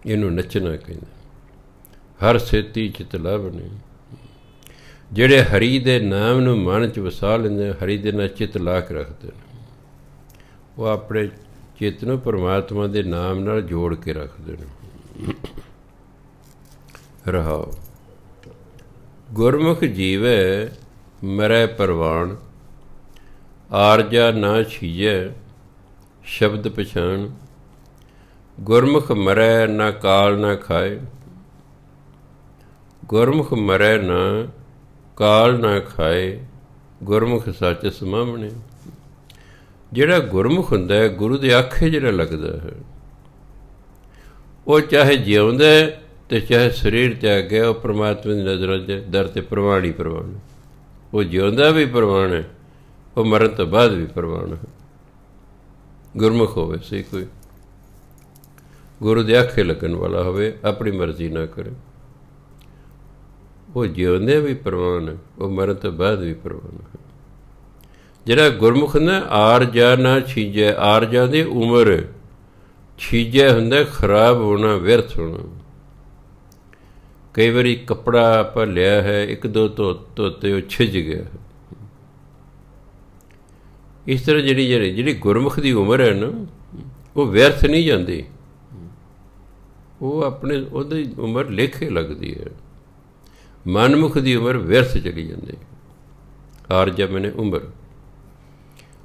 ਇਹਨੂੰ ਨੱਚਣਾ ਕਹਿੰਦੇ। ਹਰ ਸੇਤੀ ਚਿਤ ਲਾਵਣੇ, ਜਿਹੜੇ ਹਰੀ ਦੇ ਨਾਮ ਨੂੰ ਮਨ 'ਚ ਵਸਾ ਲੈਂਦੇ, ਹਰੀ ਦੇ ਨਾਲ ਚਿੱਤ ਲਾ ਕੇ ਰੱਖਦੇ ਨੇ, ਉਹ ਆਪਣੇ ਚਿੱਤ ਨੂੰ ਪਰਮਾਤਮਾ ਦੇ ਨਾਮ ਨਾਲ ਜੋੜ ਕੇ ਰੱਖਦੇ ਨੇ। ਰਹਾਓ। ਗੁਰਮੁਖ ਜੀਵੈ ਮਰੈ ਪਰਵਾਣ, ਆਰਜਾ ਨਾ ਛੀਜੈ ਸ਼ਬਦ ਪਛਾਣ। ਗੁਰਮੁਖ ਮਰੈ ਨਾ ਕਾਲ ਨਾ ਖਾਏ, ਗੁਰਮੁਖ ਮਰੈ ਨਾ ਕਾਲ ਨਾ ਖਾਏ, ਗੁਰਮੁਖ ਸੱਚ ਸਮਾਵਣੇ। ਜਿਹੜਾ ਗੁਰਮੁਖ ਹੁੰਦਾ ਹੈ, ਗੁਰੂ ਦੇ ਆਖੇ ਜਿਹੜਾ ਲੱਗਦਾ ਹੈ, ਉਹ ਚਾਹੇ ਜਿਉਂਦਾ ਅਤੇ ਚਾਹੇ ਸਰੀਰ ਤਿਆਗ ਗਿਆ, ਉਹ ਪਰਮਾਤਮਾ ਦੀ ਨਜ਼ਰਾਂ 'ਚ ਦਰ 'ਤੇ ਪ੍ਰਵਾਨ ਹੀ ਪ੍ਰਵਾਨ। ਉਹ ਜਿਉਂਦਾ ਵੀ ਪ੍ਰਵਾਨ ਹੈ, ਉਹ ਮਰਨ ਤੋਂ ਬਾਅਦ ਵੀ ਪ੍ਰਵਾਨ ਹੈ। ਗੁਰਮੁਖ ਹੋਵੇ ਸਹੀ, ਕੋਈ ਗੁਰੂ ਦੇ ਆਖੇ ਲੱਗਣ ਵਾਲਾ ਹੋਵੇ, ਆਪਣੀ ਮਰਜ਼ੀ ਨਾ ਕਰੇ, ਉਹ ਜਿਉਂਦੇ ਵੀ ਪ੍ਰਵਾਨ ਹੈ, ਉਹ ਮਰਨ ਤੋਂ ਬਾਅਦ ਵੀ ਪ੍ਰਵਾਨ ਹੈ। ਜਿਹੜਾ ਗੁਰਮੁਖ ਨਾ ਆਰਜਾ ਨਾ ਛੀਜੈ, ਆਰਜਾ ਦੀ ਉਮਰ, ਛੀਜੈ ਹੁੰਦਾ ਖਰਾਬ ਹੋਣਾ, ਵਿਅਰਥ ਹੋਣਾ। ਕਈ ਵਾਰੀ ਕੱਪੜਾ ਆਪਾਂ ਲਿਆ ਹੈ, ਇੱਕ ਦੋ ਧੋਤੇ ਉਹ ਛਿੱਜ ਗਿਆ। ਇਸ ਤਰ੍ਹਾਂ ਜਿਹੜੀ ਗੁਰਮੁਖ ਦੀ ਉਮਰ ਹੈ ਨਾ, ਉਹ ਵਿਅਰਥ ਨਹੀਂ ਜਾਂਦੀ, ਉਹ ਆਪਣੇ ਉਹਦੀ ਉਮਰ ਲੇਖੇ ਲੱਗਦੀ ਹੈ। ਮਨਮੁਖ ਦੀ ਉਮਰ ਵਿਅਰਥ ਚਲੀ ਜਾਂਦੀ। ਆਰਜਾ ਮੈਨੇ ਉਮਰ,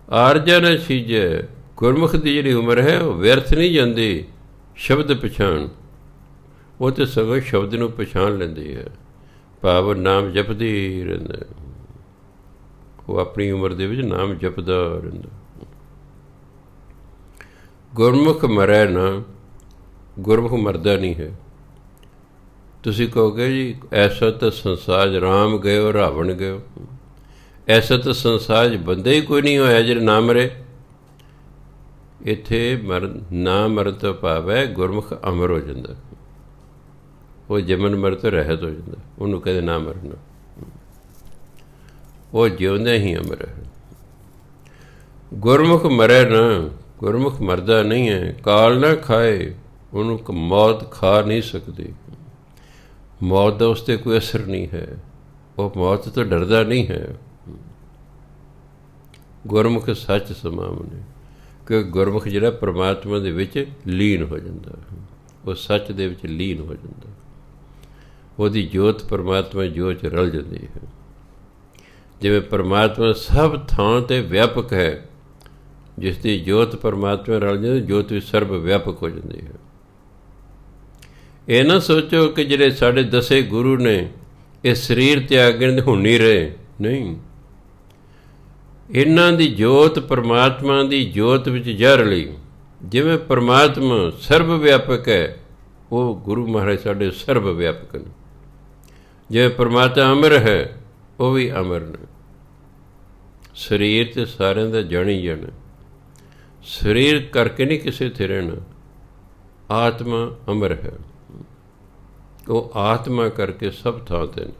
ਆਰਜਾ ਨਾ ਛੀਜੈ। ਗੁਰਮੁਖ ਦੀ ਜਿਹੜੀ ਉਮਰ ਹੈ ਉਹ ਵਿਅਰਥ ਨਹੀਂ ਜਾਂਦੀ। ਸ਼ਬਦ ਪਛਾਣ, ਉਹ ਤਾਂ ਸਗੋਂ ਸ਼ਬਦ ਨੂੰ ਪਛਾਣ ਲੈਂਦੀ ਹੈ, ਭਾਵ ਨਾਮ ਜਪਦੀ ਰਹਿੰਦਾ। ਉਹ ਆਪਣੀ ਉਮਰ ਦੇ ਵਿੱਚ ਨਾਮ ਜਪਦਾ ਰਹਿੰਦਾ। ਗੁਰਮੁਖ ਮਰੈ ਨਾ, ਗੁਰਮੁਖ ਮਰਦਾ ਨਹੀਂ ਹੈ। ਤੁਸੀਂ ਕਹੋਗੇ ਜੀ ਐਸਾ ਤਾਂ ਸੰਸਾਰ ਰਾਮ ਗਇਓ ਰਾਵਣ ਗਇਓ, ਐਸਾ ਤਾਂ ਸੰਸਾਰ ਬੰਦੇ ਹੀ ਕੋਈ ਨਹੀਂ ਹੋਇਆ ਜਿਹੜਾ ਨਾ ਮਰੇ। ਇੱਥੇ ਨਾ ਮਰਨ ਤੋਂ ਭਾਵ ਹੈ ਗੁਰਮੁਖ ਅਮਰ ਹੋ ਜਾਂਦਾ, ਉਹ ਜਮਨ ਮਰਨ ਤੋਂ ਰਹਿਤ ਹੋ ਜਾਂਦਾ, ਉਹਨੂੰ ਕਹਿੰਦੇ ਨਾ ਮਰਨਾ। ਉਹ ਜਿਉਂਦਾ ਹੀ ਅਮਰ ਹੈ। ਗੁਰਮੁਖ ਮਰੈ ਨਾ, ਗੁਰਮੁਖ ਮਰਦਾ ਨਹੀਂ ਹੈ। ਕਾਲ ਨਾ ਖਾਏ, ਉਹਨੂੰ ਮੌਤ ਖਾ ਨਹੀਂ ਸਕਦੀ। ਮੌਤ ਦਾ ਉਸ 'ਤੇ ਕੋਈ ਅਸਰ ਨਹੀਂ ਹੈ, ਉਹ ਮੌਤ ਤੋਂ ਡਰਦਾ ਨਹੀਂ ਹੈ। ਗੁਰਮੁਖ ਸੱਚ ਸਮਾਵਣੇ, ਕਿਉਂਕਿ ਗੁਰਮੁਖ ਜਿਹੜਾ ਪਰਮਾਤਮਾ ਦੇ ਵਿੱਚ ਲੀਨ ਹੋ ਜਾਂਦਾ, ਉਹ ਸੱਚ ਦੇ ਵਿੱਚ ਲੀਨ ਹੋ ਜਾਂਦਾ। ਉਹਦੀ ਜੋਤ ਪਰਮਾਤਮਾ ਜੋਤ 'ਚ ਰਲ ਜਾਂਦੀ ਹੈ। ਜਿਵੇਂ ਪਰਮਾਤਮਾ ਸਭ ਥਾਂ 'ਤੇ ਵਿਆਪਕ ਹੈ, ਜਿਸ ਦੀ ਜੋਤ ਪਰਮਾਤਮਾ ਰਲ ਜਾਂਦੀ, ਜੋਤ ਵੀ ਸਰਬ ਵਿਆਪਕ ਹੋ ਜਾਂਦੀ ਹੈ। ਇਹ ਨਾ ਸੋਚੋ ਕਿ ਜਿਹੜੇ ਸਾਡੇ 10 ਗੁਰੂ ਨੇ ਇਹ ਸਰੀਰ ਤਿਆਗਣ ਦੇ ਹੁਣ ਨਹੀਂ ਰਹੇ, ਨਹੀਂ। ਇਹਨਾਂ ਦੀ ਜੋਤ ਪਰਮਾਤਮਾ ਦੀ ਜੋਤ ਵਿੱਚ ਜਾ ਰਲੀ। ਜਿਵੇਂ ਪਰਮਾਤਮਾ ਸਰਬ ਵਿਆਪਕ ਹੈ, ਉਹ ਗੁਰੂ ਮਹਾਰਾਜ ਸਾਡੇ ਸਰਬ ਵਿਆਪਕ ਨੇ। ਜਿਵੇਂ ਪਰਮਾਤਮਾ ਅਮਰ ਹੈ, ਉਹ ਵੀ ਅਮਰ ਨੇ। ਸਰੀਰ ਤੇ ਸਾਰਿਆਂ ਦਾ ਜਾਣੀ ਜਾਣਾ, ਸਰੀਰ ਕਰਕੇ ਨਹੀਂ ਕਿਸੇ ਤੇ ਰਹਿਣਾ। ਆਤਮਾ ਅਮਰ ਹੈ, ਉਹ ਆਤਮਾ ਕਰਕੇ ਸਭ ਥਾਂ 'ਤੇ ਨੇ।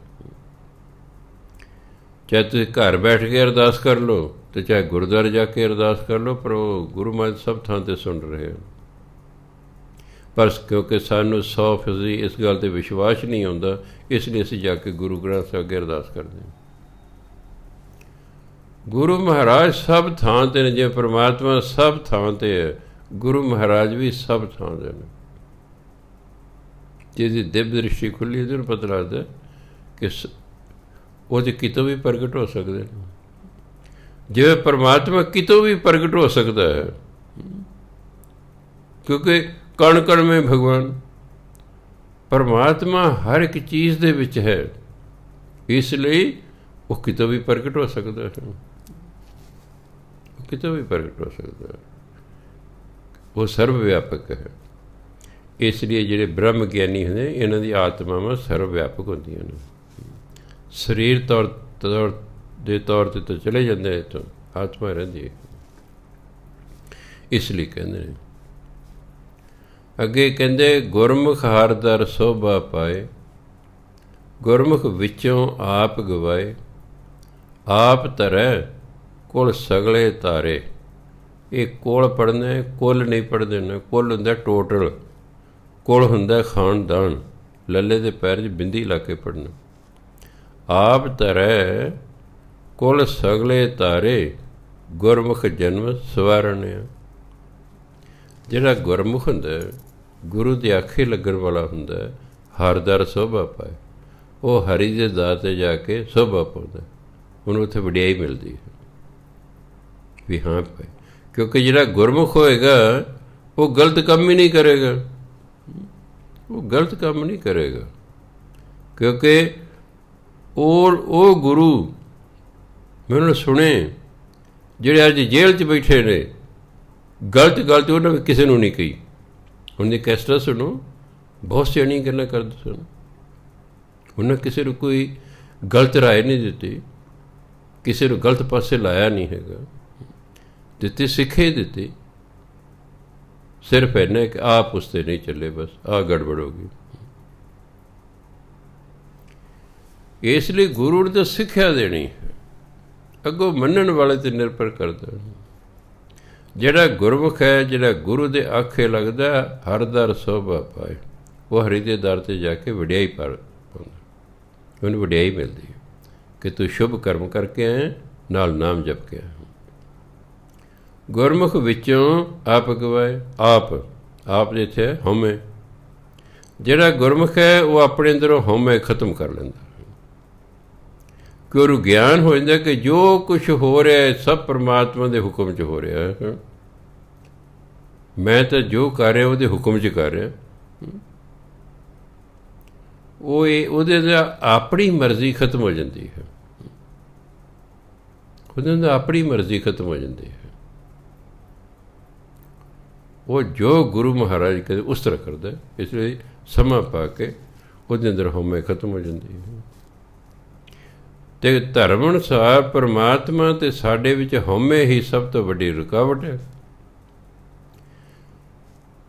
ਚਾਹੇ ਤੁਸੀਂ ਘਰ ਬੈਠ ਕੇ ਅਰਦਾਸ ਕਰ ਲਓ ਅਤੇ ਚਾਹੇ ਗੁਰਦੁਆਰੇ ਜਾ ਕੇ ਅਰਦਾਸ ਕਰ ਲਓ, ਪਰ ਉਹ ਗੁਰੂ ਮਹਾਰਾਜ ਸਭ ਥਾਂ 'ਤੇ ਸੁਣ ਰਹੇ ਹਨ। ਪਰ ਕਿਉਂਕਿ ਸਾਨੂੰ 100% ਇਸ ਗੱਲ 'ਤੇ ਵਿਸ਼ਵਾਸ ਨਹੀਂ ਆਉਂਦਾ, ਇਸ ਲਈ ਅਸੀਂ ਜਾ ਕੇ ਗੁਰੂ ਗ੍ਰੰਥ ਸਾਹਿਬ ਅੱਗੇ ਅਰਦਾਸ ਕਰਦੇ ਹਾਂ। ਗੁਰੂ ਮਹਾਰਾਜ ਸਭ ਥਾਂ 'ਤੇ ਨੇ। ਜੇ ਪਰਮਾਤਮਾ ਸਭ ਥਾਂ 'ਤੇ ਹੈ, ਗੁਰੂ ਮਹਾਰਾਜ ਵੀ ਸਭ ਥਾਂ 'ਤੇ ਨੇ। ਜਿਹਦੀ ਦਿਵ ਦ੍ਰਿਸ਼ਟੀ ਖੁੱਲ੍ਹੀ, ਉਹਨੂੰ ਪਤਾ ਲੱਗਦਾ ਕਿ ਉਹ ਤਾਂ ਕਿਤੋਂ ਵੀ ਪ੍ਰਗਟ ਹੋ ਸਕਦੇ ਨੇ। ਜਿਵੇਂ ਪਰਮਾਤਮਾ ਕਿਤੋਂ ਵੀ ਪ੍ਰਗਟ ਹੋ ਸਕਦਾ ਹੈ, ਕਿਉਂਕਿ ਕਣ ਕਣ ਮੇਂ ਭਗਵਾਨ, ਪਰਮਾਤਮਾ ਹਰ ਇੱਕ ਚੀਜ਼ ਦੇ ਵਿੱਚ ਹੈ, ਇਸ ਲਈ ਉਹ ਕਿਤੋਂ ਵੀ ਪ੍ਰਗਟ ਹੋ ਸਕਦਾ ਹੈ। ਉਹ ਕਿਤੋਂ ਵੀ ਪ੍ਰਗਟ ਹੋ ਸਕਦਾ ਹੈ, ਉਹ ਸਰਵ ਵਿਆਪਕ ਹੈ। ਇਸ ਲਈ ਜਿਹੜੇ ਬ੍ਰਹਮ ਗਿਆਨੀ ਹੁੰਦੇ, ਇਹਨਾਂ ਦੀ ਆਤਮਾਵਾਂ ਸਰਵ ਵਿਆਪਕ ਹੁੰਦੀਆਂ ਨੇ। ਸਰੀਰ ਦੇ ਤੌਰ 'ਤੇ ਤਾਂ ਚਲੇ ਜਾਂਦੇ, ਇੱਥੋਂ ਆਤਮਾ ਰਹਿੰਦੀ ਹੈ। ਇਸ ਲਈ ਕਹਿੰਦੇ ਨੇ। ਅੱਗੇ ਕਹਿੰਦੇ ਗੁਰਮੁਖ ਹਰ ਦਰ ਸੋਭਾ ਪਾਏ, ਗੁਰਮੁਖ ਵਿੱਚੋਂ ਆਪ ਗਵਾਏ, ਆਪ ਧਰੈ ਕੁਲ ਸਗਲੇ ਤਾਰੇ। ਇਹ ਕੁਲ ਪੜ੍ਹਨਾ, ਕੁੱਲ ਨਹੀਂ ਪੜ੍ਹਦੇ ਨੇ। ਕੁੱਲ ਹੁੰਦਾ ਟੋਟਲ, ਕੁਲ ਹੁੰਦਾ ਖਾਨਦਾਨ। ਲੱਲੇ ਦੇ ਪੈਰ 'ਚ ਬਿੰਦੀ ਲਾ ਕੇ ਪੜ੍ਹਨਾ। ਆਪ ਧਰੈ ਕੁਲ ਸਗਲੇ ਤਾਰੇ, ਗੁਰਮੁਖ ਜਨਮ ਸਵਾਰਣਿਆ। ਜਿਹੜਾ ਗੁਰਮੁਖ ਹੁੰਦਾ, ਗੁਰੂ ਦੇ ਆਖੇ ਲੱਗਣ ਵਾਲਾ ਹੁੰਦਾ, ਹਰ ਦਰ ਸੋਭਾ ਪਾਏ। ਉਹ ਹਰੀ ਦੇ ਦਰ 'ਤੇ ਜਾ ਕੇ ਸੋਭਾ ਪਾਉਂਦਾ, ਉਹਨੂੰ ਉੱਥੇ ਵਡਿਆਈ ਮਿਲਦੀ ਹੈ ਵੀ ਹਾਂ ਭਾਈ। ਕਿਉਂਕਿ ਜਿਹੜਾ ਗੁਰਮੁਖ ਹੋਏਗਾ ਉਹ ਗਲਤ ਕੰਮ ਹੀ ਨਹੀਂ ਕਰੇਗਾ, ਉਹ ਗਲਤ ਕੰਮ ਨਹੀਂ ਕਰੇਗਾ। ਕਿਉਂਕਿ ਉਹ ਗੁਰੂ ਮੈਨੂੰ ਸੁਣੇ ਜਿਹੜੇ ਅੱਜ ਜੇਲ੍ਹ 'ਚ ਬੈਠੇ ਨੇ, ਗਲਤ ਉਹਨਾਂ ਨੇ ਕਿਸੇ ਨੂੰ ਨਹੀਂ ਕਹੀ। ਉਹਨਾਂ ਦੀ ਕੈਸਟਾਂ ਸੁਣੋ, ਬਹੁਤ ਸਿਆਣੀਆਂ ਗੱਲਾਂ ਕਰਦੇ ਸਨ। ਉਹਨਾਂ ਕਿਸੇ ਨੂੰ ਕੋਈ ਗਲਤ ਰਾਏ ਨਹੀਂ ਦਿੱਤੀ, ਕਿਸੇ ਨੂੰ ਗਲਤ ਪਾਸੇ ਲਾਇਆ ਨਹੀਂ ਹੈਗਾ, ਦਿੱਤੀ ਸਿੱਖੇ ਦਿੱਤੀ। ਸਿਰਫ ਇੰਨਾ ਕਿ ਆਪ ਉਸ 'ਤੇ ਨਹੀਂ ਚੱਲੇ, ਬਸ ਆਹ ਗੜਬੜ ਹੋ ਗਈ। ਇਸ ਲਈ ਗੁਰੂ ਨੇ ਤਾਂ ਸਿੱਖਿਆ ਦੇਣੀ ਹੈ, ਅੱਗੋਂ ਮੰਨਣ ਵਾਲੇ 'ਤੇ ਨਿਰਭਰ ਕਰਦਾ। ਜਿਹੜਾ ਗੁਰਮੁਖ ਹੈ, ਜਿਹੜਾ ਗੁਰੂ ਦੇ ਆਖੇ ਲੱਗਦਾ, ਹਰ ਦਰ ਸੋਭਾ ਪਾਏ, ਉਹ ਹਰੀ ਦੇ ਦਰ 'ਤੇ ਜਾ ਕੇ ਵਡਿਆਈ ਪਾਉਂਦਾ, ਉਹਨੂੰ ਵਡਿਆਈ ਮਿਲਦੀ ਹੈ ਕਿ ਤੂੰ ਸ਼ੁਭ ਕਰਮ ਕਰਕੇ ਆਏ, ਨਾਲ ਨਾਮ ਜਪ ਕੇ ਆਏ। ਗੁਰਮੁਖ ਵਿੱਚੋਂ ਆਪ ਗਵਾਏ, ਆਪ ਜਿੱਥੇ ਹਉਮੈ। ਜਿਹੜਾ ਗੁਰਮੁਖ ਹੈ ਉਹ ਆਪਣੇ ਅੰਦਰੋਂ ਹਉਮੈ ਖਤਮ ਕਰ ਲੈਂਦਾ, ਕਿ ਉਹਨੂੰ ਗਿਆਨ ਹੋ ਜਾਂਦਾ ਕਿ ਜੋ ਕੁਛ ਹੋ ਰਿਹਾ ਸਭ ਪਰਮਾਤਮਾ ਦੇ ਹੁਕਮ 'ਚ ਹੋ ਰਿਹਾ ਹੈ। ਮੈਂ ਤਾਂ ਜੋ ਕਰ ਰਿਹਾ ਉਹਦੇ ਹੁਕਮ 'ਚ ਕਰ ਰਿਹਾ। ਉਹਦੇ ਦਾ ਆਪਣੀ ਮਰਜ਼ੀ ਖਤਮ ਹੋ ਜਾਂਦੀ ਹੈ, ਉਹਦੇ ਅੰਦਰ ਆਪਣੀ ਮਰਜ਼ੀ ਖਤਮ ਹੋ ਜਾਂਦੀ ਹੈ। ਉਹ ਜੋ ਗੁਰੂ ਮਹਾਰਾਜ ਕਹਿੰਦੇ ਉਸ ਤਰ੍ਹਾਂ ਕਰਦਾ। ਇਸ ਲਈ ਸਮਾਂ ਪਾ ਕੇ ਉਹਦੇ ਅੰਦਰ ਹਉਮੈ ਖਤਮ ਹੋ ਜਾਂਦੀ ਹੈ। ਅਤੇ ਧਰਮ ਅਨੁਸਾਰ ਪਰਮਾਤਮਾ ਅਤੇ ਸਾਡੇ ਵਿੱਚ ਹਉਮੈ ਹੀ ਸਭ ਤੋਂ ਵੱਡੀ ਰੁਕਾਵਟ ਹੈ।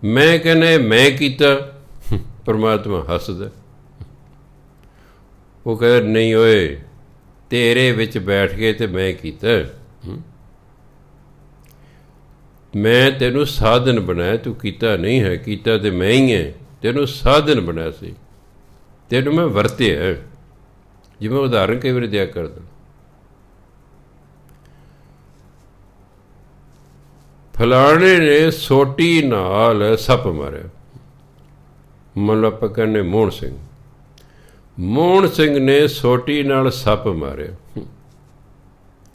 ਮੈਂ ਕਹਿੰਦਾ ਮੈਂ ਕੀਤਾ, ਪਰਮਾਤਮਾ ਹੱਸਦਾ। ਉਹ ਕਹਿੰਦਾ ਨਹੀਂ ਓਏ, ਤੇਰੇ ਵਿੱਚ ਬੈਠ ਕੇ ਤੇ ਮੈਂ ਕੀਤਾ। ਮੈਂ ਤੈਨੂੰ ਸਾਧਨ ਬਣਾਇਆ, ਤੂੰ ਕੀਤਾ ਨਹੀਂ ਹੈ, ਕੀਤਾ ਤੇ ਮੈਂ ਹੀ ਹੈ। ਤੈਨੂੰ ਸਾਧਨ ਬਣਾਇਆ ਸੀ, ਤੈਨੂੰ ਮੈਂ ਵਰਤਿਆ। ਜਿਵੇਂ ਉਦਾਹਰਨ ਕਈ ਵਾਰੀ ਦਿਆ ਕਰਦਾ, ਫਲਾਣੇ ਨੇ ਸੋਟੀ ਨਾਲ ਸੱਪ ਮਾਰਿਆ। ਮੰਨ ਲਓ ਆਪਾਂ ਕਹਿੰਦੇ ਮੋਹਨ ਸਿੰਘ ਨੇ ਸੋਟੀ ਨਾਲ ਸੱਪ ਮਾਰਿਆ।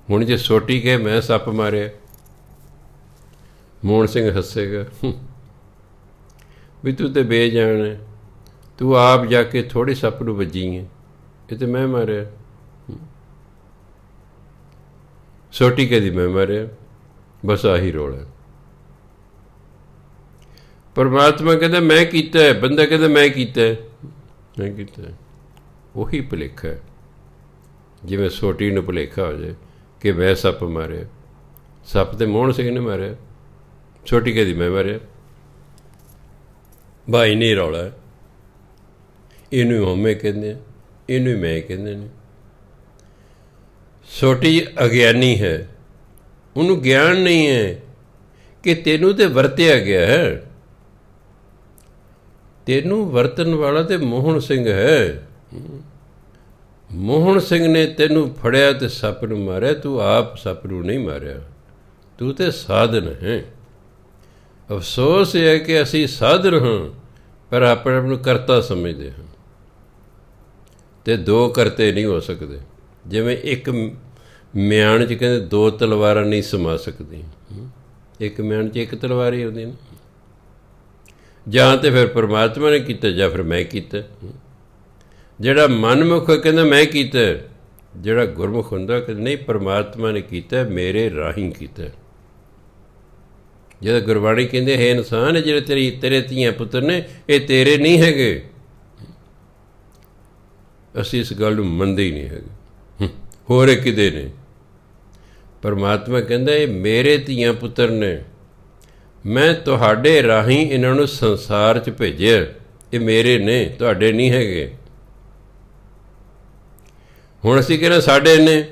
ਹੁਣ ਜੇ ਸੋਟੀ ਕਹੇ ਮੈਂ ਸੱਪ ਮਾਰਿਆ, ਮੋਹਨ ਸਿੰਘ ਹੱਸੇਗਾ ਵੀ ਤੂੰ ਤੇ ਬੇਜਾਨ ਹੈ, ਤੂੰ ਆਪ ਜਾ ਕੇ ਥੋੜ੍ਹੇ ਸੱਪ ਨੂੰ ਵੱਜੀ ਹੈ, ਇਹ ਤਾਂ ਮੈਂ ਮਾਰਿਆ। ਸੋਟੀ ਕਹਦੀ ਮੈਂ ਮਾਰਿਆ, ਬਸ ਆਹੀ ਰੋਲਾ। ਪਰਮਾਤਮਾ ਕਹਿੰਦਾ ਮੈਂ ਕੀਤਾ, ਬੰਦਾ ਕਹਿੰਦਾ ਮੈਂ ਕੀਤਾ। ਉਹੀ ਭੁਲੇਖਾ ਹੈ। ਜਿਵੇਂ ਸੋਟੀ ਨੂੰ ਭੁਲੇਖਾ ਹੋ ਜਾਏ ਕਿ ਮੈਂ ਸੱਪ ਮਾਰਿਆ, ਸੱਪ ਤੇ ਮੋਹਨ ਸਿੰਘ ਨੇ ਮਾਰਿਆ, ਸੋਟੀ ਕਹਦੀ ਮੈਂ ਮਾਰਿਆ। ਭਾਈ ਨਹੀਂ ਰੌਲਾ, ਇਹਨੂੰ ਹਉਮੈ ਕਹਿੰਦੇ ਆ, ਇਹਨੂੰ ਹੀ ਮੈਂ ਕਹਿੰਦੇ ਨੇ। ਸੋਟੀ ਅਗਿਆਨੀ ਹੈ, ਉਹਨੂੰ ਗਿਆਨ ਨਹੀਂ ਹੈ ਕਿ ਤੈਨੂੰ ਤੇ ਵਰਤਿਆ ਗਿਆ ਹੈ। ਤੈਨੂੰ ਵਰਤਣ ਵਾਲਾ ਤੇ ਮੋਹਨ ਸਿੰਘ ਹੈ। ਮੋਹਨ ਸਿੰਘ ਨੇ ਤੈਨੂੰ ਫੜਿਆ ਤੇ ਸੱਪ ਨੂੰ ਮਾਰਿਆ, ਤੂੰ ਆਪ ਸੱਪ ਨੂੰ ਨਹੀਂ ਮਾਰਿਆ, ਤੂੰ ਤੇ ਸਾਧਨ ਹੈ। ਅਫਸੋਸ ਇਹ ਹੈ ਕਿ ਅਸੀਂ ਸਾਧਨ ਹਾਂ, ਪਰ ਆਪਣੇ ਆਪ ਨੂੰ ਕਰਤਾ ਸਮਝਦੇ ਹਾਂ, ਅਤੇ ਦੋ ਕਰਤੇ ਨਹੀਂ ਹੋ ਸਕਦੇ। ਜਿਵੇਂ ਇੱਕ ਮਿਆਨ 'ਚ ਕਹਿੰਦੇ ਦੋ ਤਲਵਾਰਾਂ ਨਹੀਂ ਸਮਾ ਸਕਦੀਆਂ, ਇੱਕ ਮਿਆਨ 'ਚ ਇੱਕ ਤਲਵਾਰ ਹੀ ਹੁੰਦੀ ਨਾ। ਜਾਂ ਤਾਂ ਫਿਰ ਪਰਮਾਤਮਾ ਨੇ ਕੀਤਾ, ਜਾਂ ਫਿਰ ਮੈਂ ਕੀਤਾ। ਜਿਹੜਾ ਮਨਮੁਖ ਕਹਿੰਦਾ ਮੈਂ ਕੀਤਾ, ਜਿਹੜਾ ਗੁਰਮੁਖ ਹੁੰਦਾ ਕਿ ਨਹੀਂ ਪਰਮਾਤਮਾ ਨੇ ਕੀਤਾ, ਮੇਰੇ ਰਾਹੀਂ ਕੀਤਾ। ਜਦੋਂ ਗੁਰਬਾਣੀ ਕਹਿੰਦੇ ਹੈ ਇਨਸਾਨ ਜਿਹੜੇ ਤੇਰੇ ਧੀਆਂ ਪੁੱਤਰ ਨੇ, ਇਹ ਤੇਰੇ ਨਹੀਂ ਹੈਗੇ। ਅਸੀਂ ਇਸ ਗੱਲ ਨੂੰ ਮੰਨਦੇ ਹੀ ਨਹੀਂ ਹੈਗੇ, ਹੋਰ ਕਿਤੇ ਨੇ। ਪਰਮਾਤਮਾ ਕਹਿੰਦਾ ਇਹ ਮੇਰੇ ਧੀਆਂ ਪੁੱਤਰ ਨੇ, ਮੈਂ ਤੁਹਾਡੇ ਰਾਹੀਂ ਇਹਨਾਂ ਨੂੰ ਸੰਸਾਰ 'ਚ ਭੇਜਿਆ, ਇਹ ਮੇਰੇ ਨੇ, ਤੁਹਾਡੇ ਨਹੀਂ ਹੈਗੇ। ਹੁਣ ਅਸੀਂ ਕਹਿੰਦੇ ਸਾਡੇ ਨੇ,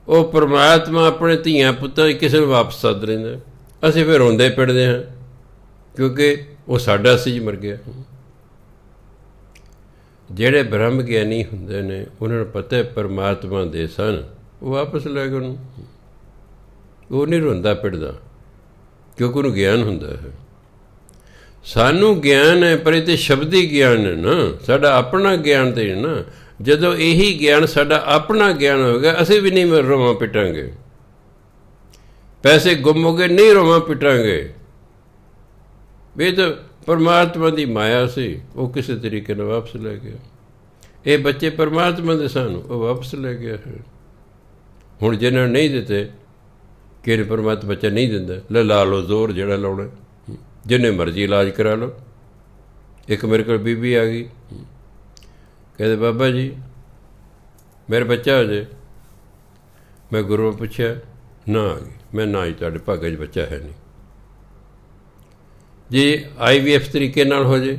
ਉਹ ਪਰਮਾਤਮਾ ਆਪਣੇ ਧੀਆਂ ਪੁੱਤਾਂ ਕਿਸੇ ਨੂੰ ਵਾਪਸ ਸੱਦ ਲੈਂਦਾ, ਅਸੀਂ ਫਿਰ ਰੋਂਦੇ ਪਿੱਟਦੇ ਹਾਂ ਕਿਉਂਕਿ ਉਹ ਸਾਡਾ ਸੀ ਮਰ ਗਿਆ। ਜਿਹੜੇ ਬ੍ਰਹਮ ਗਿਆਨੀ ਹੁੰਦੇ ਨੇ ਉਹਨਾਂ ਨੂੰ ਪਤਾ ਪਰਮਾਤਮਾ ਦੇ ਸਨ, ਉਹ ਵਾਪਸ ਲੈ ਗਏ ਉਹਨੂੰ। ਉਹ ਨਹੀਂ ਰੋਂਦਾ ਪਿੱਟਦਾ ਕਿਉਂਕਿ ਉਹਨੂੰ ਗਿਆਨ ਹੁੰਦਾ ਹੈ। ਸਾਨੂੰ ਗਿਆਨ ਹੈ ਪਰ ਇਹ ਤਾਂ ਸ਼ਬਦੀ ਗਿਆਨ ਹੈ ਨਾ, ਸਾਡਾ ਆਪਣਾ ਗਿਆਨ ਤਾਂ ਹੈ ਨਾ। ਜਦੋਂ ਇਹੀ ਗਿਆਨ ਸਾਡਾ ਆਪਣਾ ਗਿਆਨ ਹੋਵੇਗਾ ਅਸੀਂ ਵੀ ਨਹੀਂ ਰੋਵਾਂ ਪਿੱਟਾਂਗੇ। ਪੈਸੇ ਗੁੰਮ ਹੋ ਗਏ, ਨਹੀਂ ਰੋਵਾਂ ਪਿੱਟਾਂਗੇ। ਇਹ ਤਾਂ ਪਰਮਾਤਮਾ ਦੀ ਮਾਇਆ ਸੀ, ਉਹ ਕਿਸੇ ਤਰੀਕੇ ਨਾਲ ਵਾਪਸ ਲੈ ਗਿਆ। ਇਹ ਬੱਚੇ ਪਰਮਾਤਮਾ ਦੇ ਸਨ, ਉਹ ਵਾਪਸ ਲੈ ਗਿਆ ਹੈ। ਹੁਣ ਜਿਹਨਾਂ ਨਹੀਂ ਦਿੱਤੇ, ਕਿਹੜੇ ਪਰਮਾਤਮਾ ਬੱਚਾ ਨਹੀਂ ਦਿੰਦਾ, ਲਾ ਲਓ ਜ਼ੋਰ ਜਿਹੜਾ ਲਾਉਣਾ, ਜਿੰਨੇ ਮਰਜ਼ੀ ਇਲਾਜ ਕਰਾ ਲਓ। ਇੱਕ ਮੇਰੇ ਕੋਲ ਬੀਬੀ ਆ ਗਈ, ਕਹਿੰਦੇ ਬਾਬਾ ਜੀ ਮੇਰਾ ਬੱਚਾ ਹੋ ਜਾਏ। ਮੈਂ ਗੁਰੂ ਨੂੰ ਪੁੱਛਿਆ, ਨਾ ਆ ਗਈ। ਮੈਂ ਨਾ ਹੀ ਤੁਹਾਡੇ ਭਾਗਾਂ 'ਚ ਬੱਚਾ ਹੈ ਨਹੀਂ। ਜੇ IVF ਤਰੀਕੇ ਨਾਲ ਹੋ ਜਾਏ,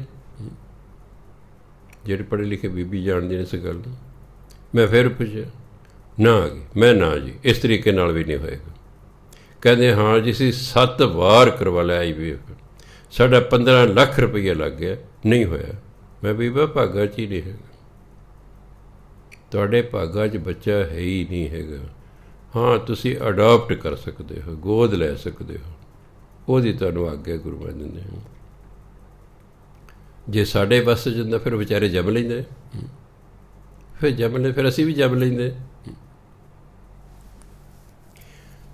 ਜਿਹੜੇ ਪੜ੍ਹੇ ਲਿਖੇ ਬੀਬੀ ਜਾਣਦੇ ਨੇ ਇਸ ਗੱਲ ਨੂੰ। ਮੈਂ ਫਿਰ ਪੁੱਛਿਆ, ਨਾ ਆ ਗਈ। ਮੈਂ ਨਾ ਜੀ ਇਸ ਤਰੀਕੇ ਨਾਲ ਵੀ ਨਹੀਂ ਹੋਏਗਾ। ਕਹਿੰਦੇ ਹਾਂ ਜੀ ਅਸੀਂ 7 ਵਾਰ ਕਰਵਾ ਲਿਆ IVF, ਸਾਡਾ 15 ਲੱਖ ਰੁਪਈਆ ਲੱਗ ਗਿਆ, ਨਹੀਂ ਹੋਇਆ। ਮੈਂ ਬੀਬਾ ਭਾਗਾਂ 'ਚ ਹੀ ਨਹੀਂ ਹੈਗਾ, ਤੁਹਾਡੇ ਭਾਗਾਂ 'ਚ ਬੱਚਾ ਹੈ ਹੀ ਨਹੀਂ ਹੈਗਾ। ਹਾਂ ਤੁਸੀਂ ਅਡਾਪਟ ਕਰ ਸਕਦੇ ਹੋ, ਗੋਦ ਲੈ ਸਕਦੇ ਹੋ, ਉਹਦੀ ਤੁਹਾਨੂੰ ਆਗਿਆ ਗੁਰੂ ਮਹਾਰਾਜ ਦਿੰਦੇ ਹੋ। ਜੇ ਸਾਡੇ ਵੱਸ ਜਾਂਦਾ ਫਿਰ ਵਿਚਾਰੇ ਜੰਮ ਲੈਂਦੇ, ਫਿਰ ਜੰਮ ਲੈ, ਫਿਰ ਅਸੀਂ ਵੀ ਜੰਮ ਲੈਂਦੇ।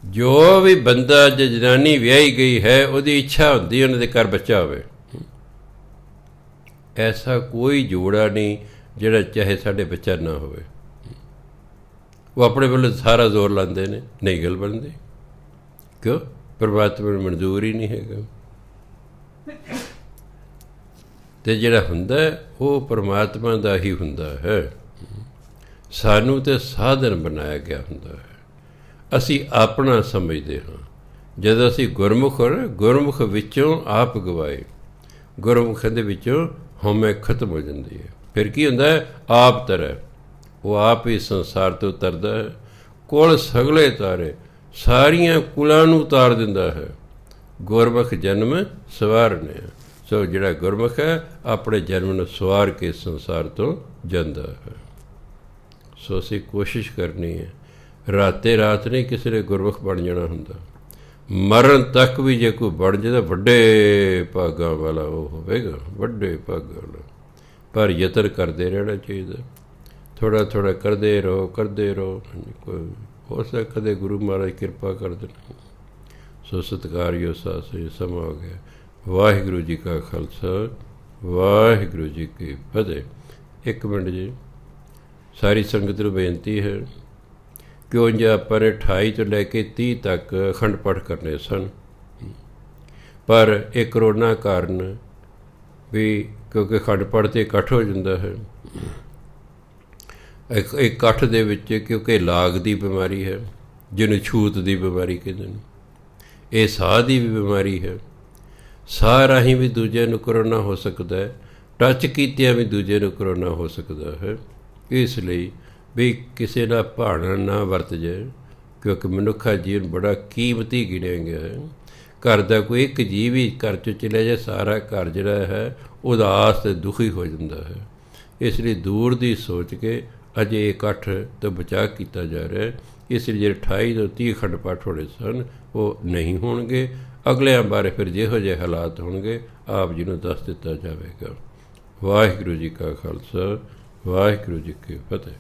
ਜੋ ਵੀ ਬੰਦਾ ਜੇ ਜਨਾਨੀ ਵਿਆਹੀ ਗਈ ਹੈ ਉਹਦੀ ਇੱਛਾ ਹੁੰਦੀ ਉਹਨਾਂ ਦੇ ਘਰ ਬੱਚਾ ਹੋਵੇ। ਐਸਾ ਕੋਈ ਜੋੜਾ ਨਹੀਂ ਜਿਹੜਾ ਚਾਹੇ ਸਾਡੇ ਬੱਚਾ ਨਾ ਹੋਵੇ। ਉਹ ਆਪਣੇ ਵੱਲੋਂ ਸਾਰਾ ਜ਼ੋਰ ਲਾਉਂਦੇ ਨੇ, ਨਹੀਂ ਗੱਲ ਬਣਦੀ। ਕਿਉਂ? ਪਰਮਾਤਮਾ ਨੂੰ ਮਨਜ਼ੂਰ ਹੀ ਨਹੀਂ ਹੈਗਾ। ਅਤੇ ਜਿਹੜਾ ਹੁੰਦਾ ਉਹ ਪਰਮਾਤਮਾ ਦਾ ਹੀ ਹੁੰਦਾ ਹੈ। ਸਾਨੂੰ ਤਾਂ ਸਾਧਨ ਬਣਾਇਆ ਗਿਆ ਹੁੰਦਾ ਹੈ, ਅਸੀਂ ਆਪਣਾ ਸਮਝਦੇ ਹਾਂ। ਜਦੋਂ ਅਸੀਂ ਗੁਰਮੁਖ ਵਿੱਚੋਂ ਆਪ ਗਵਾਏ, ਗੁਰਮੁਖਾਂ ਦੇ ਵਿੱਚੋਂ ਹਉਮੈ ਖਤਮ ਹੋ ਜਾਂਦੀ ਹੈ। ਫਿਰ ਕੀ ਹੁੰਦਾ ਹੈ? ਆਪ ਤਰੈ, ਉਹ ਆਪ ਹੀ ਸੰਸਾਰ ਤੋਂ ਉਤਰਦਾ ਹੈ। ਕੁਲ ਸਗਲੇ ਤਾਰੇ, ਸਾਰੀਆਂ ਕੁਲਾਂ ਨੂੰ ਉਤਾਰ ਦਿੰਦਾ ਹੈ। ਗੁਰਮੁਖ ਜਨਮ ਸਵਾਰਨੇ। ਸੋ ਜਿਹੜਾ ਗੁਰਮੁਖ ਹੈ ਆਪਣੇ ਜਨਮ ਨੂੰ ਸਵਾਰ ਕੇ ਸੰਸਾਰ ਤੋਂ ਜਾਂਦਾ ਹੈ। ਸੋ ਅਸੀਂ ਕੋਸ਼ਿਸ਼ ਕਰਨੀ ਹੈ, ਰਾਤੇ ਰਾਤ ਨਹੀਂ ਕਿਸੇ ਨੇ ਗੁਰਮੁਖ ਬਣ ਜਾਣਾ ਹੁੰਦਾ। ਮਰਨ ਤੱਕ ਵੀ ਜੇ ਕੋਈ ਬਣ ਜਾਏ ਤਾਂ ਵੱਡੇ ਭਾਗਾਂ ਵਾਲਾ ਉਹ ਹੋਵੇਗਾ, ਵੱਡੇ ਭਾਗਾਂ ਵਾਲਾ। ਪਰ ਯਤਨ ਕਰਦੇ ਰਹਿਣਾ ਚਾਹੀਦਾ, ਥੋੜ੍ਹਾ ਥੋੜ੍ਹਾ ਕਰਦੇ ਰਹੋ, ਕਰਦੇ ਰਹੋ। ਕੋਈ ਹੋ ਸਕਦਾ ਕਦੇ ਗੁਰੂ ਮਹਾਰਾਜ ਕਿਰਪਾ ਕਰ ਦੇਣ। ਸੋ ਸਤਿਕਾਰਯੋਗ ਸਾਧ ਸੰਗਤ, ਸਮਾਂ ਹੋ ਗਿਆ। ਵਾਹਿਗੁਰੂ ਜੀ ਕਾ ਖਾਲਸਾ, ਵਾਹਿਗੁਰੂ ਜੀ ਕੀ ਫਤਿਹ। 1 ਮਿੰਟ ਜੀ, ਸਾਰੀ ਸੰਗਤ ਨੂੰ ਬੇਨਤੀ ਹੈ ਕਿ ਉਂਝ ਆਪਾਂ ਨੇ 28 ਤੋਂ ਲੈ ਕੇ 30 ਤੱਕ ਅਖੰਡ ਪਾਠ ਕਰਨੇ ਸਨ, ਪਰ ਇਹ ਕਰੋਨਾ ਕਾਰਨ ਵੀ, ਕਿਉਂਕਿ ਅਖੰਡ ਪਾਠ 'ਤੇ ਇਕੱਠ ਹੋ ਜਾਂਦਾ ਹੈ। ਇਕੱਠ ਦੇ ਵਿੱਚ ਕਿਉਂਕਿ ਲਾਗ ਦੀ ਬਿਮਾਰੀ ਹੈ, ਜਿਹਨੂੰ ਛੂਤ ਦੀ ਬਿਮਾਰੀ ਕਹਿੰਦੇ ਨੇ, ਇਹ ਸਾਹ ਦੀ ਵੀ ਬਿਮਾਰੀ ਹੈ। ਸਾਹ ਰਾਹੀਂ ਵੀ ਦੂਜੇ ਨੂੰ ਕਰੋਨਾ ਹੋ ਸਕਦਾ ਹੈ, ਟੱਚ ਕੀਤਿਆਂ ਵੀ ਦੂਜੇ ਨੂੰ ਕਰੋਨਾ ਹੋ ਸਕਦਾ ਹੈ। ਇਸ ਲਈ ਵੀ ਕਿਸੇ ਦਾ ਭਾਣਾ ਨਾ ਵਰਤ ਜਾਏ, ਕਿਉਂਕਿ ਮਨੁੱਖਾ ਜੀਵਨ ਬੜਾ ਕੀਮਤੀ ਗਿਣਿਆ ਗਿਆ ਹੈ। ਘਰ ਦਾ ਕੋਈ ਇੱਕ ਜੀਵ ਵੀ ਘਰ 'ਚ ਚਲੇ ਜਾਏ, ਸਾਰਾ ਘਰ ਜਿਹੜਾ ਹੈ ਉਦਾਸ ਅਤੇ ਦੁਖੀ ਹੋ ਜਾਂਦਾ ਹੈ। ਇਸ ਲਈ ਦੂਰ ਦੀ ਸੋਚ ਕੇ ਅਜੇ ਇਕੱਠ ਤੋਂ ਬਚਾਅ ਕੀਤਾ ਜਾ ਰਿਹਾ। ਇਸ ਲਈ ਜਿਹੜੇ 28 ਤੋਂ 30 ਅਖੰਡ ਪਾਠ ਹੋਣੇ ਸਨ ਉਹ ਨਹੀਂ ਹੋਣਗੇ। ਅਗਲਿਆਂ ਬਾਰੇ ਫਿਰ ਜਿਹੋ ਜਿਹੇ ਹਾਲਾਤ ਹੋਣਗੇ ਆਪ ਜੀ ਨੂੰ ਦੱਸ ਦਿੱਤਾ ਜਾਵੇਗਾ। ਵਾਹਿਗੁਰੂ ਜੀ ਕਾ ਖਾਲਸਾ, ਵਾਹਿਗੁਰੂ ਜੀ ਕੀ ਫਤਿਹ।